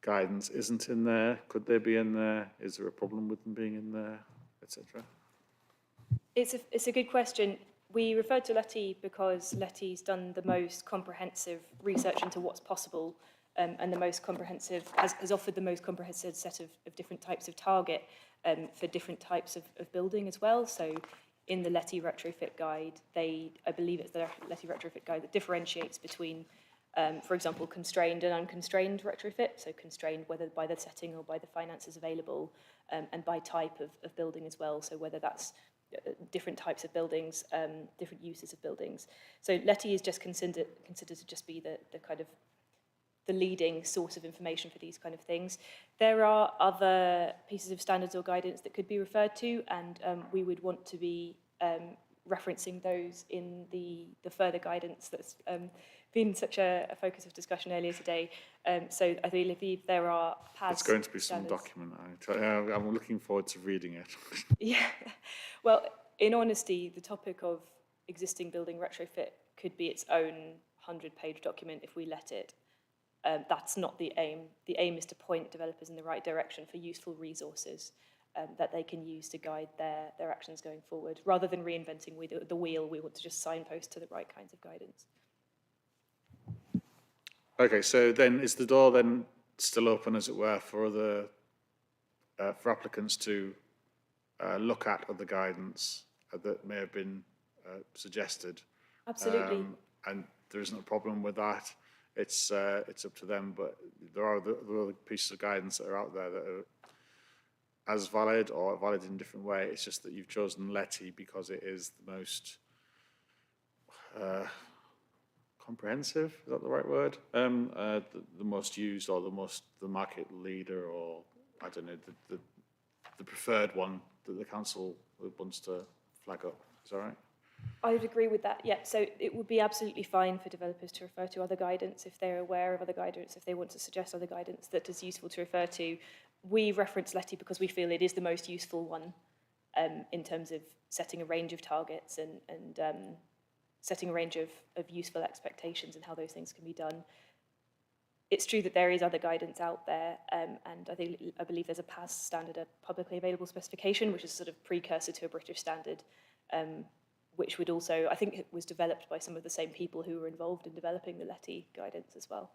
A: guidance isn't in there? Could they be in there? Is there a problem with them being in there, etc.?
F: It's a good question. We referred to LETI because LETI's done the most comprehensive research into what's possible and the most comprehensive, has offered the most comprehensive set of different types of target for different types of building as well. So in the LETI retrofit guide, I believe it's the LETI retrofit guide that differentiates between, for example, constrained and unconstrained retrofit. So constrained whether by the setting or by the finances available, and by type of building as well. So whether that's different types of buildings, different uses of buildings. So LETI is just considered to just be the kind of the leading source of information for these kind of things. There are other pieces of standards or guidance that could be referred to, and we would want to be referencing those in the further guidance that's been such a focus of discussion earlier today. So I believe there are PAS
A: It's going to be some
F: standards.
A: document. I'm looking forward to reading it.
F: Yeah, well, in honesty, the topic of existing building retrofit could be its own 100-page document if we let it. That's not the aim. The aim is to point developers in the right direction for useful resources that they can use to guide their actions going forward. Rather than reinventing the wheel, we want to just signpost to the right kinds of guidance.
A: Okay, so then is the door then still open, as it were, for other for applicants to look at other guidance that may have been suggested?
F: Absolutely.
A: And there isn't a problem with that. It's up to them, but there are other pieces of guidance that are out there that are as valid or valid in a different way. It's just that you've chosen Letty because it is the most comprehensive, is that the right word? The most used, or the market leader, or I don't know, the preferred one that the council wants to flag up. Is that right?
F: I would agree with that, yeah. So it would be absolutely fine for developers to refer to other guidance if they're aware of other guidance, if they want to suggest other guidance that is useful to refer to. We reference Letty because we feel it is the most useful one in terms of setting a range of targets and setting a range of useful expectations and how those things can be done. It's true that there is other guidance out there, and I believe there's a PAS standard, a publicly available specification, which is sort of precursor to a British standard, which would also, I think it was developed by some of the same people who were involved in developing the Letty guidance as well.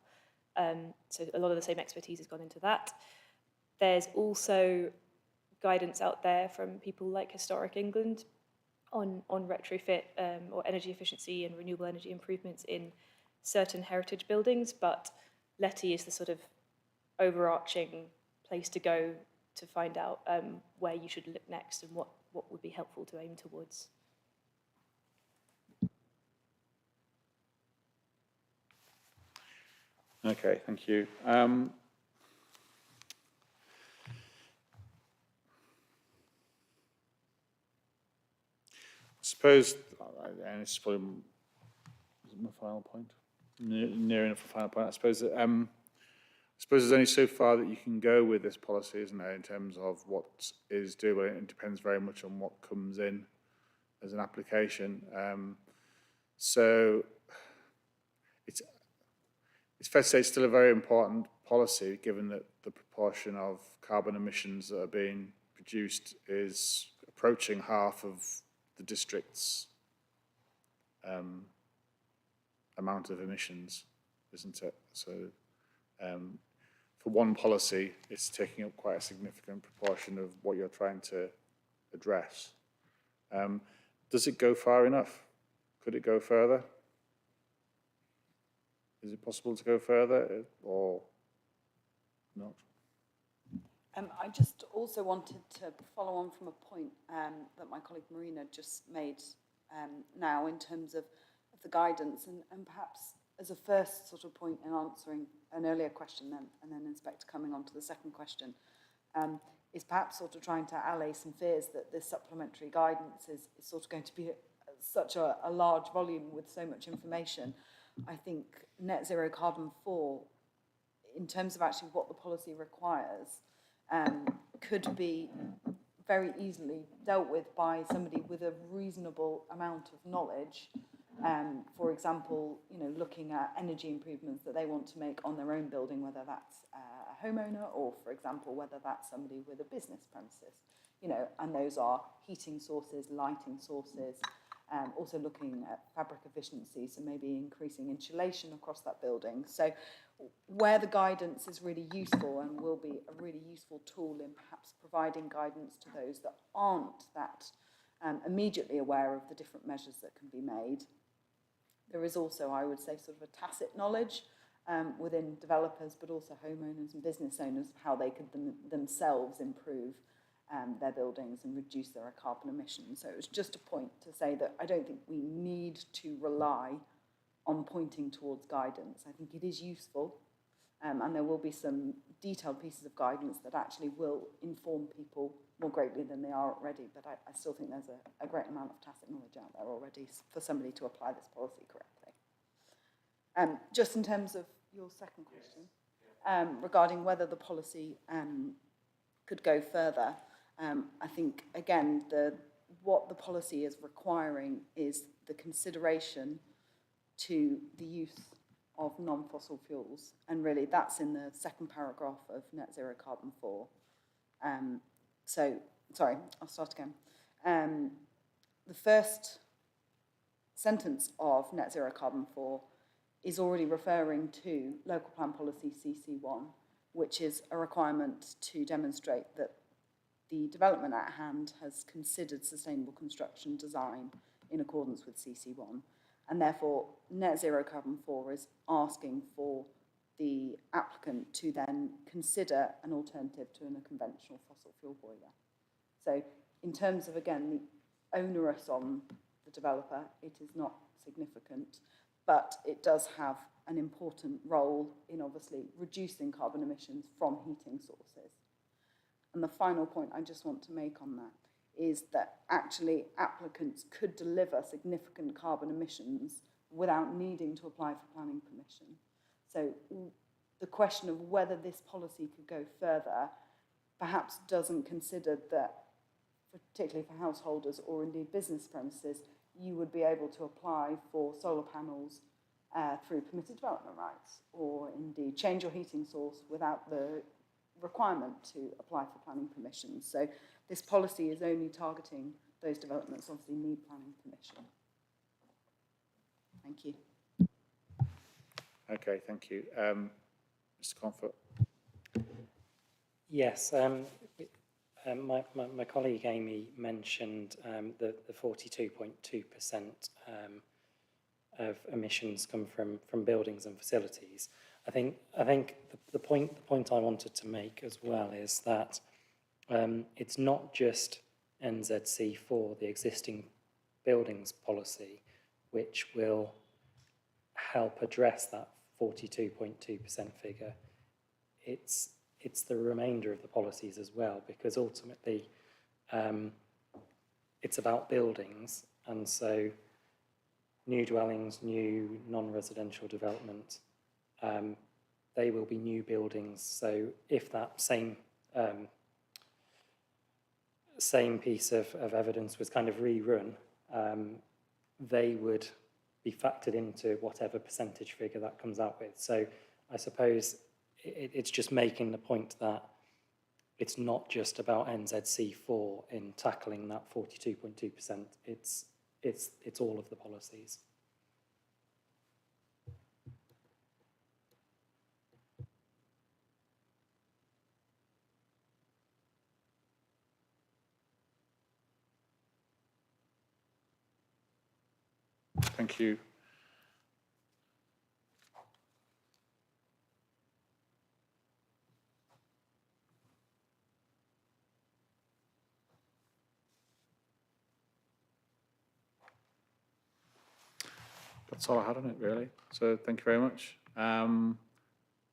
F: So a lot of the same expertise has gone into that. There's also guidance out there from people like Historic England on retrofit or energy efficiency and renewable energy improvements in certain heritage buildings, but Letty is the sort of overarching place to go to find out where you should look next and what would be helpful to aim towards.
A: Okay, thank you. I suppose, and it's probably my final point, near enough a final point. I suppose there's only so far that you can go with this policy, isn't there, in terms of what is doable. It depends very much on what comes in as an application. So it's fair to say it's still a very important policy, given that the proportion of carbon emissions that are being produced is approaching half of the district's amount of emissions, isn't it? So for one policy, it's taking up quite a significant proportion of what you're trying to address. Does it go far enough? Could it go further? Is it possible to go further or not?
E: I just also wanted to follow on from a point that my colleague Marina just made now in terms of the guidance and perhaps as a first sort of point in answering an earlier question and then Inspector coming on to the second question, is perhaps sort of trying to allay some fears that this supplementary guidance is sort of going to be such a large volume with so much information. I think Net Zero Carbon 4, in terms of actually what the policy requires, could be very easily dealt with by somebody with a reasonable amount of knowledge. For example, looking at energy improvements that they want to make on their own building, whether that's a homeowner or, for example, whether that's somebody with a business premises, and those are heating sources, lighting sources, also looking at fabric efficiency, so maybe increasing insulation across that building. So where the guidance is really useful and will be a really useful tool in perhaps providing guidance to those that aren't that immediately aware of the different measures that can be made. There is also, I would say, sort of a tacit knowledge within developers, but also homeowners and business owners of how they could themselves improve their buildings and reduce their carbon emissions. So it was just a point to say that I don't think we need to rely on pointing towards guidance. I think it is useful, And there will be some detailed pieces of guidance that actually will inform people more greatly than they are already. But I still think there's a great amount of tacit knowledge out there already for somebody to apply this policy correctly. Just in terms of your second question, regarding whether the policy could go further, I think, again, what the policy is requiring is the consideration to the use of non-fossil fuels. And really, that's in the second paragraph of Net Zero Carbon 4. Sorry, I'll start again. The first sentence of Net Zero Carbon 4 is already referring to Local Plan Policy CC1, which is a requirement to demonstrate that the development at hand has considered sustainable construction design in accordance with CC1. And therefore, Net Zero Carbon 4 is asking for the applicant to then consider an alternative to a conventional fossil fuel boiler. So in terms of, again, the onerous on the developer, it is not significant, but it does have an important role in obviously reducing carbon emissions from heating sources. And the final point I just want to make on that is that actually applicants could deliver significant carbon emissions without needing to apply for planning permission. So the question of whether this policy could go further perhaps doesn't consider that, particularly for householders or indeed business premises, you would be able to apply for solar panels through permitted development rights, or indeed change your heating source without the requirement to apply for planning permission. So this policy is only targeting those developments obviously need planning permission. Thank you.
A: Okay, thank you. Mr. Comfort.
G: Yes, my colleague Amy mentioned the 42.2% of emissions come from buildings and facilities. I think the point I wanted to make as well is that it's not just NZC4, the existing buildings policy, which will help address that 42.2% figure. It's the remainder of the policies as well, because ultimately it's about buildings, and so new dwellings, new non-residential development, they will be new buildings. So if that same piece of evidence was kind of rerun, they would be factored into whatever percentage figure that comes out with. So I suppose it's just making the point that it's not just about NZC4 in tackling that 42.2%. It's all of the policies.
A: Thank you. That's all I had on it, really. So thank you very much.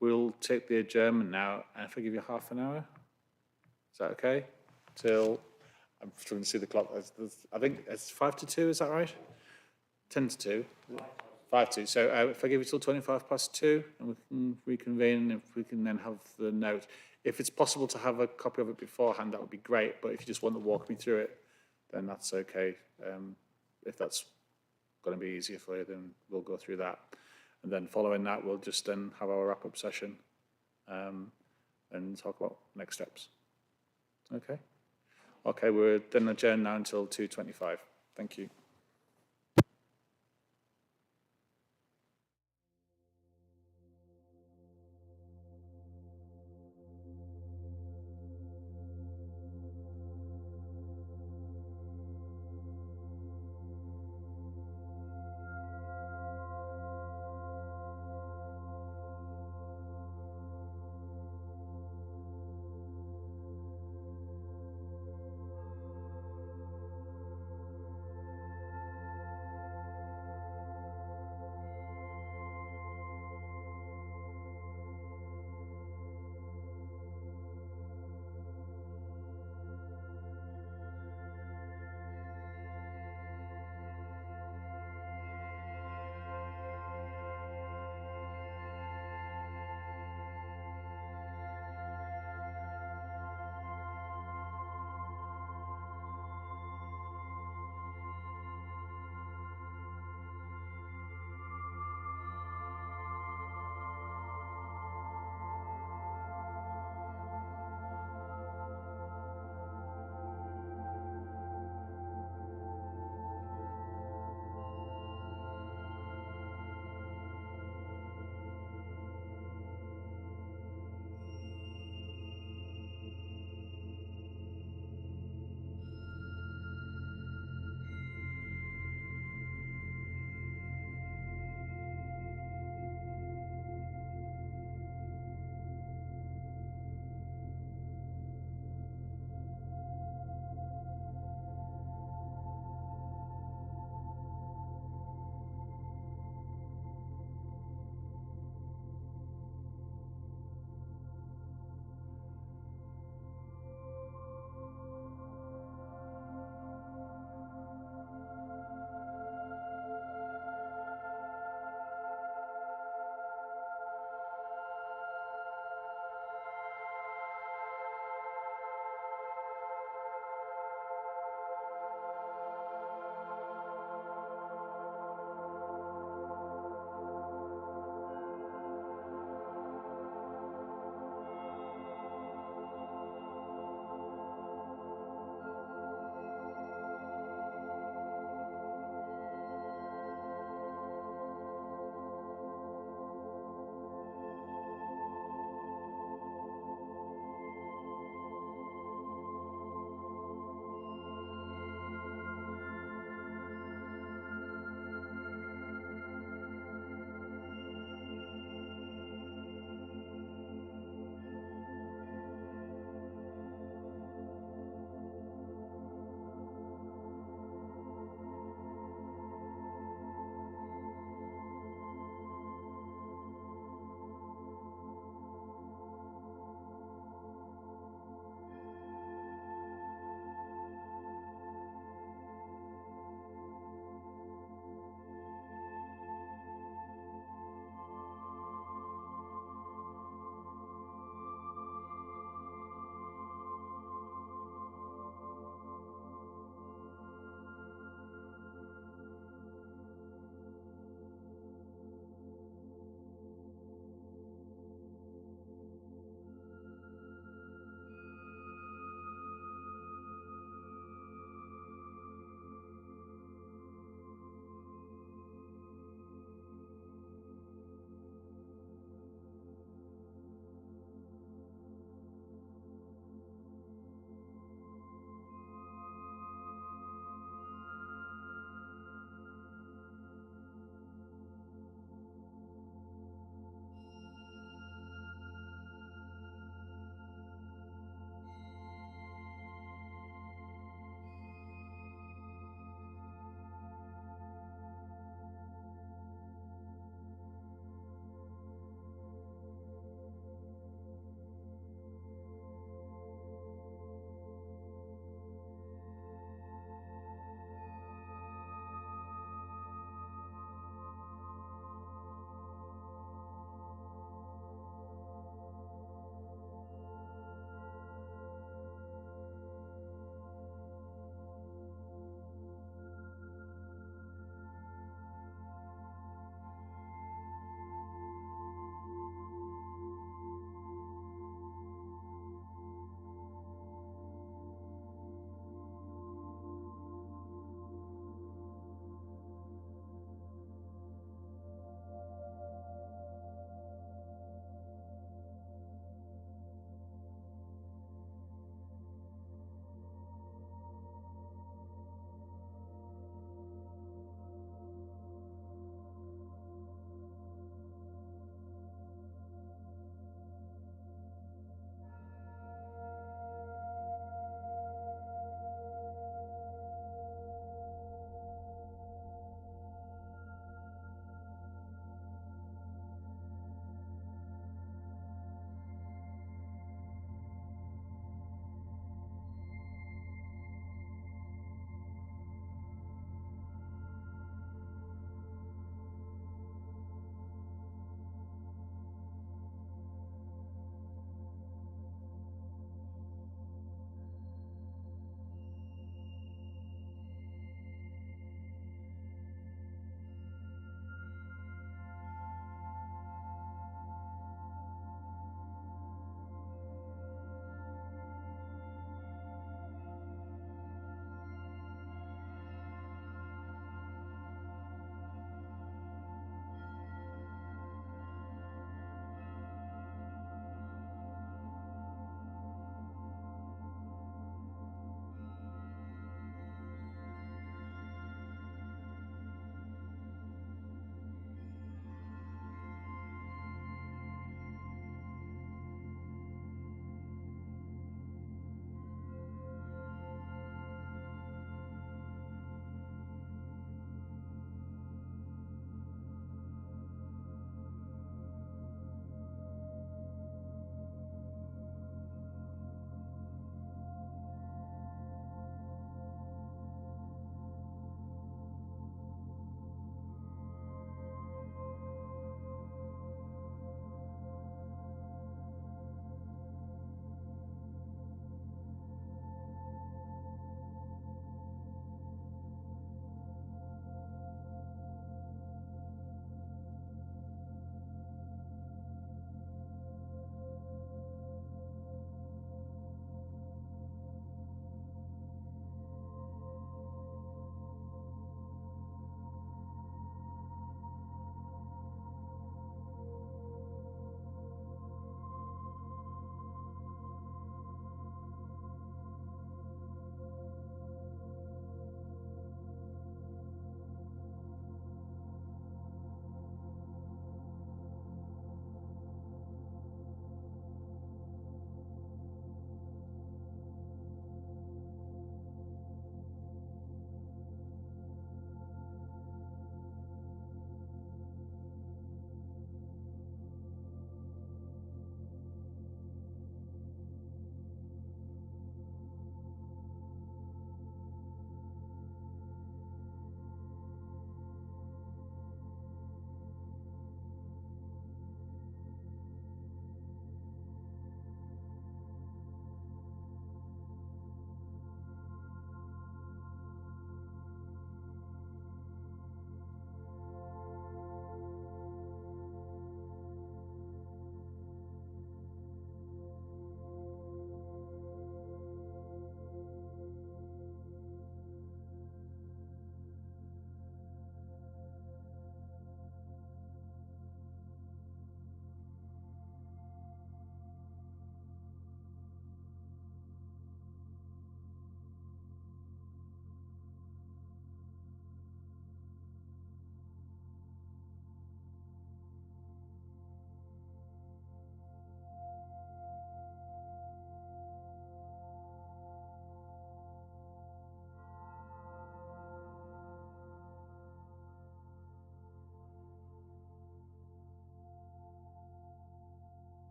A: We'll take the adjournment now, and if I give you half an hour, is that okay? Till, I'm struggling to see the clock. I think it's 5 to 2, is that right? 10 to 2? 5 to 2. So if I give you till 25 past 2, and we can reconvene, if we can then have the note. If it's possible to have a copy of it beforehand, that would be great, but if you just want to walk me through it, then that's okay. If that's going to be easier for you, then we'll go through that. And then following that, we'll just then have our wrap-up session and talk about next steps. Okay? Okay, we're then adjourned now until 2:25. Thank you.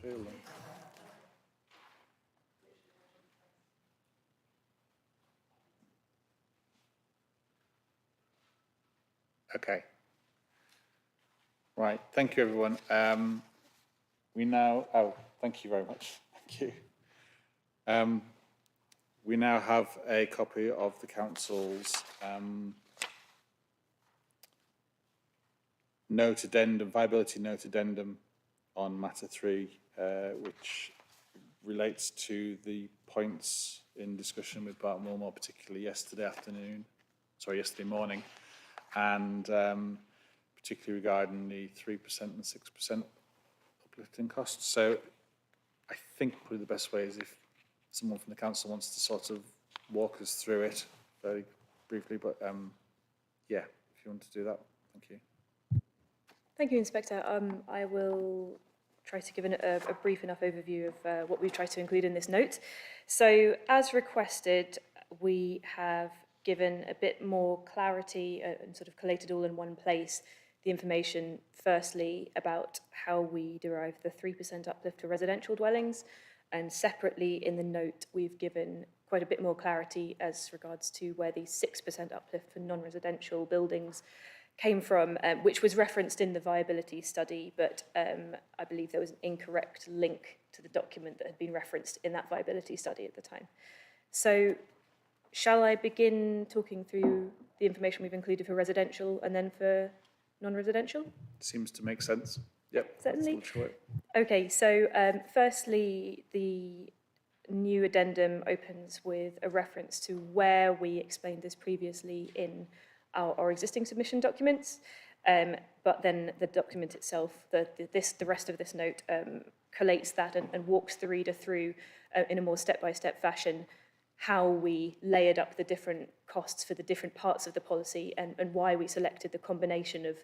A: appeal them. Okay. Right, thank you, everyone. Thank you very much. Thank you. We now have a copy of the council's note addendum, viability note addendum on matter 3, which relates to the points in discussion with Barton Wilmore, particularly yesterday morning, and particularly regarding the 3% and 6% uplifting costs. So I think probably the best way is if someone from the council wants to sort of walk us through it very briefly, but yeah, if you want to do that, thank you.
F: Thank you, Inspector. I will try to give a brief enough overview of what we've tried to include in this note. So, as requested, we have given a bit more clarity and sort of collated all in one place the information, firstly, about how we derive the 3% uplift for residential dwellings, and separately in the note we've given quite a bit more clarity as regards to where the 6% uplift for non-residential buildings came from, which was referenced in the viability study, but I believe there was an incorrect link to the document that had been referenced in that viability study at the time. So, shall I begin talking through the information we've included for residential and then for non-residential?
A: Seems to make sense. Yep.
F: Certainly.
A: Sure.
F: Okay, so firstly, the new addendum opens with a reference to where we explained this previously in our existing submission documents, but then the document itself, the rest of this note collates that and walks the reader through in a more step-by-step fashion how we layered up the different costs for the different parts of the policy and why we selected the combination of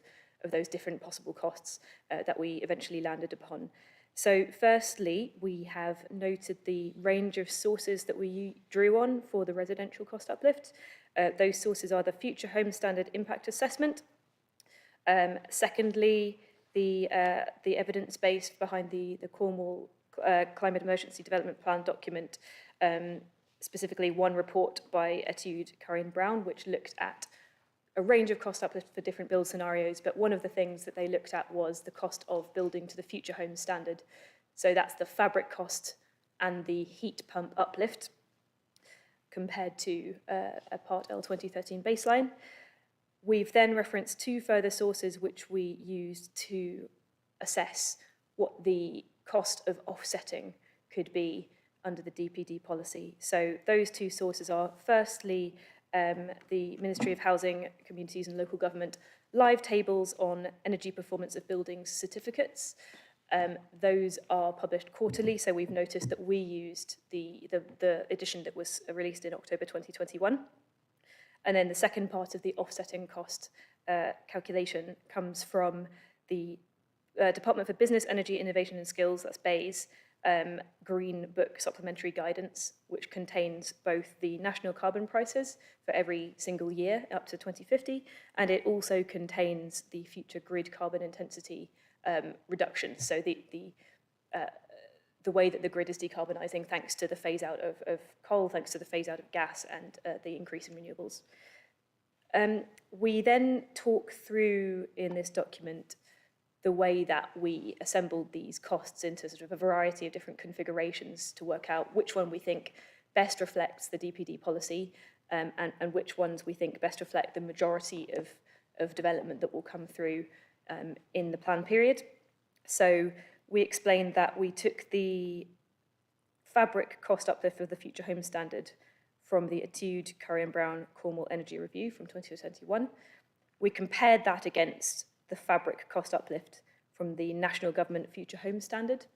F: those different possible costs that we eventually landed upon. So firstly, we have noted the range of sources that we drew on for the residential cost uplift. Those sources are the Future Home Standard Impact Assessment. Secondly, the evidence base behind the Cornwall Climate Emergency Development Plan document, specifically one report by Etude Curry and Brown, which looked at a range of cost uplift for different build scenarios, but one of the things that they looked at was the cost of building to the Future Home Standard. So that's the fabric cost and the heat pump uplift compared to a Part L 2013 baseline. We've then referenced 2 further sources which we used to assess what the cost of offsetting could be under the DPD policy. So those 2 sources are, firstly, the Ministry of Housing, Communities and Local Government live tables on energy performance of buildings certificates. Those are published quarterly, so we've noticed that we used the edition that was released in October 2021. And then the second part of the offsetting cost calculation comes from the Department for Business, Energy, Innovation and Skills, that's BEIS, Green Book Supplementary Guidance, which contains both the national carbon prices for every single year up to 2050, and it also contains the future grid carbon intensity reductions. So the way that the grid is decarbonising thanks to the phase out of coal, thanks to the phase out of gas and the increase in renewables. We then talk through in this document the way that we assembled these costs into sort of a variety of different configurations to work out which one we think best reflects the DPD policy and which ones we think best reflect the majority of development that will come through in the plan period. So we explained that we took the fabric cost uplift of the Future Home Standard from the Etude Curry and Brown Cornwall Energy Review from 2021. We compared that against the fabric cost uplift from the National Government Future Home Standard.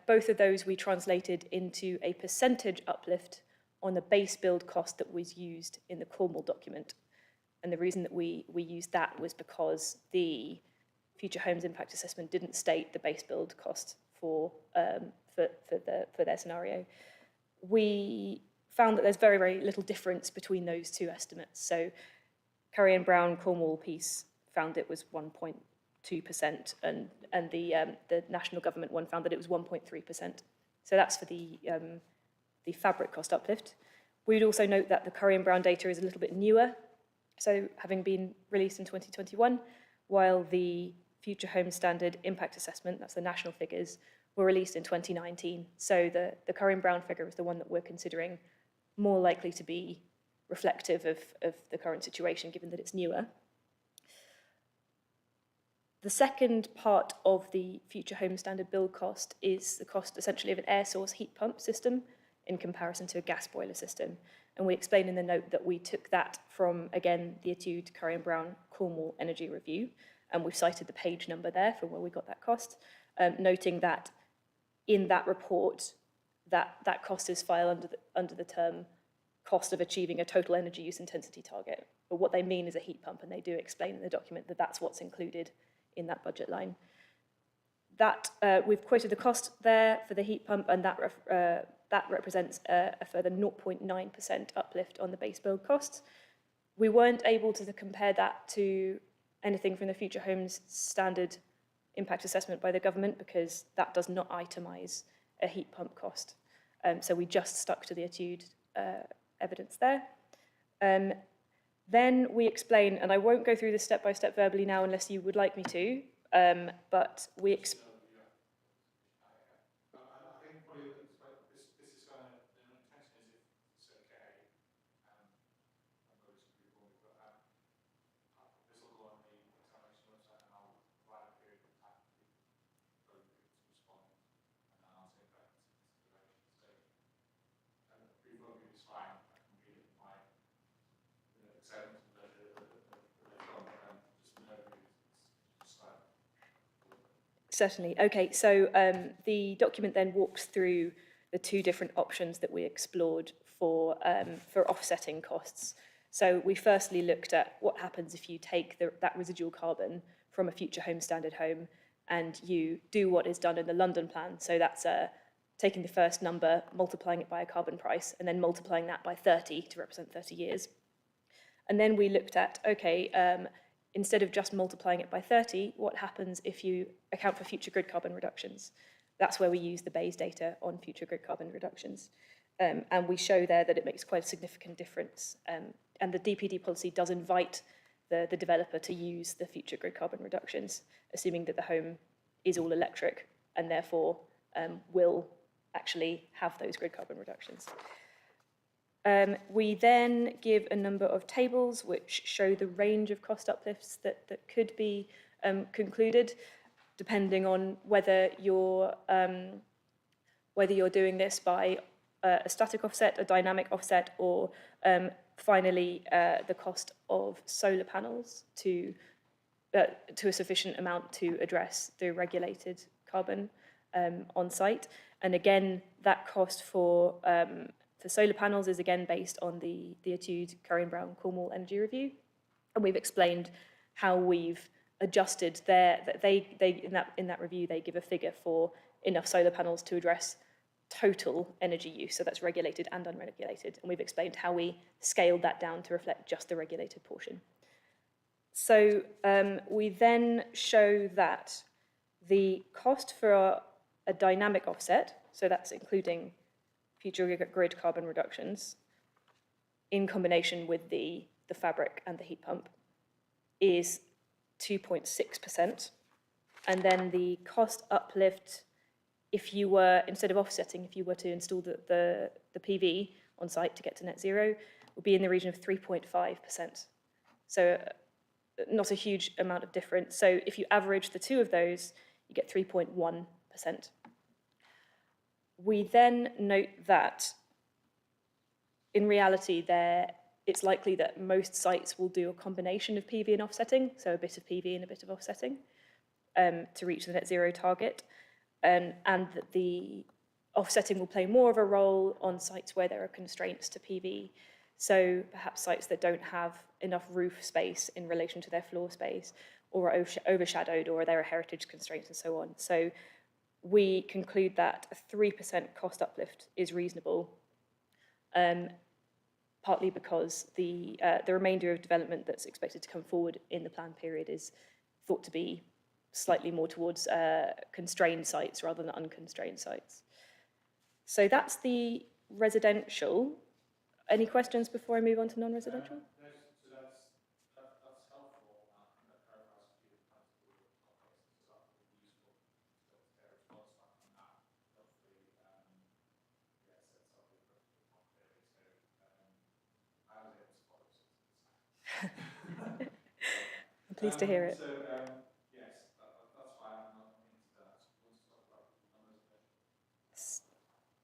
F: Both of those we translated into a percentage uplift on the base build cost that was used in the Cornwall document. And the reason that we used that was because the Future Homes Impact Assessment didn't state the base build cost for their scenario. We found that there's very, very little difference between those 2 estimates. So Curry and Brown Cornwall piece found it was 1.2 2%, and the national government one found that it was 1.3%. So that's for the fabric cost uplift. We'd also note that the Curry and Brown data is a little bit newer, so having been released in 2021, while the Future Home Standard Impact Assessment, that's the national figures, were released in 2019. So the Curry and Brown figure is the one that we're considering more likely to be reflective of the current situation, given that it's newer. The second part of the Future Home Standard build cost is the cost essentially of an air source heat pump system in comparison to a gas boiler system. And we explain in the note that we took that from, again, the Etude Curry and Brown Cornwall Energy Review, and we've cited the page number there for where we got that cost, noting that in that report, that cost is filed under the term cost of achieving a total energy use intensity target. But what they mean is a heat pump, and they do explain in the document that that's what's included in that budget line. That we've quoted the cost there for the heat pump, and that represents a further 0.9% uplift on the base build costs. We weren't able to compare that to anything from the Future Homes Standard Impact Assessment by the government, because that does not itemise a heat pump cost. So we just stuck to the Etude evidence there. Then we explain, and I won't go through this step by step verbally now unless you would like me to, but we explain. Certainly. Okay, so the document then walks through the two different options that we explored for offsetting costs. So we firstly looked at what happens if you take that residual carbon from a Future Home Standard home and you do what is done in the London plan. So that's taking the first number, multiplying it by a carbon price, and then multiplying that by 30 to represent 30 years. And then we looked at, okay, instead of just multiplying it by 30, what happens if you account for future grid carbon reductions? That's where we use the Bayes data on future grid carbon reductions. And we show there that it makes quite a significant difference. And the DPD policy does invite the developer to use the future grid carbon reductions, assuming that the home is all electric and therefore will actually have those grid carbon reductions. We then give a number of tables which show the range of cost uplifts that could be concluded, depending on whether you're doing this by a static offset, a dynamic offset, or finally the cost of solar panels to a sufficient amount to address the regulated carbon on site. And again, that cost for solar panels is again based on the Etude Curry and Brown Cornwall Energy Review, and we've explained how we've adjusted in that review they give a figure for enough solar panels to address total energy use, so that's regulated and unregulated, and we've explained how we scaled that down to reflect just the regulated portion. So we then show that the cost for a dynamic offset, so that's including future grid carbon reductions, in combination with the fabric and the heat pump, is 2.6%. And then the cost uplift, if you were, instead of offsetting, if you were to install the PV on site to get to net zero, would be in the region of 3.5%. So not a huge amount of difference. So if you average the two of those, you get 3.1%. We then note that in reality it's likely that most sites will do a combination of PV and offsetting, so a bit of PV and a bit of offsetting, to reach the net zero target, and that the offsetting will play more of a role on sites where there are constraints to PV, so perhaps sites that don't have enough roof space in relation to their floor space, or are overshadowed, or there are heritage constraints and so on. So we conclude that a 3% cost uplift is reasonable, partly because the remainder of development that's expected to come forward in the plan period is thought to be slightly more towards constrained sites rather than unconstrained sites. So that's the residential. Any questions before I move on to non-residential? I'm pleased to hear it.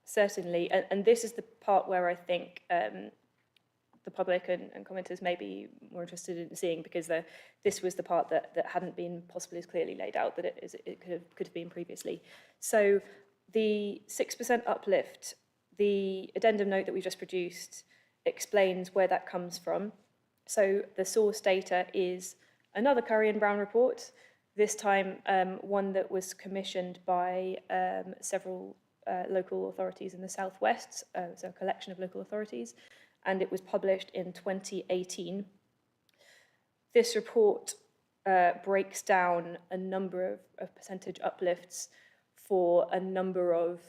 F: Certainly, and this is the part where I think the public and commenters may be more interested in seeing, because this was the part that hadn't been possibly as clearly laid out that it could have been previously. So the 6% uplift, the addendum note that we just produced explains where that comes from. So the source data is another Curry and Brown report, this time one that was commissioned by several local authorities in the southwest, so a collection of local authorities, and it was published in 2018. This report breaks down a number of percentage uplifts for a number of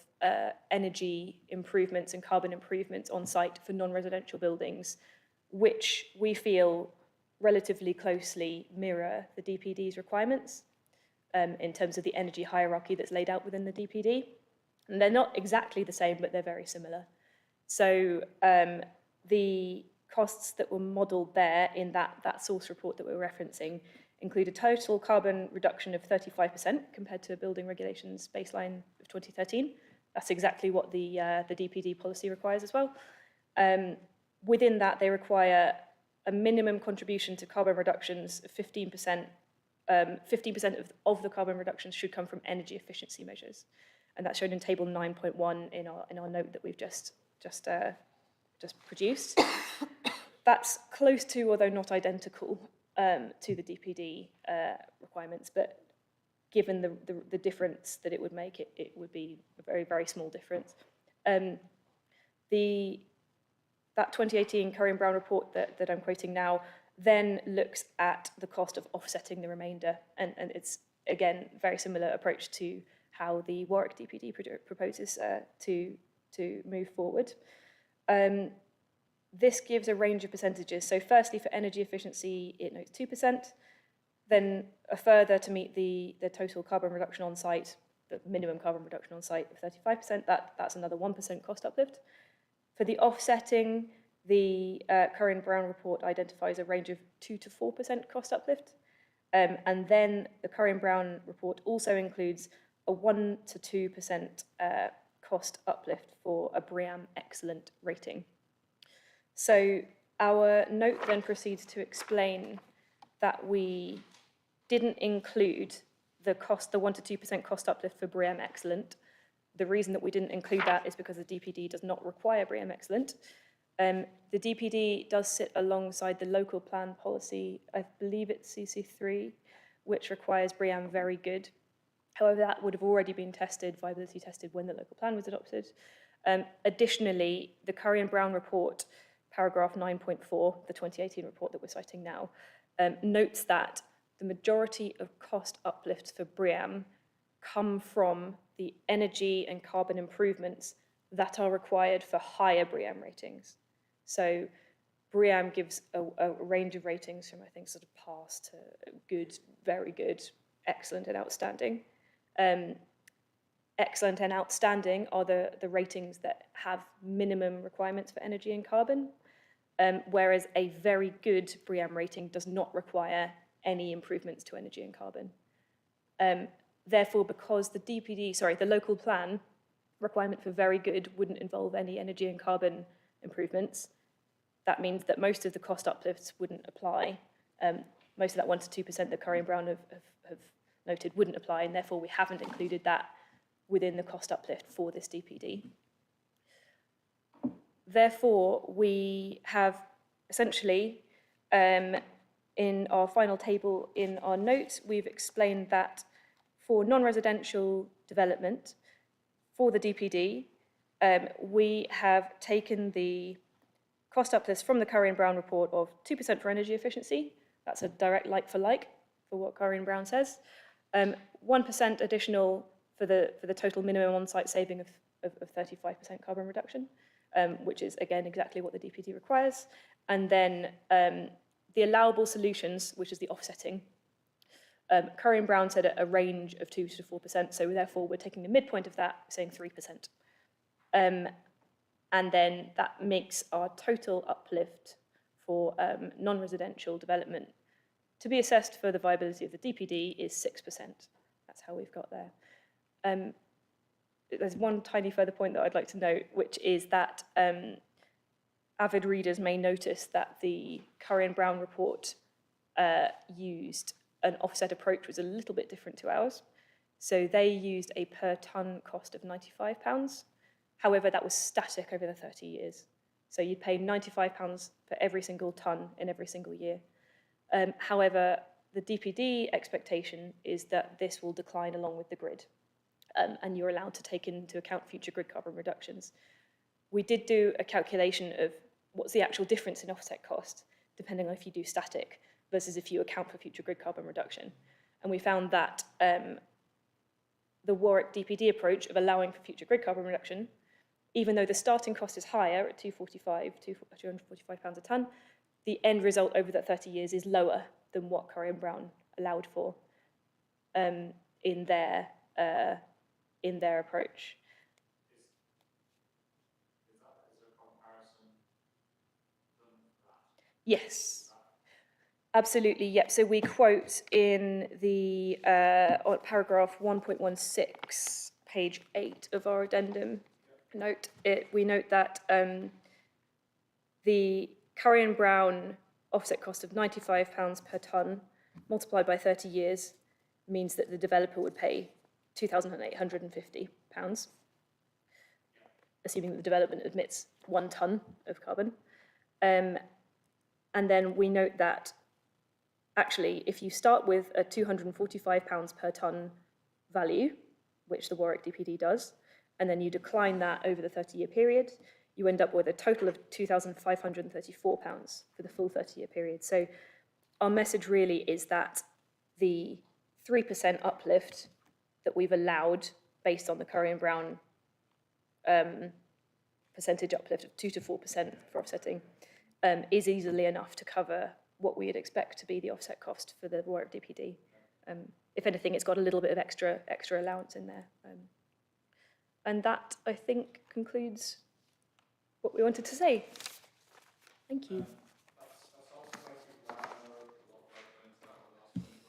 F: energy improvements and carbon improvements on site for non-residential buildings, which we feel relatively closely mirror the DPD's requirements in terms of the energy hierarchy that's laid out within the DPD. And they're not exactly the same, but they're very similar. So the costs that were modelled there in that source report that we're referencing include a total carbon reduction of 35% compared to building regulations baseline of 2013. That's exactly what the DPD policy requires as well. Within that, they require a minimum contribution to carbon reductions of 15%. 15% of the carbon reductions should come from energy efficiency measures. And that's shown in table 9.1 in our note that we've just produced. That's close to, although not identical, to the DPD requirements, but given the difference that it would make, it would be a very, very small difference. That 2018 Curry and Brown report that I'm quoting now then looks at the cost of offsetting the remainder, and it's, again, very similar approach to how the Warwick DPD proposes to move forward. This gives a range of percentages. So firstly, for energy efficiency, it notes 2%. Then a further to meet the total carbon reduction on site, the minimum carbon reduction on site of 35%, that's another 1% cost uplift. For the offsetting, the Curry and Brown report identifies a range of 2 to 4% cost uplift. And then the Curry and Brown report also includes a 1 to 2% cost uplift for a BREEAM Excellent rating. So our note then proceeds to explain that we didn't include the 1 to 2% cost uplift for BREEAM Excellent. The reason that we didn't include that is because the DPD does not require BREEAM Excellent. The DPD does sit alongside the local plan policy, I believe it's CC3, which requires BREEAM Very Good. However, that would have already been tested, viability tested, when the local plan was adopted. Additionally, the Curry and Brown report, paragraph 9.4, the 2018 report that we're citing now, notes that the majority of cost uplifts for BREEAM come from the energy and carbon improvements that are required for higher BREEAM ratings. So BREEAM gives a range of ratings from, I think, sort of pass to good, very good, excellent and outstanding. Excellent and outstanding are the ratings that have minimum requirements for energy and carbon, whereas a very good BREEAM rating does not require any improvements to energy and carbon. Therefore, because the local plan requirement for very good wouldn't involve any energy and carbon improvements, that means that most of the cost uplifts wouldn't apply. Most of that 1 to 2% that Curry and Brown have noted wouldn't apply, and therefore we haven't included that within the cost uplift for this DPD. Therefore, we have essentially, in our final table in our notes, we've explained that for non-residential development, for the DPD, we have taken the cost uplift from the Curry and Brown report of 2% for energy efficiency. That's a direct like for what Curry and Brown says. 1% additional for the total minimum on-site saving of 35% carbon reduction, which is, again, exactly what the DPD requires. And then the allowable solutions, which is the offsetting. Curry and Brown said a range of 2 to 4%, so therefore we're taking the midpoint of that, saying 3%. And then that makes our total uplift for non-residential development to be assessed for the viability of the DPD is 6%. That's how we've got there. There's one tiny further point that I'd like to note, which is that avid readers may notice that the Curry and Brown report used an offset approach was a little bit different to ours. So they used a per tonne cost of £95. However, that was static over the 30 years. So you'd pay £95 for every single tonne in every single year. However, the DPD expectation is that this will decline along with the grid, and you're allowed to take into account future grid carbon reductions. We did do a calculation of what's the actual difference in offset cost, depending on if you do static versus if you account for future grid carbon reduction. And we found that the Warwick DPD approach of allowing for future grid carbon reduction, even though the starting cost is higher at £245 a tonne, the end result over that 30 years is lower than what Curry and Brown allowed for in their approach.
A: Is there a comparison done for that?
F: Yes. Absolutely, yep. So we quote in the paragraph 1.16, page 8 of our addendum note, we note that the Curry and Brown offset cost of £95 per tonne multiplied by 30 years means that the developer would pay £2,850, assuming that the development admits 1 tonne of carbon. And then we note that actually, if you start with a £245 per tonne value, which the Warwick DPD does, and then you decline that over the 30-year period, you end up with a total of £2,534 for the full 30-year period. So our message really is that the 3% uplift that we've allowed based on the Curry and Brown percentage uplift of 2 to 4% for offsetting is easily enough to cover what we'd expect to be the offset cost for the Warwick DPD. If anything, it's got a little bit of extra allowance in there. And that, I think, concludes what we wanted to say. Thank you.
A: That's also basically why I know a lot of work went into that with the last 24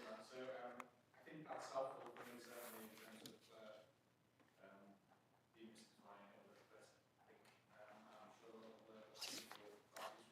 A: hours. So I think that's helpful for me, certainly, in terms of demystifying it a little bit, I think, and I'm sure a lot of the people parties will find.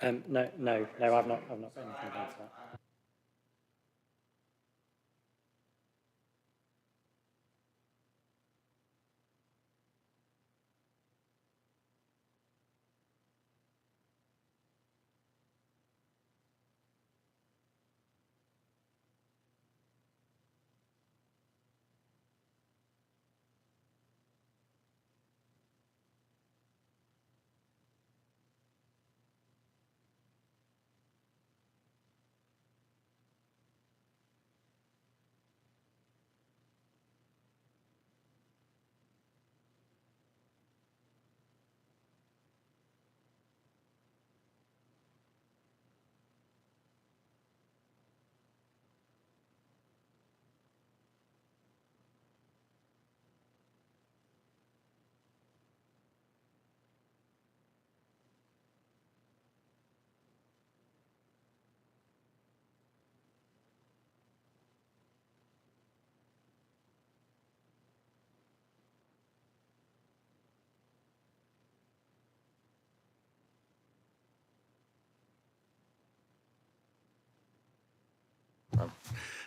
G: No, I've not got anything down to that.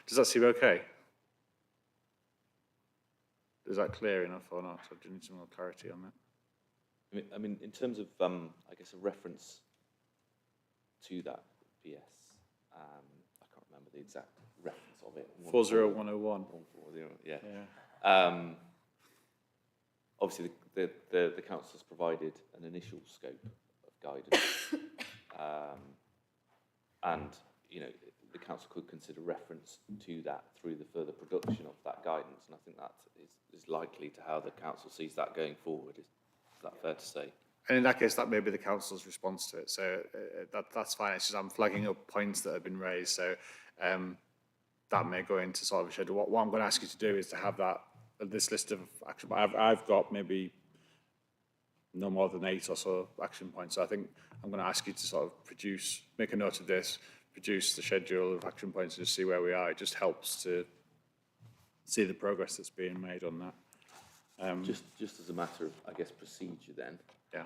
A: Does that seem okay? Is that clear enough or not? Or do you need some more clarity on that?
D: I mean, in terms of, I guess, a reference to that BS, I can't remember the exact reference of it.
A: 40101.
D: 140, yeah.
A: Yeah.
D: Obviously, the council has provided an initial scope of guidance, and you know the council could consider reference to that through the further production of that guidance, and I think that is likely to how the council sees that going forward. Is that fair to say?
A: And in that case, that may be the council's response to it. So that's fine. It's just I'm flagging up points that have been raised. So that may go into sort of a schedule. What I'm going to ask you to do is to have this list of action. I've got maybe no more than 8 or so action points. So I think I'm going to ask you to sort of make a note of this, produce the schedule of action points and just see where we are. It just helps to see the progress that's being made on that.
D: Just as a matter of, I guess, procedure then.
A: Yeah.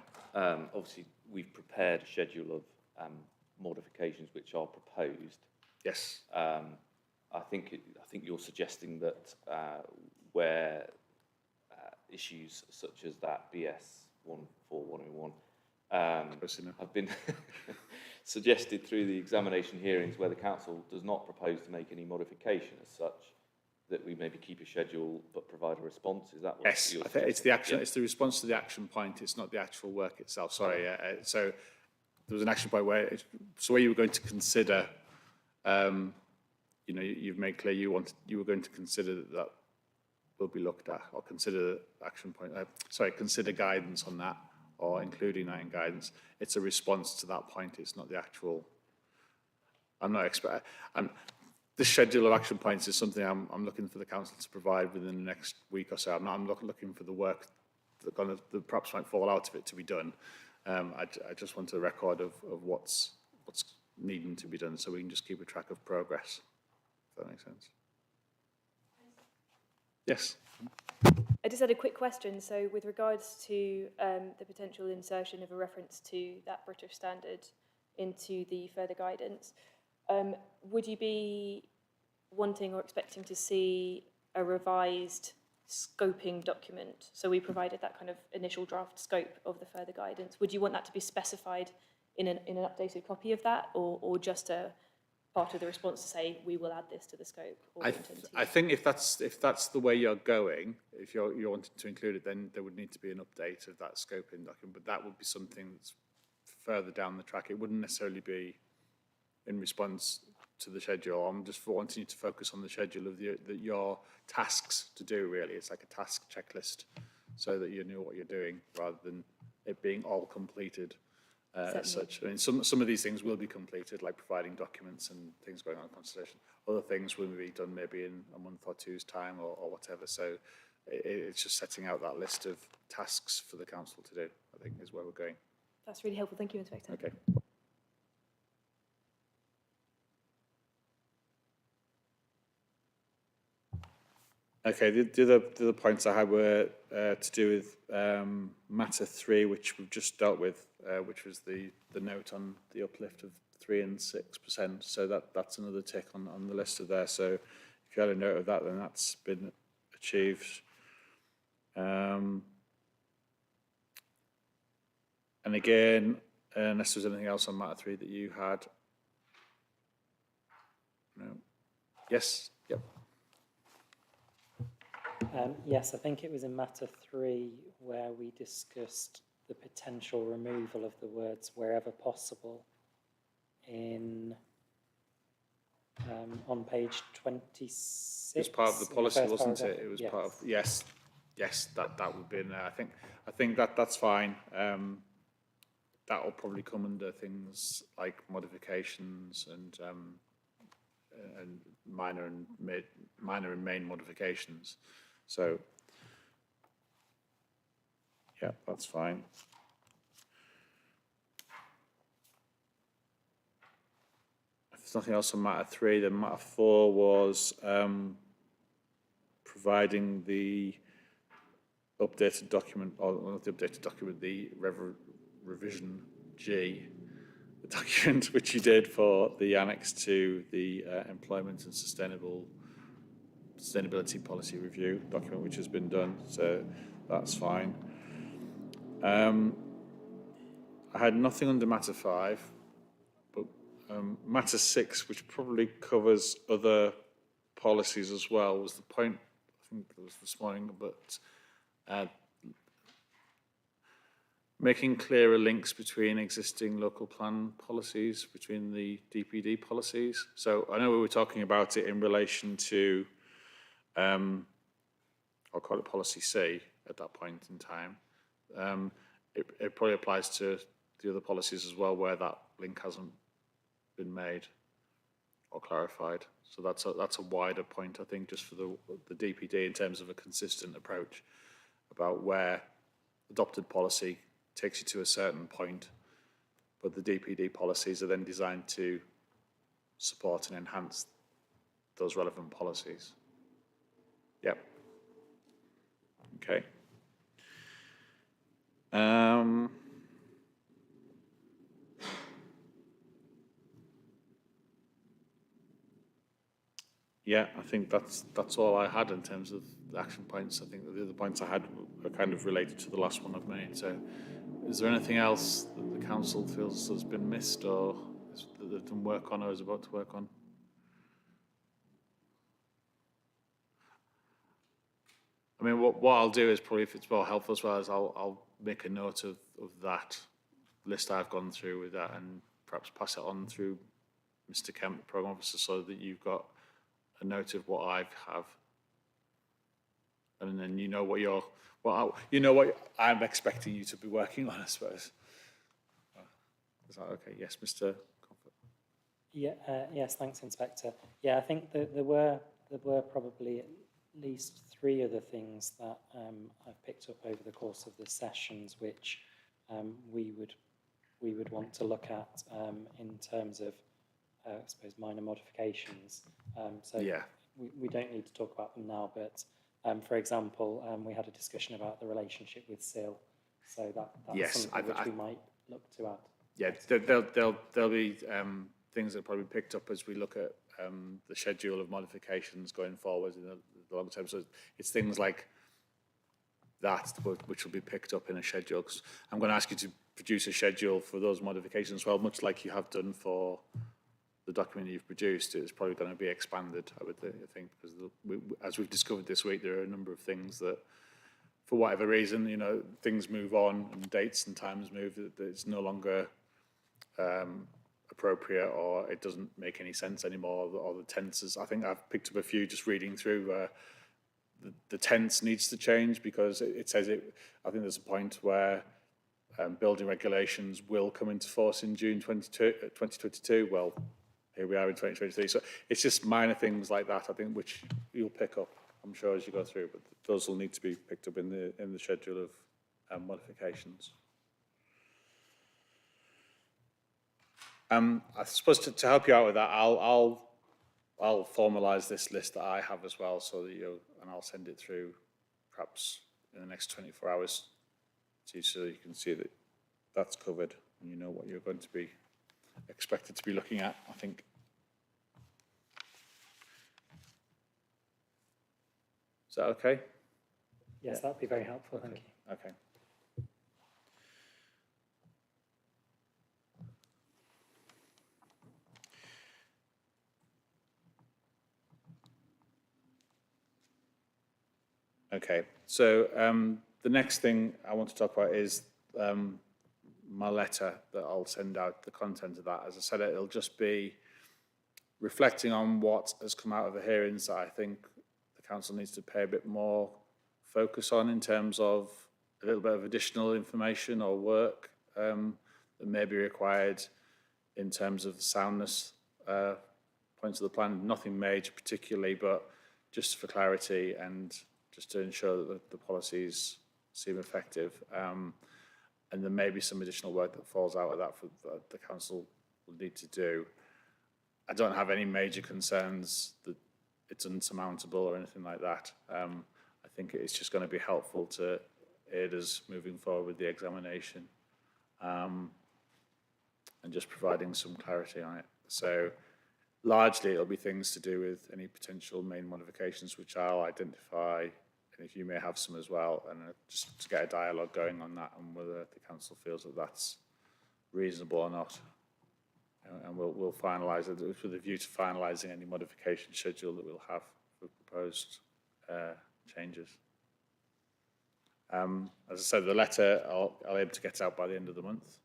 D: Obviously, we've prepared a schedule of modifications which are proposed.
A: Yes.
D: I think you're suggesting that where issues such as that BS 14101 have been suggested through the examination hearings where the council does not propose to make any modification as such, that we maybe keep a schedule but provide a response. Is that what
A: Yes,
D: you're
A: I think it's the action.
D: Yeah.
A: It's the response to the action point. It's not the actual work itself. Sorry. So there was an action point where you were going to consider. You know, you've made clear you were going to consider that will be looked at, or consider action point. Consider guidance on that, or including that in guidance. It's a response to that point. It's not the actual. I'm not expert. This schedule of action points is something I'm looking for the council to provide within the next week or so. I'm looking for the work that perhaps might fall out of it to be done. I just want a record of what's needing to be done, so we can just keep a track of progress. If that makes sense. Yes.
F: I just had a quick question. So with regards to the potential insertion of a reference to that British standard into the further guidance, would you be wanting or expecting to see a revised scoping document? So we provided that kind of initial draft scope of the further guidance. Would you want that to be specified in an updated copy of that, or just a part of the response to say we will add this to the scope? Or
A: I think if that's the way you're going, if you're wanting to include it, then there would need to be an update of that scoping document. But that would be something that's further down the track. It wouldn't necessarily be in response to the schedule. I'm just wanting you to focus on the schedule of your tasks to do. Really, it's like a task checklist, so that you know what you're doing rather than it being all completed. As such, I mean, some of these things will be completed, like providing documents and things going on in consultation. Other things will be done maybe in a month or two's time or whatever. So it's just setting out that list of tasks for the council to do, I think, is where we're going.
F: That's really helpful. Thank you, Inspector.
A: Okay. Okay, the other points I had were to do with matter 3, which we've just dealt with, which was the note on the uplift of 3 and 6%. So that's another tick on the list of there. So if you had a note of that, then that's been achieved. And again, unless there's anything else on matter 3 that you had. No. Yes. Yep.
G: Yes, I think it was in matter 3 where we discussed the potential removal of the words wherever possible in on page 26.
A: It was part of the policy, wasn't
G: paragraph.
A: it? It was
G: Yes.
A: part of, yes, that would be in there. I think that's fine. That'll probably come under things like modifications and minor and main modifications. So, yeah, that's fine. If there's nothing else on matter 3, then matter 4 was providing the updated document, or not the updated document, the revision G, the document which you did for the annex to the employment and sustainability policy review document, which has been done, so that's fine. I had nothing under matter 5, but matter 6, which probably covers other policies as well, was the point, I think it was this morning, but making clearer links between existing local plan policies, between the DPD policies. So I know we were talking about it in relation to, I'll call it policy C at that point in time. It probably applies to the other policies as well where that link hasn't been made or clarified. So that's a wider point, I think, just for the DPD in terms of a consistent approach about where adopted policy takes you to a certain point, but the DPD policies are then designed to support and enhance those relevant policies. Yep. Okay. Yeah, I think that's all I had in terms of the action points. I think that the other points I had are kind of related to the last one I've made. So is there anything else that the council feels has been missed or that they've done work on or is about to work on? I mean, what I'll do is probably, if it's well helpful as well, is I'll make a note of that list I've gone through with that and perhaps pass it on through Mr. Kemp, the Programme Officer, so that you've got a note of what I have. And then you know what I'm expecting you to be working on, I suppose. Is that okay? Yes, Mr. Comfort.
G: Yeah. Yes. Thanks, Inspector. Yeah, I think that there were probably at least 3 other things that I've picked up over the course of the sessions, which we would want to look at in terms of, I suppose, minor modifications. So yeah, we don't need to talk about them now, but for example, we had a discussion about the relationship with SIL, so that's
A: yes,
G: something which we might look to add.
A: Yeah, there'll be things that are probably picked up as we look at the schedule of modifications going forward in the long term. So it's things like that which will be picked up in a schedule. 'Cause I'm going to ask you to produce a schedule for those modifications as well, much like you have done for the document you've produced. It's probably going to be expanded, I think, because as we've discovered this week, there are a number of things that, for whatever reason, things move on and dates and times move, that it's no longer appropriate or it doesn't make any sense anymore, or the tenses. I think I've picked up a few just reading through. The tense needs to change because it says it. I think there's a point where building regulations will come into force in June 2022. Well, here we are in 2023. So it's just minor things like that, I think, which you'll pick up, I'm sure, as you go through. But those will need to be picked up in the schedule of modifications. I suppose to help you out with that, I'll I'll formalise this list that I have as well, so that and I'll send it through perhaps in the next 24 hours to you, so you can see that that's covered and you know what you're going to be expected to be looking at, I think. Is that okay?
G: Yes, that'd be very helpful, thank you.
A: Okay. Okay, so the next thing I want to talk about is my letter that I'll send out, the content of that. As I said, it'll just be reflecting on what has come out of the hearings that I think the council needs to pay a bit more focus on in terms of a little bit of additional information or work that may be required in terms of the soundness points of the plan. Nothing major particularly, but just for clarity and just to ensure that the policies seem effective. And there may be some additional work that falls out of that that the council will need to do. I don't have any major concerns that it's unsurmountable or anything like that. I think it's just going to be helpful to aid us moving forward with the examination and just providing some clarity on it. So largely it'll be things to do with any potential main modifications which I'll identify, and if you may have some as well, and just to get a dialogue going on that and whether the council feels that that's reasonable or not. And we'll finalise it with a view to finalising any modification schedule that we'll have for proposed changes. As I said, the letter, I'll aim to get out by the end of the month.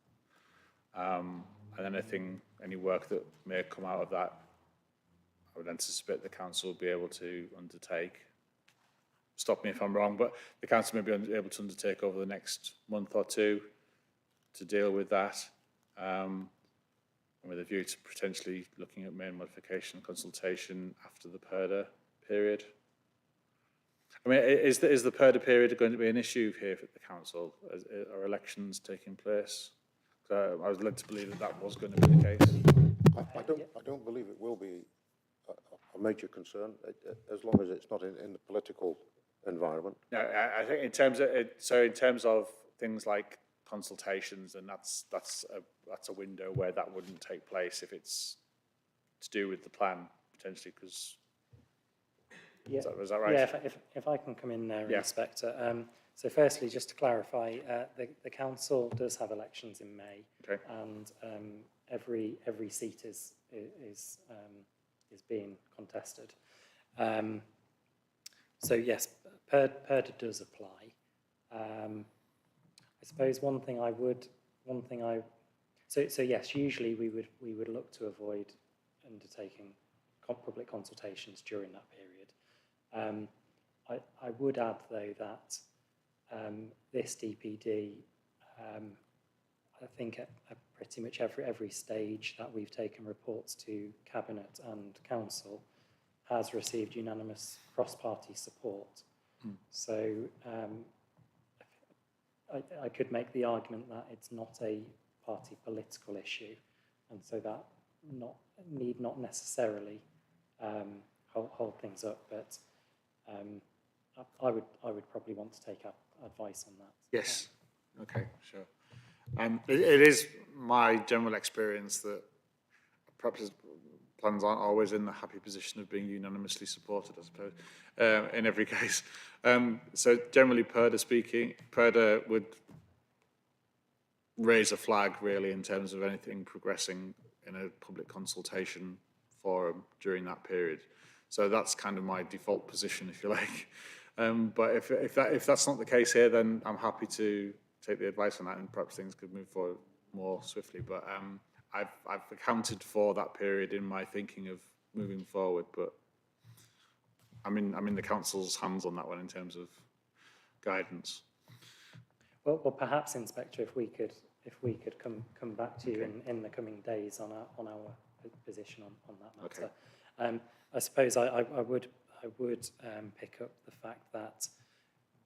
A: And any work that may come out of that, I would anticipate the council will be able to undertake. Stop me if I'm wrong, but the council may be able to undertake over the next month or two to deal with that, with a view to potentially looking at main modification consultation after the PERDA period. I mean, is the PERDA period going to be an issue here for the council? Are elections taking place? I was led to believe that that was going to be the case.
H: I don't believe it will be a major concern, as long as it's not in the political environment.
A: No, I think in terms of in terms of things like consultations, and that's a window where that wouldn't take place if it's to do with the plan potentially, because
G: Yeah.
A: is that right?
G: Yeah, if I can come in there,
A: Yeah.
G: Inspector. So firstly, just to clarify, the council does have elections in May,
A: Okay.
G: and every seat is being contested. So yes, PERDA does apply. I suppose so yes, usually we would look to avoid undertaking public consultations during that period. I would add though that this DPD, I think at pretty much every stage that we've taken reports to Cabinet and Council has received unanimous cross-party support. So I could make the argument that it's not a party political issue, and so that need not necessarily hold things up, but I would probably want to take advice on that.
A: Yes. Okay. Sure. It is my general experience that perhaps plans aren't always in the happy position of being unanimously supported, I suppose, in every case. So generally, PERDA would raise a flag really in terms of anything progressing in a public consultation forum during that period. So that's kind of my default position, if you like. But if that's not the case here, then I'm happy to take the advice on that, and perhaps things could move forward more swiftly. But I've accounted for that period in my thinking of moving forward. But I'm in the council's hands on that one in terms of guidance.
G: Well, perhaps, Inspector, if we could come back to you in the coming days on our position on that matter.
A: Okay.
G: I suppose I would pick up the fact that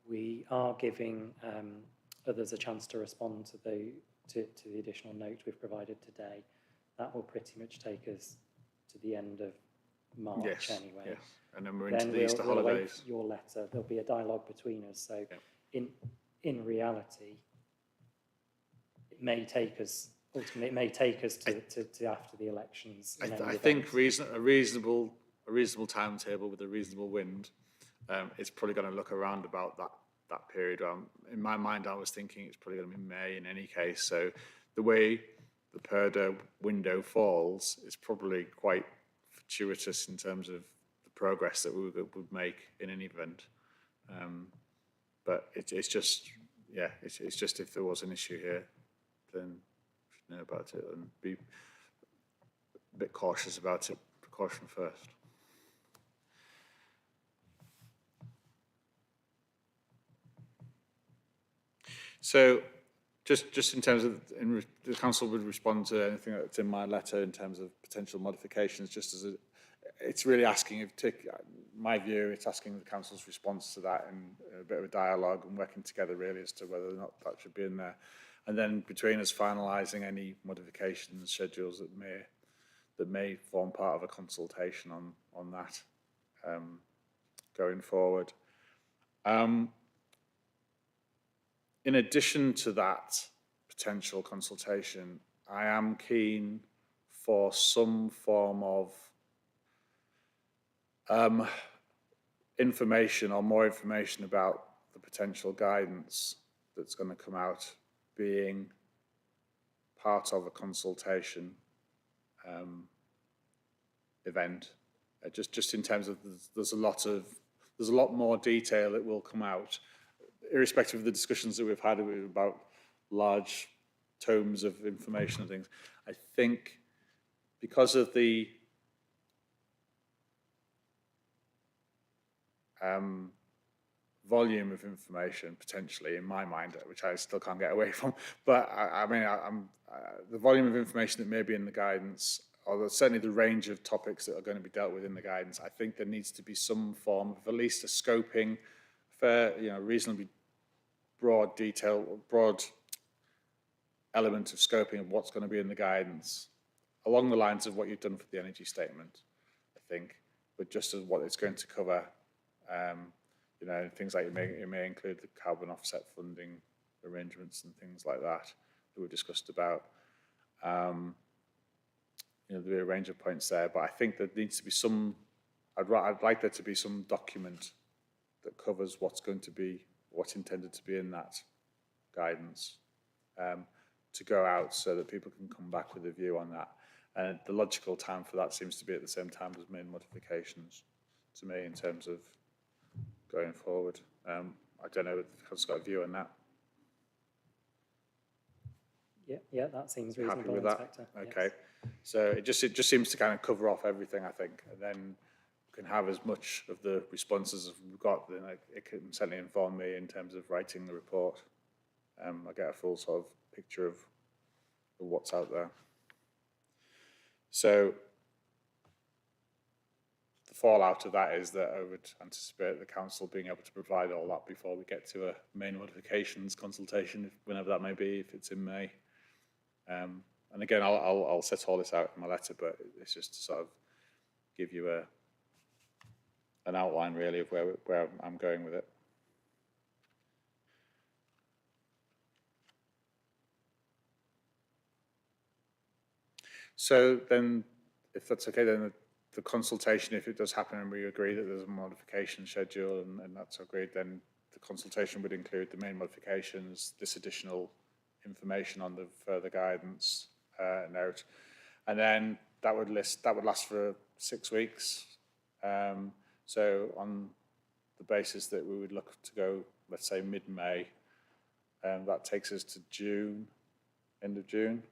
G: we are giving others a chance to respond to the additional note we've provided today. That will pretty much take us to the end of March
A: Yes,
G: anyway.
A: yes. And then we're into
G: Then
A: the Easter
G: we'll await
A: holidays.
G: your letter. There'll be a dialogue between us. So in reality, it may take us, ultimately, it may take us to after the elections.
A: I think a reasonable timetable with a reasonable wind is probably going to look around about that period. In my mind, I was thinking it's probably going to be May in any case. So the way the PERDA window falls is probably quite fortuitous in terms of the progress that we would make in any event. But it's just, yeah, it's just if there was an issue here, then we should know about it and be a bit cautious about it. Precaution first. So, just in terms of, the council would respond to anything that's in my letter in terms of potential modifications. Just as it's really asking, my view, it's asking the council's response to that in a bit of a dialogue and working together really as to whether or not that should be in there, and then between us finalising any modifications schedules that may form part of a consultation on that going forward. In addition to that potential consultation, I am keen for some form of information or more information about the potential guidance that's going to come out being part of a consultation event. Just in terms of there's a lot more detail that will come out, irrespective of the discussions that we've had about large tomes of information and things. I think because of the volume of information, potentially, in my mind, which I still can't get away from, but the volume of information that may be in the guidance, or certainly the range of topics that are going to be dealt with in the guidance, I think there needs to be some form of at least a scoping, reasonably broad element of scoping of what's going to be in the guidance, along the lines of what you've done for the energy statement, I think, but just as what it's going to cover. Things like it may include the carbon offset funding arrangements and things like that we discussed about. There'll be a range of points there, but I think there needs to be I'd like there to be some document that covers what's intended to be in that guidance to go out so that people can come back with a view on that. And the logical time for that seems to be at the same time as main modifications to me in terms of going forward. I don't know if I've got a view on that.
G: Yeah, that seems reasonable.
A: Happy with that?
G: Inspector.
A: Okay.
G: Yes.
A: So it just seems to kind of cover off everything, I think, and then we can have as much of the responses as we've got. Then it can certainly inform me in terms of writing the report. I get a full sort of picture of what's out there. So the fallout of that is that I would anticipate the council being able to provide all that before we get to a main modifications consultation, whenever that may be, if it's in May. And again, I'll set all this out in my letter, but it's just to sort of give you an outline really of where I'm going with it. So then, if that's okay, then the consultation, if it does happen and we agree that there's a modification schedule and that's agreed, then the consultation would include the main modifications, this additional information on the further guidance note, and then that would last for 6 weeks. So on the basis that we would look to go, let's say mid-May, that takes us to June, end of June.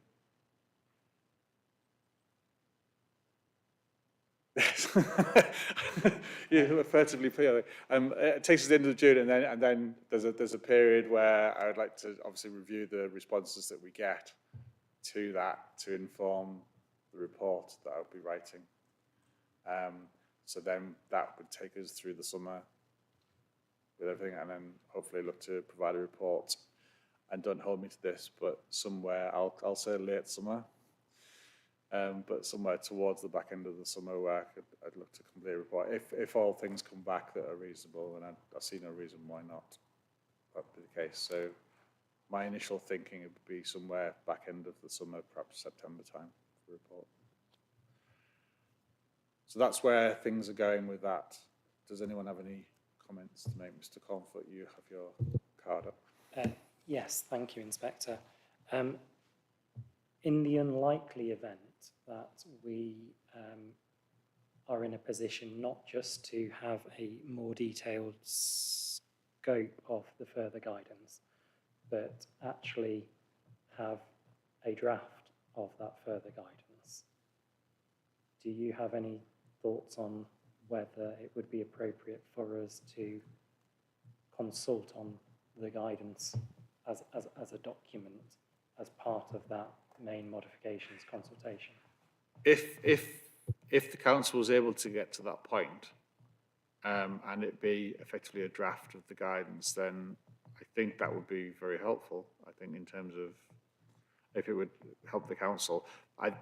A: Yeah, effectively. It takes us to the end of June, and then there's a period where I would like to obviously review the responses that we get to that to inform the report that I'll be writing. So then that would take us through the summer with everything, and then hopefully look to provide a report. And don't hold me to this, but somewhere I'll say late summer. But somewhere towards the back end of the summer where I'd look the report. If all things come back that are reasonable, and I see no reason why not, that would be the case. So my initial thinking would be somewhere back end of the summer, perhaps September time for the report. So that's where things are going with that. Does anyone have any comments to make? Mr. Comfort, you have your card up.
G: Yes, thank you, Inspector. In the unlikely event that we are in a position not just to have a more detailed scope of the further guidance, but actually have a draft of that further guidance, do you have any thoughts on whether it would be appropriate for us to consult on the guidance as a document as part of that main modifications consultation?
A: If the council was able to get to that point, and it be effectively a draft of the guidance, then I think that would be very helpful. I think in terms of if it would help the council, I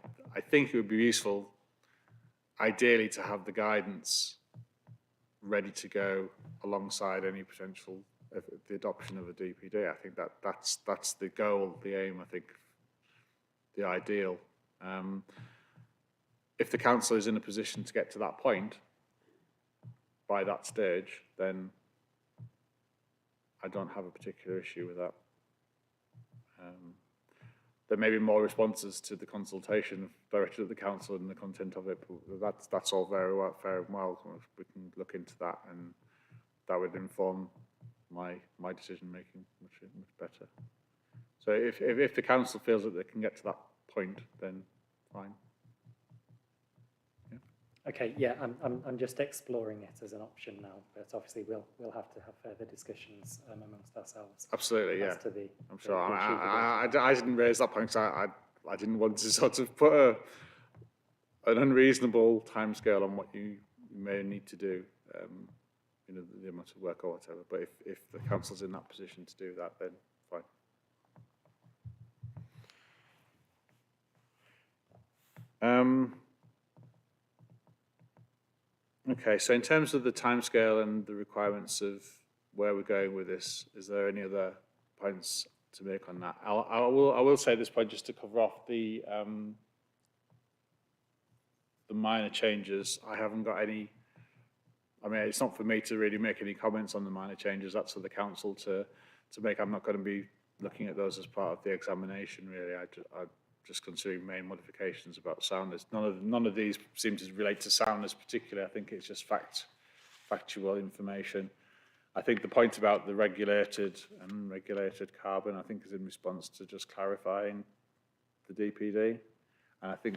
A: think it would be useful, ideally, to have the guidance ready to go alongside any potential the adoption of a DPD. I think that's the goal, the aim. I think the ideal. If the council is in a position to get to that point by that stage, then I don't have a particular issue with that. There may be more responses to the consultation directed at the council and the content of it, but that's all very well, fair and well. We can look into that, and that would inform my decision making much better. So if the council feels that they can get to that point, then fine. Yeah.
G: Okay, yeah, I'm just exploring it as an option now, but obviously we'll have to have further discussions amongst ourselves.
A: Absolutely, yeah. I'm sure. I didn't raise that point because I didn't want to sort of put an unreasonable timescale on what you may need to do, the amount of work or whatever. But if the council's in that position to do that, then fine. Okay, so in terms of the timescale and the requirements of where we're going with this, is there any other points to make on that? I will say this point just to cover off the minor changes. I haven't got any. I mean, it's not for me to really make any comments on the minor changes. That's for the council to make. I'm not going to be looking at those as part of the examination, really. I'm just considering main modifications about soundness. None of these seem to relate to soundness particularly. I think it's just factual information. I think the point about the regulated and unregulated carbon, I think, is in response to just clarifying the DPD. And I think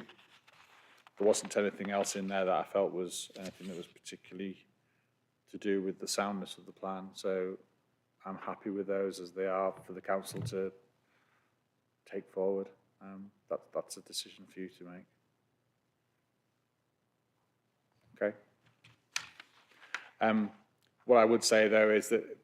A: there wasn't anything else in there that I felt was anything that was particularly to do with the soundness of the plan. So I'm happy with those as they are for the council to take forward. That's a decision for you to make. Okay. What I would say, though, is that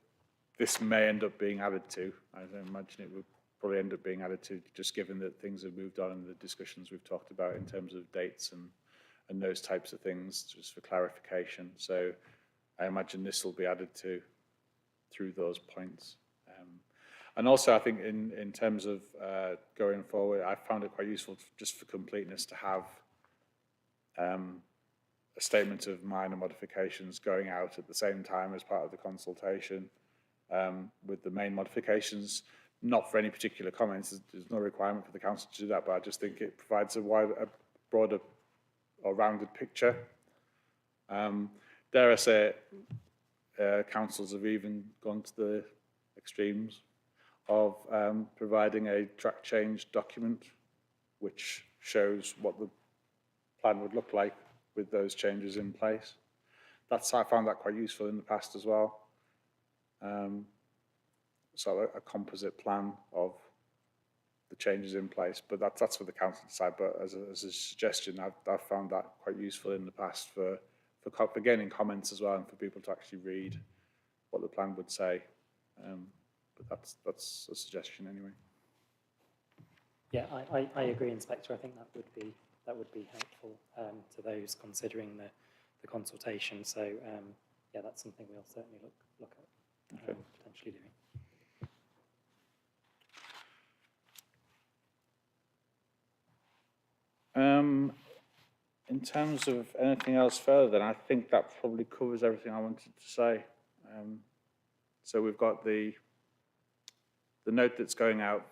A: this may end up being added to. I don't imagine it would probably end up being added to, just given that things have moved on and the discussions we've talked about in terms of dates and those types of things, just for clarification. So I imagine this will be added to through those points. And also, I think in terms of going forward, I found it quite useful just for completeness to have a statement of minor modifications going out at the same time as part of the consultation with the main modifications, not for any particular comments. There's no requirement for the council to do that, but I just think it provides a broader or rounded picture. Dare I say, councils have even gone to the extremes of providing a track change document which shows what the plan would look like with those changes in place. I found that quite useful in the past as well. So a composite plan of the changes in place, but that's for the council to decide. But as a suggestion, I've found that quite useful in the past for gaining comments as well, and for people to actually read what the plan would say. But that's a suggestion anyway.
G: Yeah, I agree, Inspector. I think that would be helpful to those considering the the consultation. So yeah, that's something we'll certainly look at potentially doing.
A: In terms of anything else further, then I think that probably covers everything I wanted to say. So we've got the note that's going out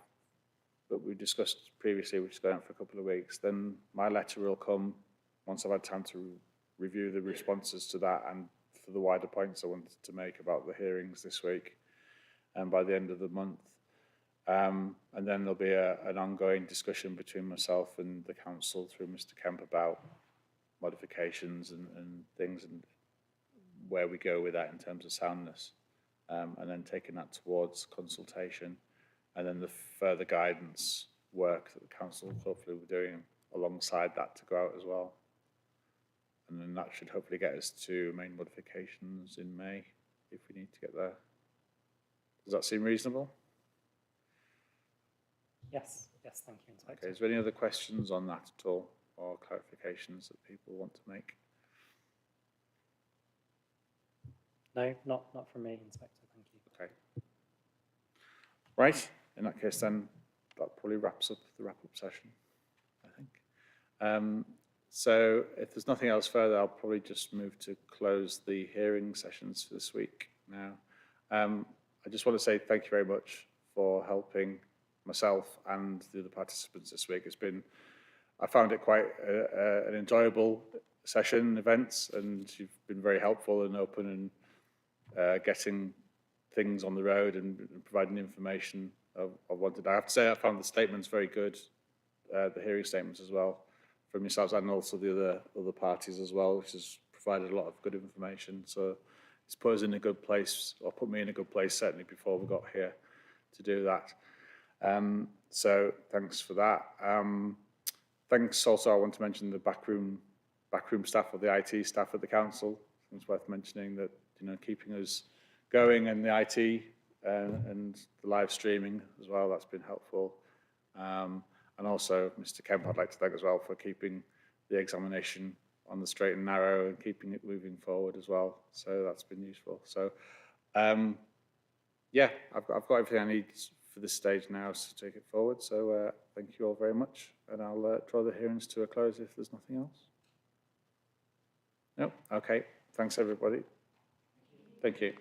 A: that we discussed previously, which is going out for a couple of weeks. Then my letter will come once I've had time to review the responses to that and for the wider points I wanted to make about the hearings this week, and by the end of the month. And then there'll be an ongoing discussion between myself and the council through Mr. Kemp about modifications and things and where we go with that in terms of soundness, and then taking that towards consultation, and then the further guidance work that the council hopefully will be doing alongside that to go out as well. And then that should hopefully get us to main modifications in May if we need to get there. Does that seem reasonable?
G: Yes, thank you, Inspector.
A: Okay, is there any other questions on that at all, or clarifications that people want to make?
G: No, not from me, Inspector, thank you.
A: Okay. Right, in that case then, that probably wraps up the wrap-up session, I think. So if there's nothing else further, I'll probably just move to close the hearing sessions for this week now. I just want to say thank you very much for helping myself and the other participants this week. I found it quite an enjoyable session, events, and you've been very helpful and open and getting things on the road and providing information I wanted. I have to say I found the statements very good, the hearing statements as well, from yourselves and also the other parties as well, which has provided a lot of good information. So it's put us in a good place, or put me in a good place certainly before we got here to do that. So thanks for that. Thanks also, I want to mention the backroom staff or the IT staff at the council. It's worth mentioning that, keeping us going, and the IT and the live streaming as well, that's been helpful. And also Mr. Kemp, I'd like to thank as well for keeping the examination on the straight and narrow and keeping it moving forward as well. So that's been useful. So yeah, I've got everything I need for this stage now to take it forward. So thank you all very much, and I'll draw the hearings to a close if there's nothing else. No? Okay. Thanks, everybody. Thank you.